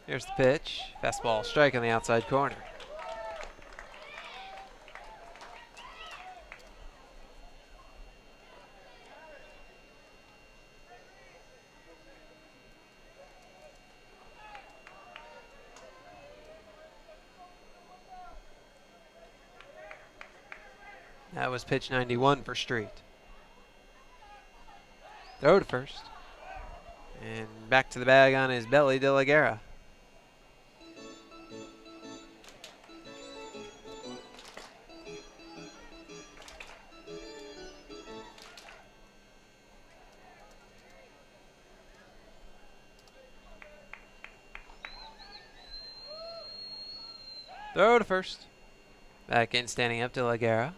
Here's the pitch. Fastball strike on the outside corner. That was pitch 91 for Street. Throw to first. And back to the bag on his belly, De La Guerra. Throw to first. Back in, standing up, De La Guerra.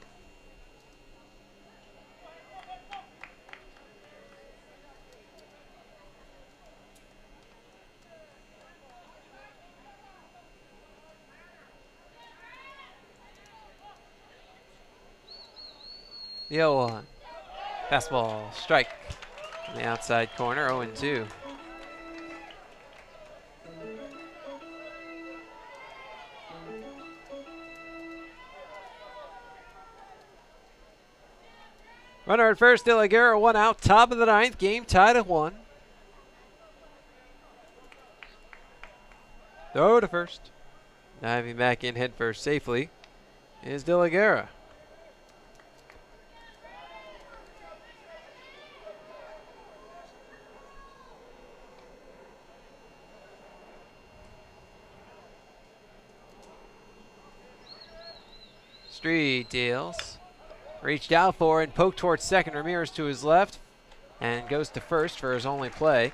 The 0-1. Fastball, strike. On the outside corner, 0-2. Runner at first, De La Guerra, 1 out, top of the ninth, game tied at 1. Throw to first. Diving back in head first safely is De La Guerra. Street deals. Reached out for and poked towards second. Ramirez to his left and goes to first for his only play.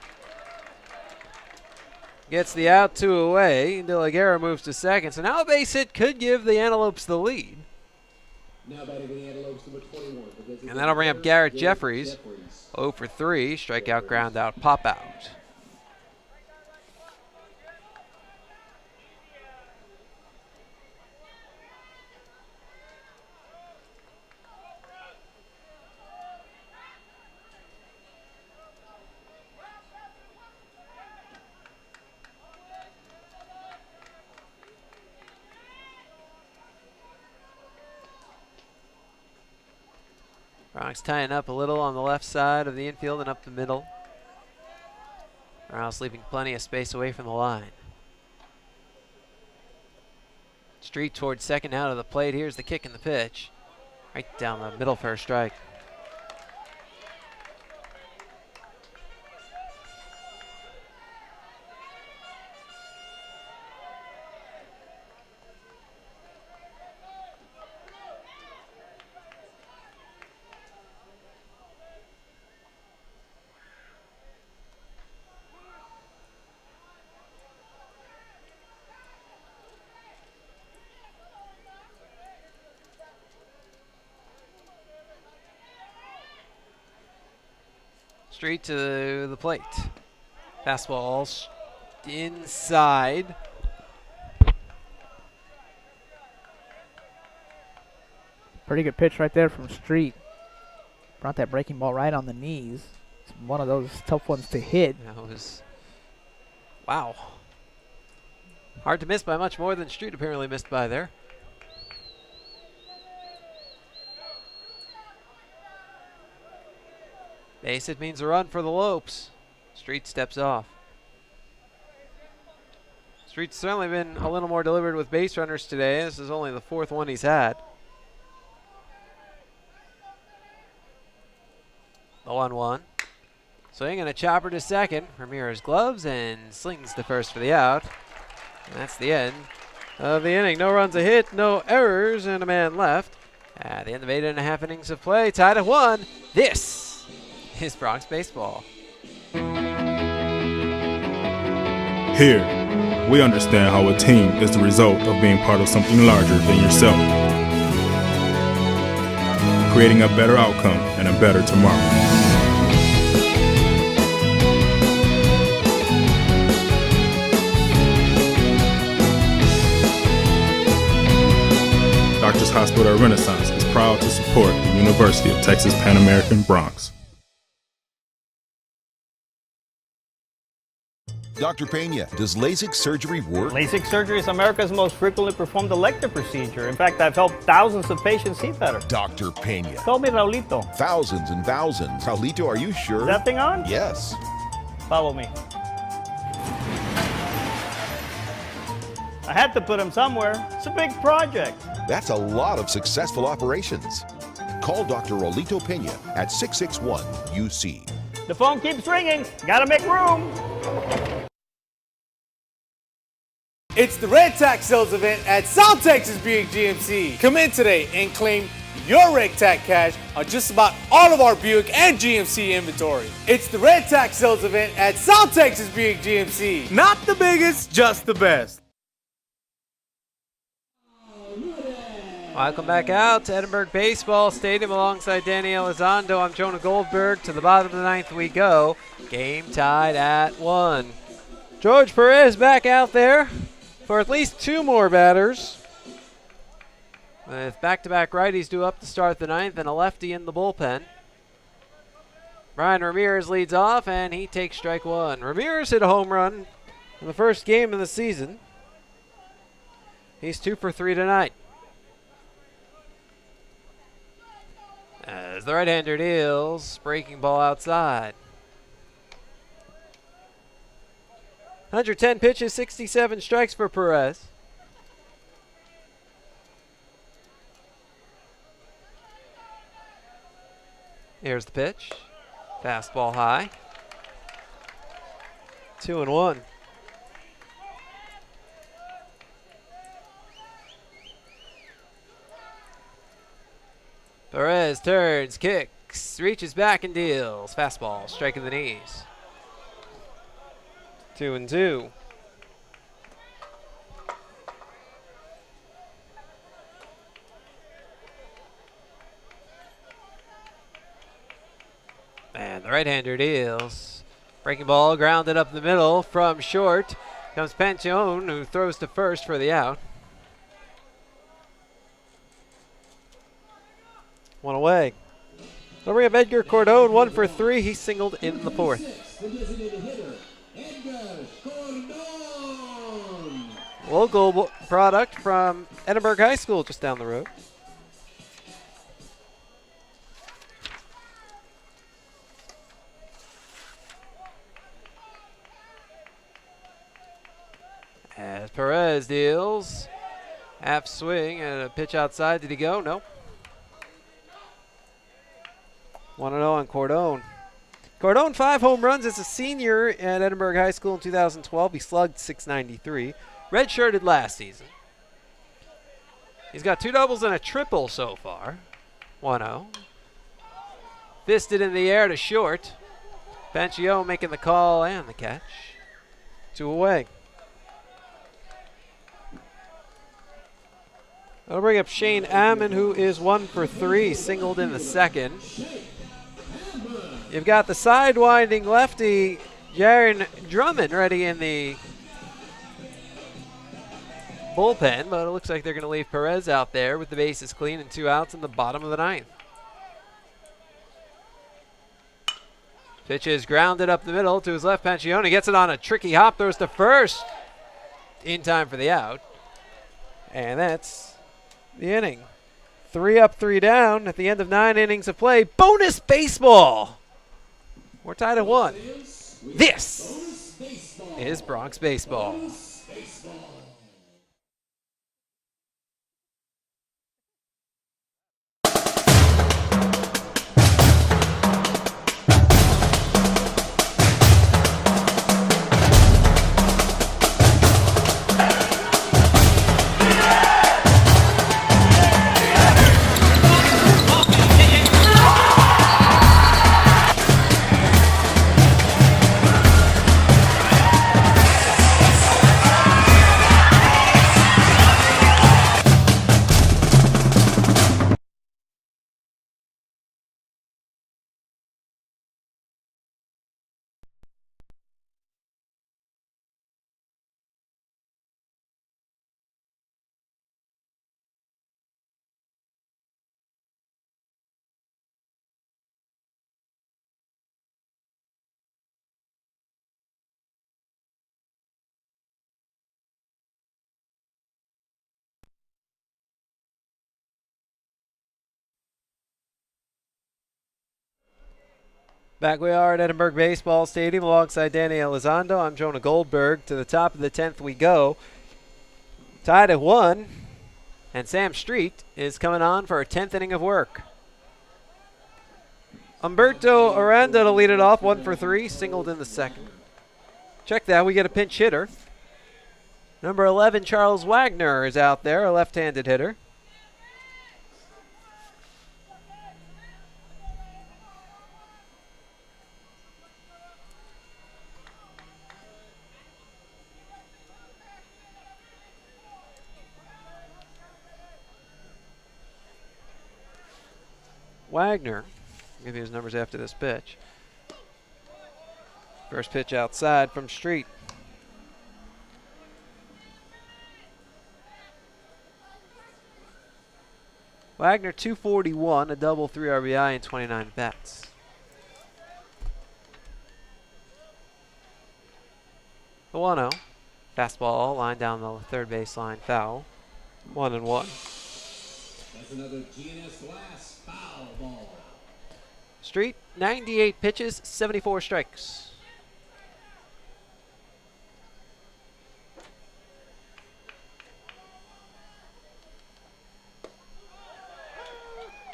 gets the out, 2 away. De La Guerra moves to second. So now a base hit could give the Antelopes the lead. Now batting for the Antelopes, number 21. And that'll bring up Garrett Jeffries. 0 for 3. Strikeout, ground out, pop out. Bronx tying up a little on the left side of the infield and up the middle. Rouse leaving plenty of space away from the line. Street towards second out of the plate. Here's the kick and the pitch. Right down the middle for a strike. Street to the plate. Fastball inside. Pretty good pitch right there from Street. Brought that breaking ball right on the knees. It's one of those tough ones to hit. That was, wow. Hard to miss by much more than Street apparently missed by there. Base hit means a run for the Lopes. Street steps off. Street's certainly been a little more deliberate with base runners today. This is only the 4th one he's had. The 1-1. Swing and a chopper to second. Ramirez gloves and slings to first for the out. And that's the end of the inning. No runs, a hit, no errors, and a man left. At the end of 8.5 innings of play, tied at 1. This is Bronx baseball. Here, we understand how a team is the result of being part of something larger than yourself, creating a better outcome and a better tomorrow. Doctors Hospital Renaissance is proud to support the University of Texas Pan American Bronx. Dr. Pena, does LASIK surgery work? LASIK surgery is America's most frequently performed elective procedure. In fact, I've helped thousands of patients see better. Dr. Pena. Call me Raulito. Thousands and thousands. Raulito, are you sure? Is that thing on? Yes. Follow me. I had to put him somewhere. It's a big project. That's a lot of successful operations. Call Dr. Raulito Pena at 661-UC. The phone keeps ringing. Gotta make room. It's the Red Tax Sales event at South Texas Buick GMC. Come in today and claim your Red Tax cash on just about all of our Buick and GMC inventory. It's the Red Tax Sales event at South Texas Buick GMC. Not the biggest, just the best. Welcome back out to Edinburgh Baseball Stadium alongside Danny Elizondo. I'm Jonah Goldberg. To the bottom of the 9th we go. Game tied at 1. George Perez back out there for at least 2 more batters. With back-to-back righties due up to start the 9th and a lefty in the bullpen. Brian Ramirez leads off and he takes strike 1. Ramirez hit a home run in the first game of the season. He's 2 for 3 tonight. As the right-hander deals, breaking ball outside. 110 pitches, 67 strikes for Perez. Here's the pitch. Fastball high. 2-1. Perez turns, kicks, reaches back and deals. Fastball, striking the knees. 2-2. The right-hander deals. Breaking ball grounded up the middle from short. Comes Panchone, who throws to first for the out. One away. They'll bring up Edgar Cordone, 1 for 3. He singled in the fourth. Local product from Edinburgh High School just down the road. As Perez deals. Half swing and a pitch outside. Did he go? No. 1-0 on Cordone. Cordone, 5 home runs as a senior at Edinburgh High School in 2012. He slugged .693. Redshirted last season. He's got 2 doubles and a triple so far. 1-0. Fisted in the air to short. Panchio making the call and the catch. 2 away. That'll bring up Shane Ammon, who is 1 for 3, singled in the second. You've got the sidewinding lefty, Jaron Drummond, ready in the bullpen, but it looks like they're going to leave Perez out there with the bases clean and 2 outs in the bottom of the 9th. Pitch is grounded up the middle to his left. Pancione gets it on a tricky hop, throws to first in time for the out. And that's the inning. 3 up, 3 down at the end of 9 innings of play. Bonus baseball. We're tied at 1. This is Bronx Baseball. Back we are at Edinburgh Baseball Stadium alongside Danny Elizondo. I'm Jonah Goldberg. To the top of the 10th we go. Tied at 1. And Sam Street is coming on for a 10th inning of work. Humberto Aranda to lead it off, 1 for 3, singled in the second. Check that, we get a pinch hitter. Number 11, Charles Wagner, is out there, a left-handed hitter. Wagner, give you his numbers after this pitch. First pitch outside from Street. Wagner 241, a double, 3 RBI, and 29 bats. The 1-0. Fastball line down the third baseline, foul. 1-1. That's another GNS Glass foul ball. Street, 98 pitches, 74 strikes.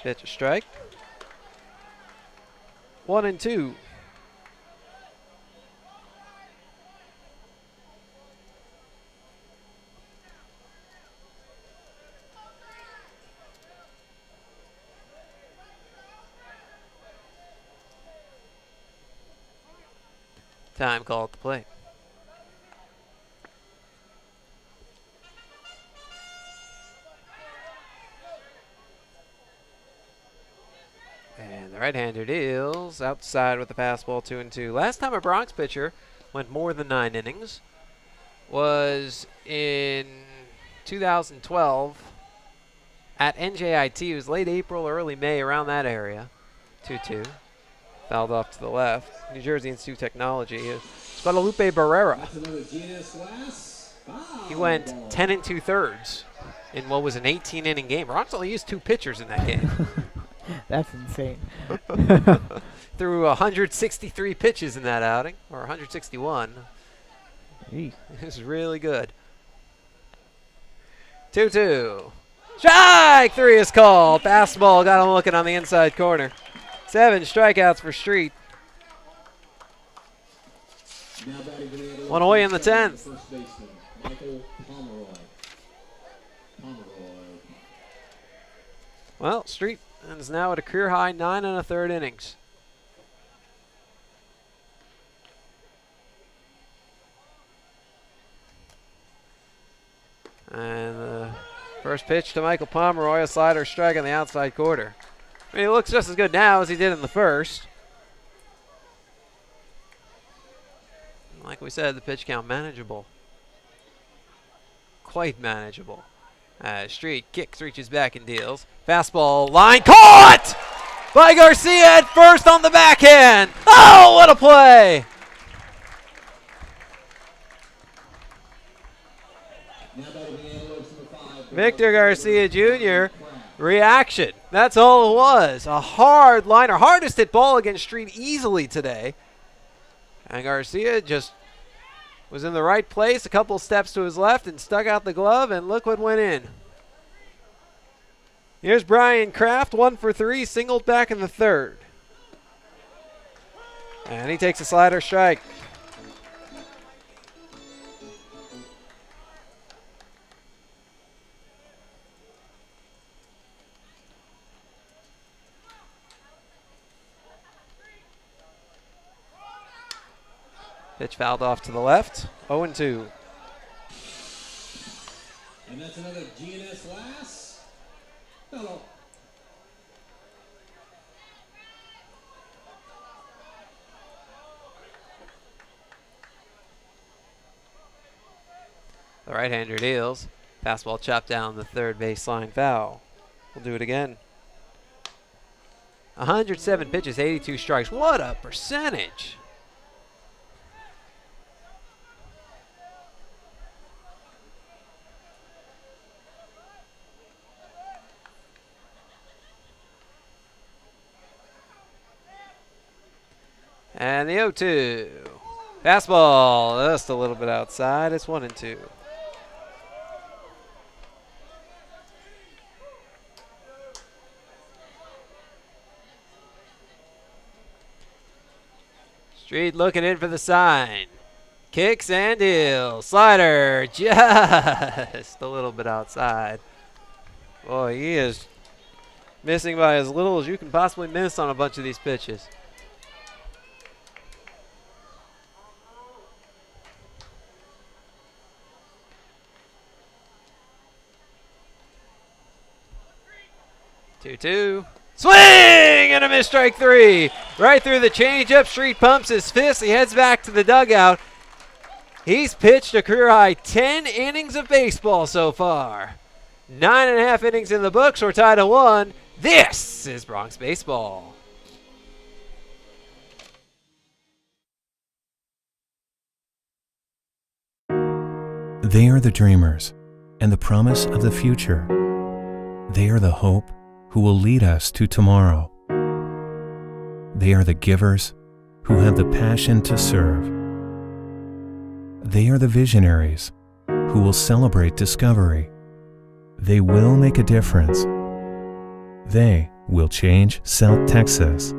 Pitch a strike. 1-2. Time call at the plate. And the right-hander deals outside with the fastball 2-2. Last time a Bronx pitcher went more than 9 innings was in 2012 at NJIT. It was late April, early May, around that area. 2-2. Fouled off to the left. New Jersey Institute of Technology. It's Guadalupe Barrera. He went 10 2/3 in what was an 18-inning game. Bronx only used 2 pitchers in that game. That's insane. Threw 163 pitches in that outing, or 161. Jeez. It was really good. 2-2. Strike 3 is called. Fastball got him looking on the inside corner. 7 strikeouts for Street. 1 away in the 10th. Well, Street is now at a career high 9 1/3 innings. And the first pitch to Michael Pomeroy, a slider strike on the outside corner. I mean, he looks just as good now as he did in the first. Like we said, the pitch count manageable. Quite manageable. Street kicks, reaches back and deals. Fastball line caught by Garcia at first on the backhand. Oh, what a play! Victor Garcia Jr. reaction. That's all it was. A hard liner. Hardest hit ball against Street easily today. And Garcia just was in the right place, a couple steps to his left, and stuck out the glove, and look what went in. Here's Brian Kraft, 1 for 3, singled back in the 3rd. And he takes a slider strike. Pitch fouled off to the left. 0-2. And that's another GNS last. Hello. The right-hander deals. Fastball chopped down the third baseline foul. We'll do it again. 107 pitches, 82 strikes. What a percentage! And the 0-2. Fastball just a little bit outside. It's 1-2. Street looking in for the sign. Kicks and deals. Slider just a little bit outside. Boy, he is missing by as little as you can possibly miss on a bunch of these pitches. Two. Swing and a miss, strike 3. Right through the changeup. Street pumps his fist. He heads back to the dugout. He's pitched a career high 10 innings of baseball so far. 9.5 innings in the books. We're tied at 1. This is Bronx baseball. They are the dreamers and the promise of the future. They are the hope who will lead us to tomorrow. They are the givers who have the passion to serve. They are the visionaries who will celebrate discovery. They will make a difference. They will change South Texas.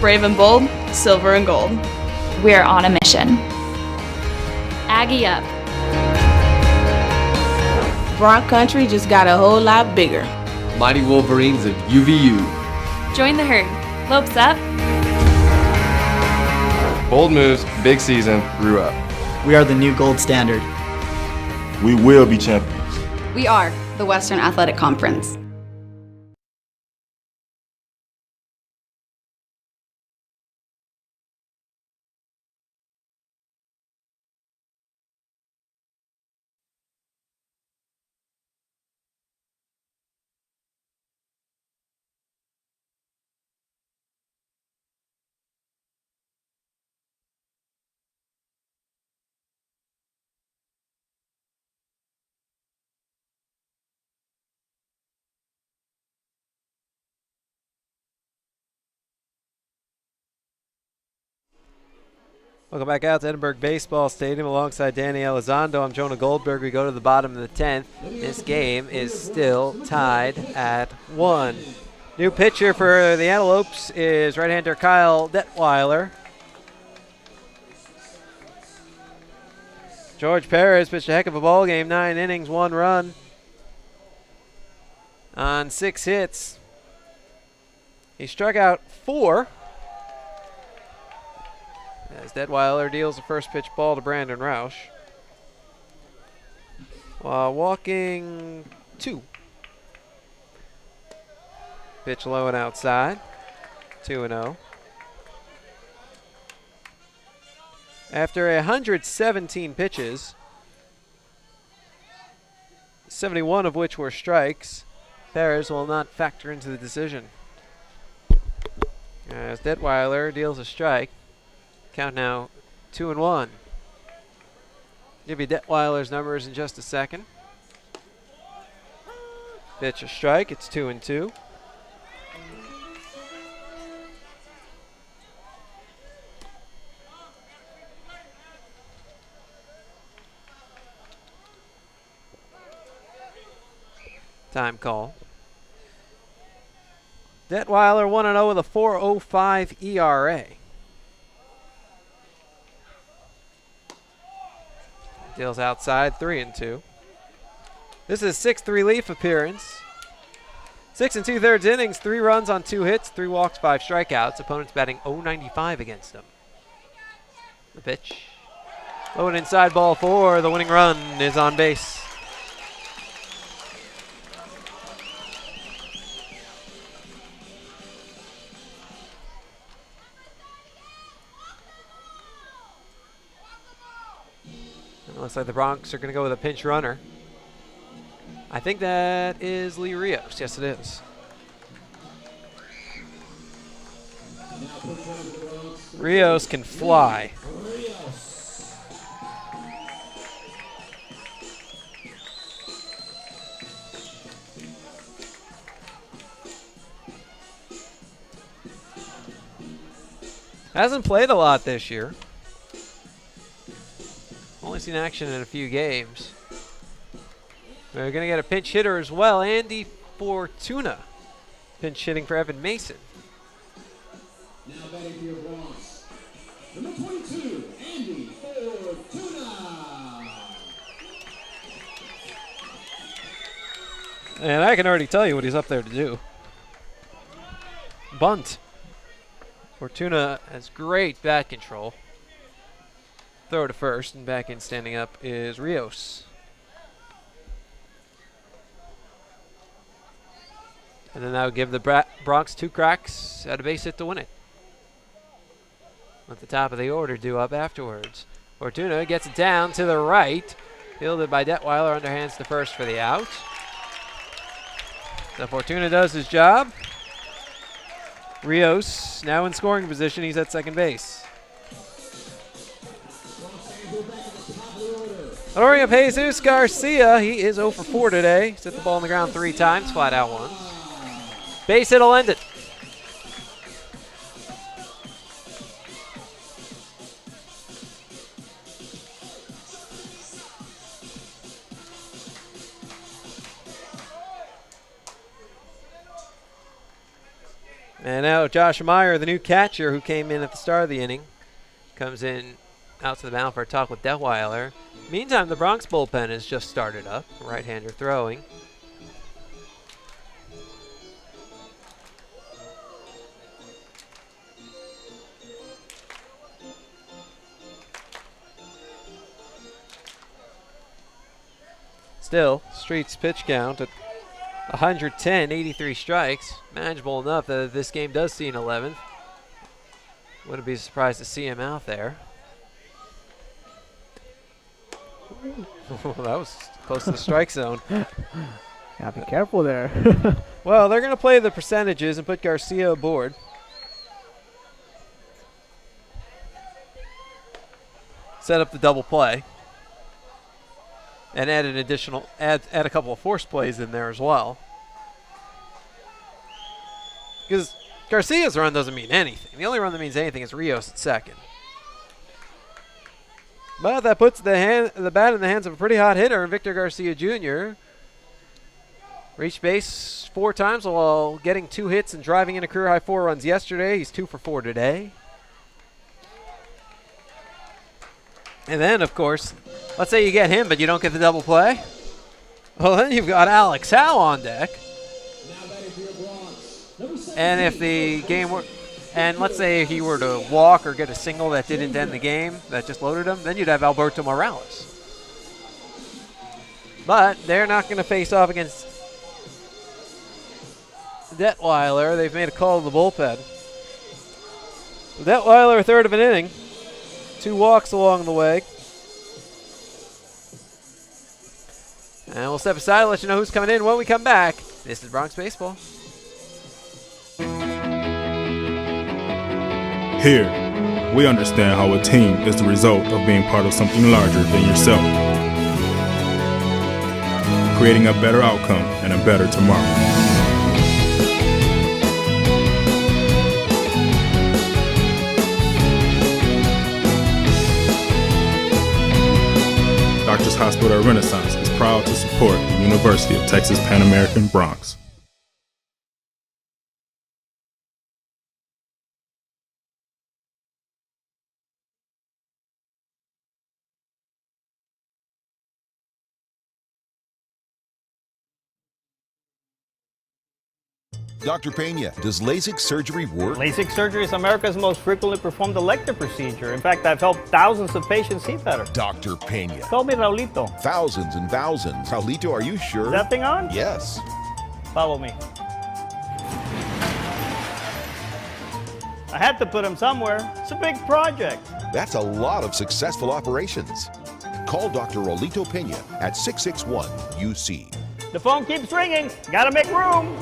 Brave and bold, silver and gold. We're on a mission. Aggie up. Bronx Country just got a whole lot bigger. Mighty Wolverines of UVU. Join the herd. Lopes up. Bold moves, big season, grew up. We are the new gold standard. We will be champions. We are the Western Athletic Conference. Welcome back out to Edinburgh Baseball Stadium alongside Danny Elizondo. I'm Jonah Goldberg. We go to the bottom of the 10th. This game is still tied at 1. New pitcher for the Antelopes is right-hander Kyle Detweiler. George Perez pitched a heck of a ball game, 9 innings, 1 run on 6 hits. He struck out 4. As Detweiler deals the first pitch ball to Brandon Roush. While walking 2. Pitch low and outside. 2-0. After 117 pitches, 71 of which were strikes, Perez will not factor into the decision. As Detweiler deals a strike. Count now 2-1. Give you Detweiler's numbers in just a second. Pitch a strike. It's 2-2. Time call. Detweiler 1-0 with a 4.05 ERA. Deals outside, 3-2. This is his 6th relief appearance. 6 2/3 innings, 3 runs on 2 hits, 3 walks, 5 strikeouts. Opponents batting .095 against him. The pitch. Low and inside, ball 4. The winning run is on base. Looks like the Bronx are going to go with a pinch runner. I think that is Lee Rios. Yes, it is. Rios can fly. Hasn't played a lot this year. Only seen action in a few games. We're going to get a pinch hitter as well. Andy Fortuna. Pinch hitting for Evan Mason. Now batting for your Bronx, number 22, Andy Fortuna. And I can already tell you what he's up there to do. Bunt. Fortuna has great bat control. Throw to first, and back in standing up is Rios. And then that would give the Bronx 2 cracks at a base hit to win it. Let the top of the order due up afterwards. Fortuna gets it down to the right. Fielded by Detweiler, underhands to first for the out. So Fortuna does his job. Rios now in scoring position. He's at second base. Loading up Jesus Garcia. He is 0 for 4 today. He's hit the ball on the ground 3 times, flat out once. Base hit will end it. And now Josh Meyer, the new catcher who came in at the start of the inning, comes in out to the mound for a talk with Detweiler. Meantime, the Bronx bullpen has just started up. Right-hander throwing. Still, Street's pitch count at 110, 83 strikes. Manageable enough that this game does see an 11th. Wouldn't be surprised to see him out there. That was close to the strike zone. Gotta be careful there. Well, they're going to play the percentages and put Garcia aboard. Set up the double play. And add an additional, add a couple of force plays in there as well. Because Garcia's run doesn't mean anything. The only run that means anything is Rios at second. But that puts the bat in the hands of a pretty hot hitter, Victor Garcia Jr. Reached base 4 times while getting 2 hits and driving in a career-high 4 runs yesterday. He's 2 for 4 today. And then, of course, let's say you get him, but you don't get the double play. Well, then you've got Alex Howe on deck. And if the game were, and let's say he were to walk or get a single that didn't end the game, that just loaded him, then you'd have Alberto Morales. But they're not going to face off against Detweiler. They've made a call to the bullpen. Detweiler, a third of an inning. 2 walks along the way. And we'll step aside and let you know who's coming in when we come back. This is Bronx Baseball. Here, we understand how a team is the result of being part of something larger than yourself, creating a better outcome and a better tomorrow. Doctors Hospital Renaissance is proud to support the University of Texas Pan American Bronx. Dr. Pena, does LASIK surgery work? LASIK surgery is America's most frequently performed elective procedure. In fact, I've helped thousands of patients see better. Dr. Pena. Call me Raulito. Thousands and thousands. Raulito, are you sure? Is that thing on? Yes. Follow me. I had to put him somewhere. It's a big project. That's a lot of successful operations. Call Dr. Raulito Pena at 661-UC. The phone keeps ringing. Gotta make room.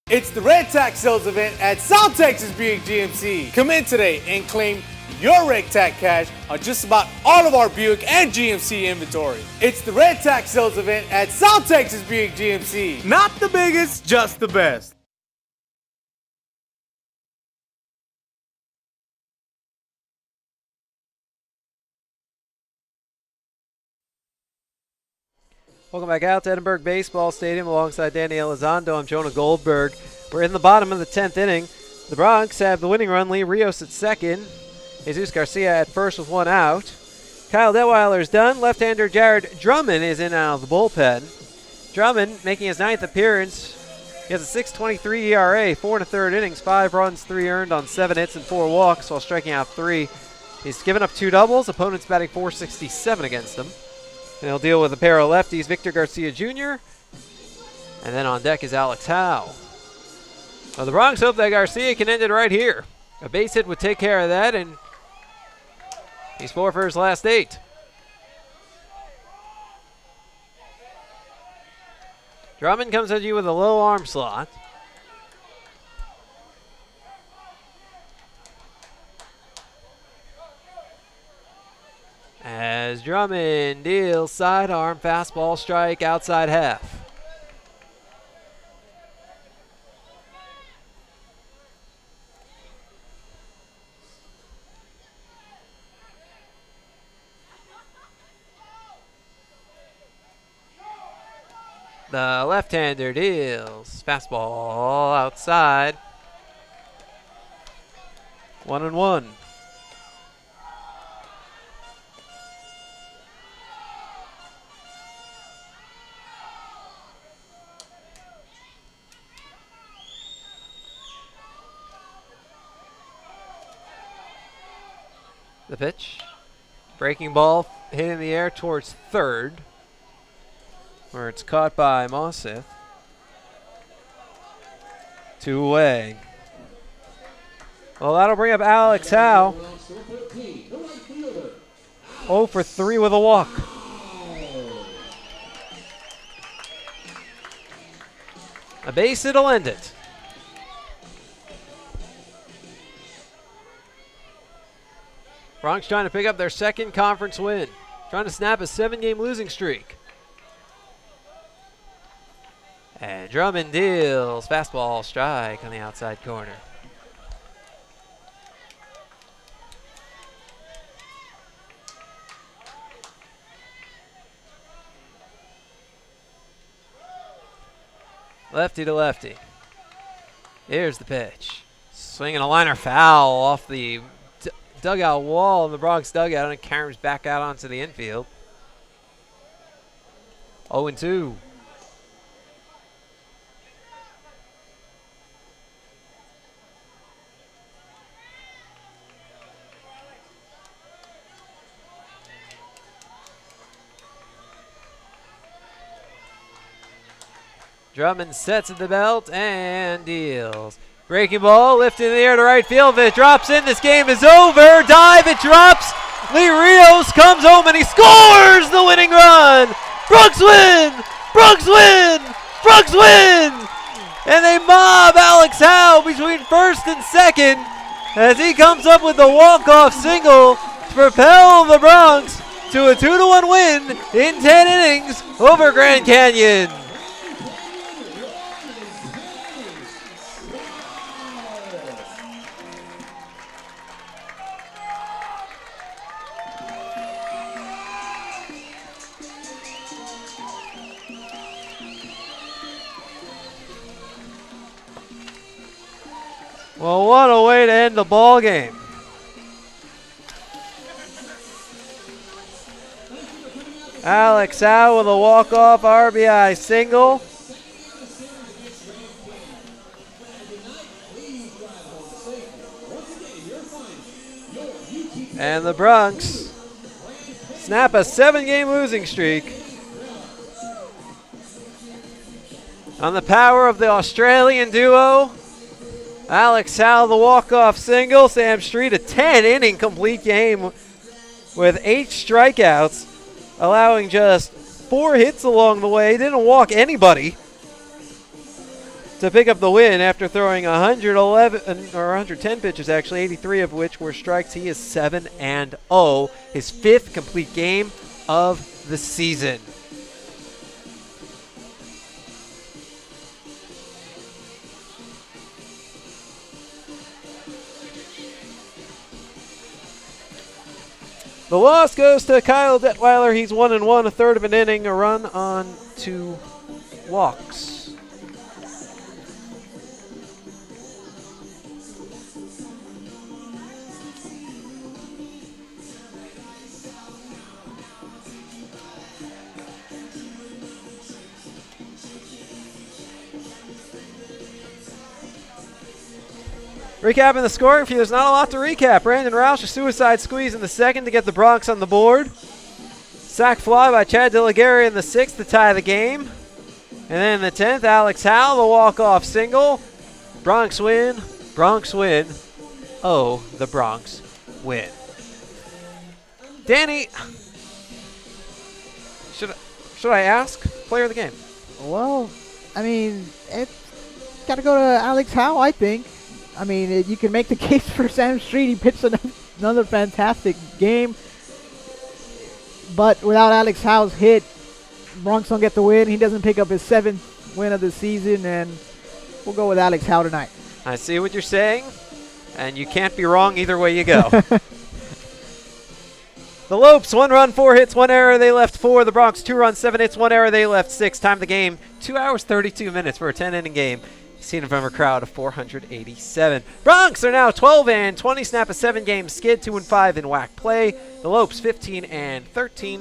It's the Red Tax Sales event at South Texas Buick GMC. Come in today and claim your Red Tax cash on just about all of our Buick and GMC inventory. It's the Red Tax Sales event at South Texas Buick GMC. Not the biggest, just the best. Welcome back out to Edinburgh Baseball Stadium alongside Danny Elizondo. I'm Jonah Goldberg. We're in the bottom of the 10th inning. The Bronx have the winning run, Lee Rios at second. Jesus Garcia at first with 1 out. Kyle Detweiler's done. Left-hander Jared Drummond is in out of the bullpen. Drummond making his 9th appearance. He has a 6.23 ERA, 4 1/3 innings, 5 runs, 3 earned on 7 hits and 4 walks while striking out 3. He's given up 2 doubles. Opponents batting .467 against him. And he'll deal with a pair of lefties, Victor Garcia Jr. And then on deck is Alex Howe. Well, the Bronx hope that Garcia can end it right here. A base hit would take care of that, and he's 4 for his last 8. Drummond comes at you with a low arm slot. As Drummond deals sidearm fastball strike outside half. The left-hander deals fastball outside. 1-1. The pitch. Breaking ball hit in the air towards third, where it's caught by Mossith. 2 away. Well, that'll bring up Alex Howe. 0 for 3 with a walk. A base it'll end it. Bronx trying to pick up their second conference win. Trying to snap a 7-game losing streak. And Drummond deals fastball strike on the outside corner. Lefty to lefty. Here's the pitch. Swinging a liner foul off the dugout wall in the Bronx dugout, and it carries back out onto the infield. 0-2. Drummond sets at the belt and deals. Breaking ball, lifted in the air to right field. If it drops in, this game is over. Dive, it drops. Lee Rios comes home and he scores the winning run. Bronx win! Bronx win! Bronx win! And they mob Alex Howe between first and second as he comes up with the walk-off single to propel the Bronx to a 2-1 win in 10 innings over Grand Canyon. Well, what a way to end the ball game. Alex Howe with a walk-off RBI single. And the Bronx snap a 7-game losing streak on the power of the Australian duo. Alex Howe, the walk-off single. Sam Street, a 10-inning complete game with 8 strikeouts, allowing just 4 hits along the way. Didn't walk anybody to pick up the win after throwing 110 pitches, actually, 83 of which were strikes. He is 7-0, his 5th complete game of the season. The loss goes to Kyle Detweiler. He's 1-1, a third of an inning, a run on 2 walks. Recapping the scoring for you, there's not a lot to recap. Brandon Roush, a suicide squeeze in the second to get the Bronx on the board. Sac fly by Chad DeLaguerre in the 6th to tie the game. And then in the 10th, Alex Howe, the walk-off single. Bronx win, Bronx win. Oh, the Bronx win. Danny, should I ask player of the game? Well, I mean, it's got to go to Alex Howe, I think. I mean, you can make the case for Sam Street. He pitched another fantastic game. But without Alex Howe's hit, Bronx don't get the win. He doesn't pick up his 7th win of the season, and we'll go with Alex Howe tonight. I see what you're saying, and you can't be wrong either way you go. The Lopes, 1 run, 4 hits, 1 error. They left 4. The Bronx, 2 runs, 7 hits, 1 error. They left 6. Time of the game, 2 hours, 32 minutes for a 10-inning game. See November crowd of 487. Bronx are now 12-20, snap a 7-game skid, 2-5 in WAC play. The Lopes 15-13,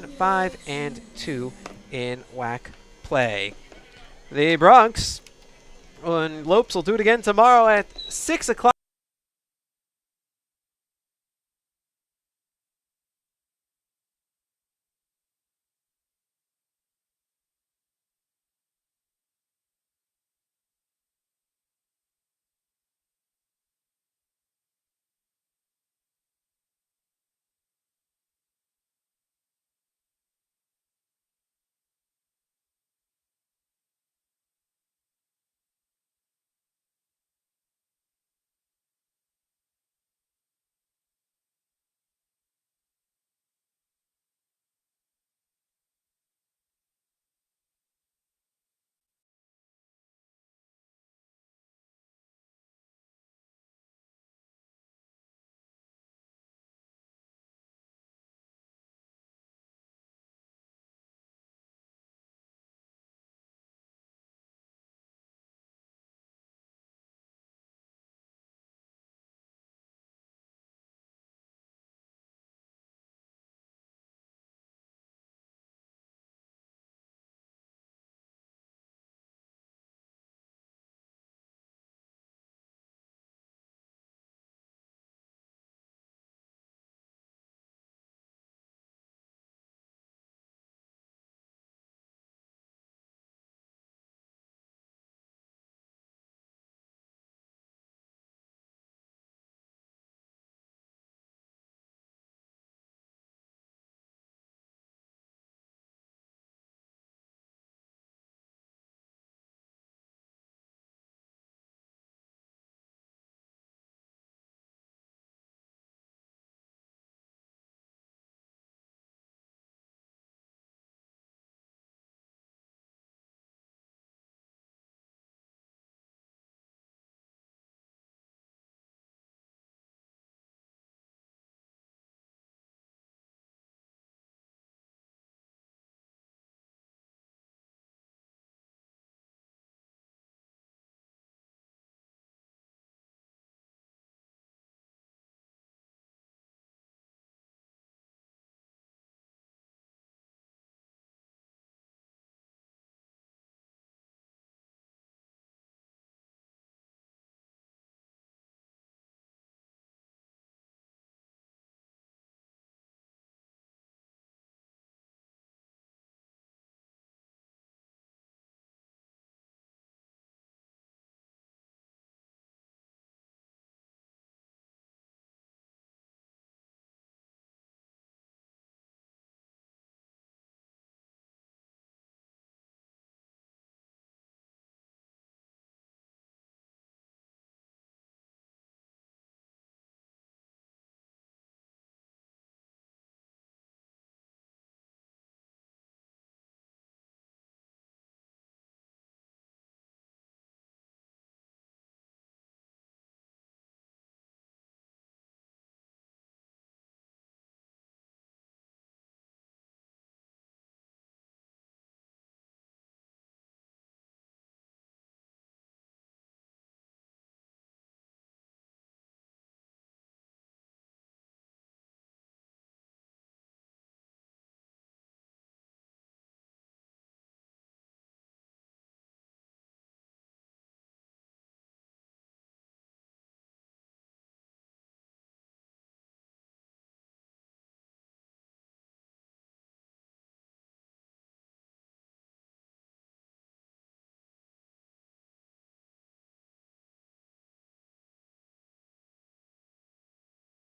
5-2 in WAC play. The Bronx and Lopes will do it again tomorrow at 6 o'clock.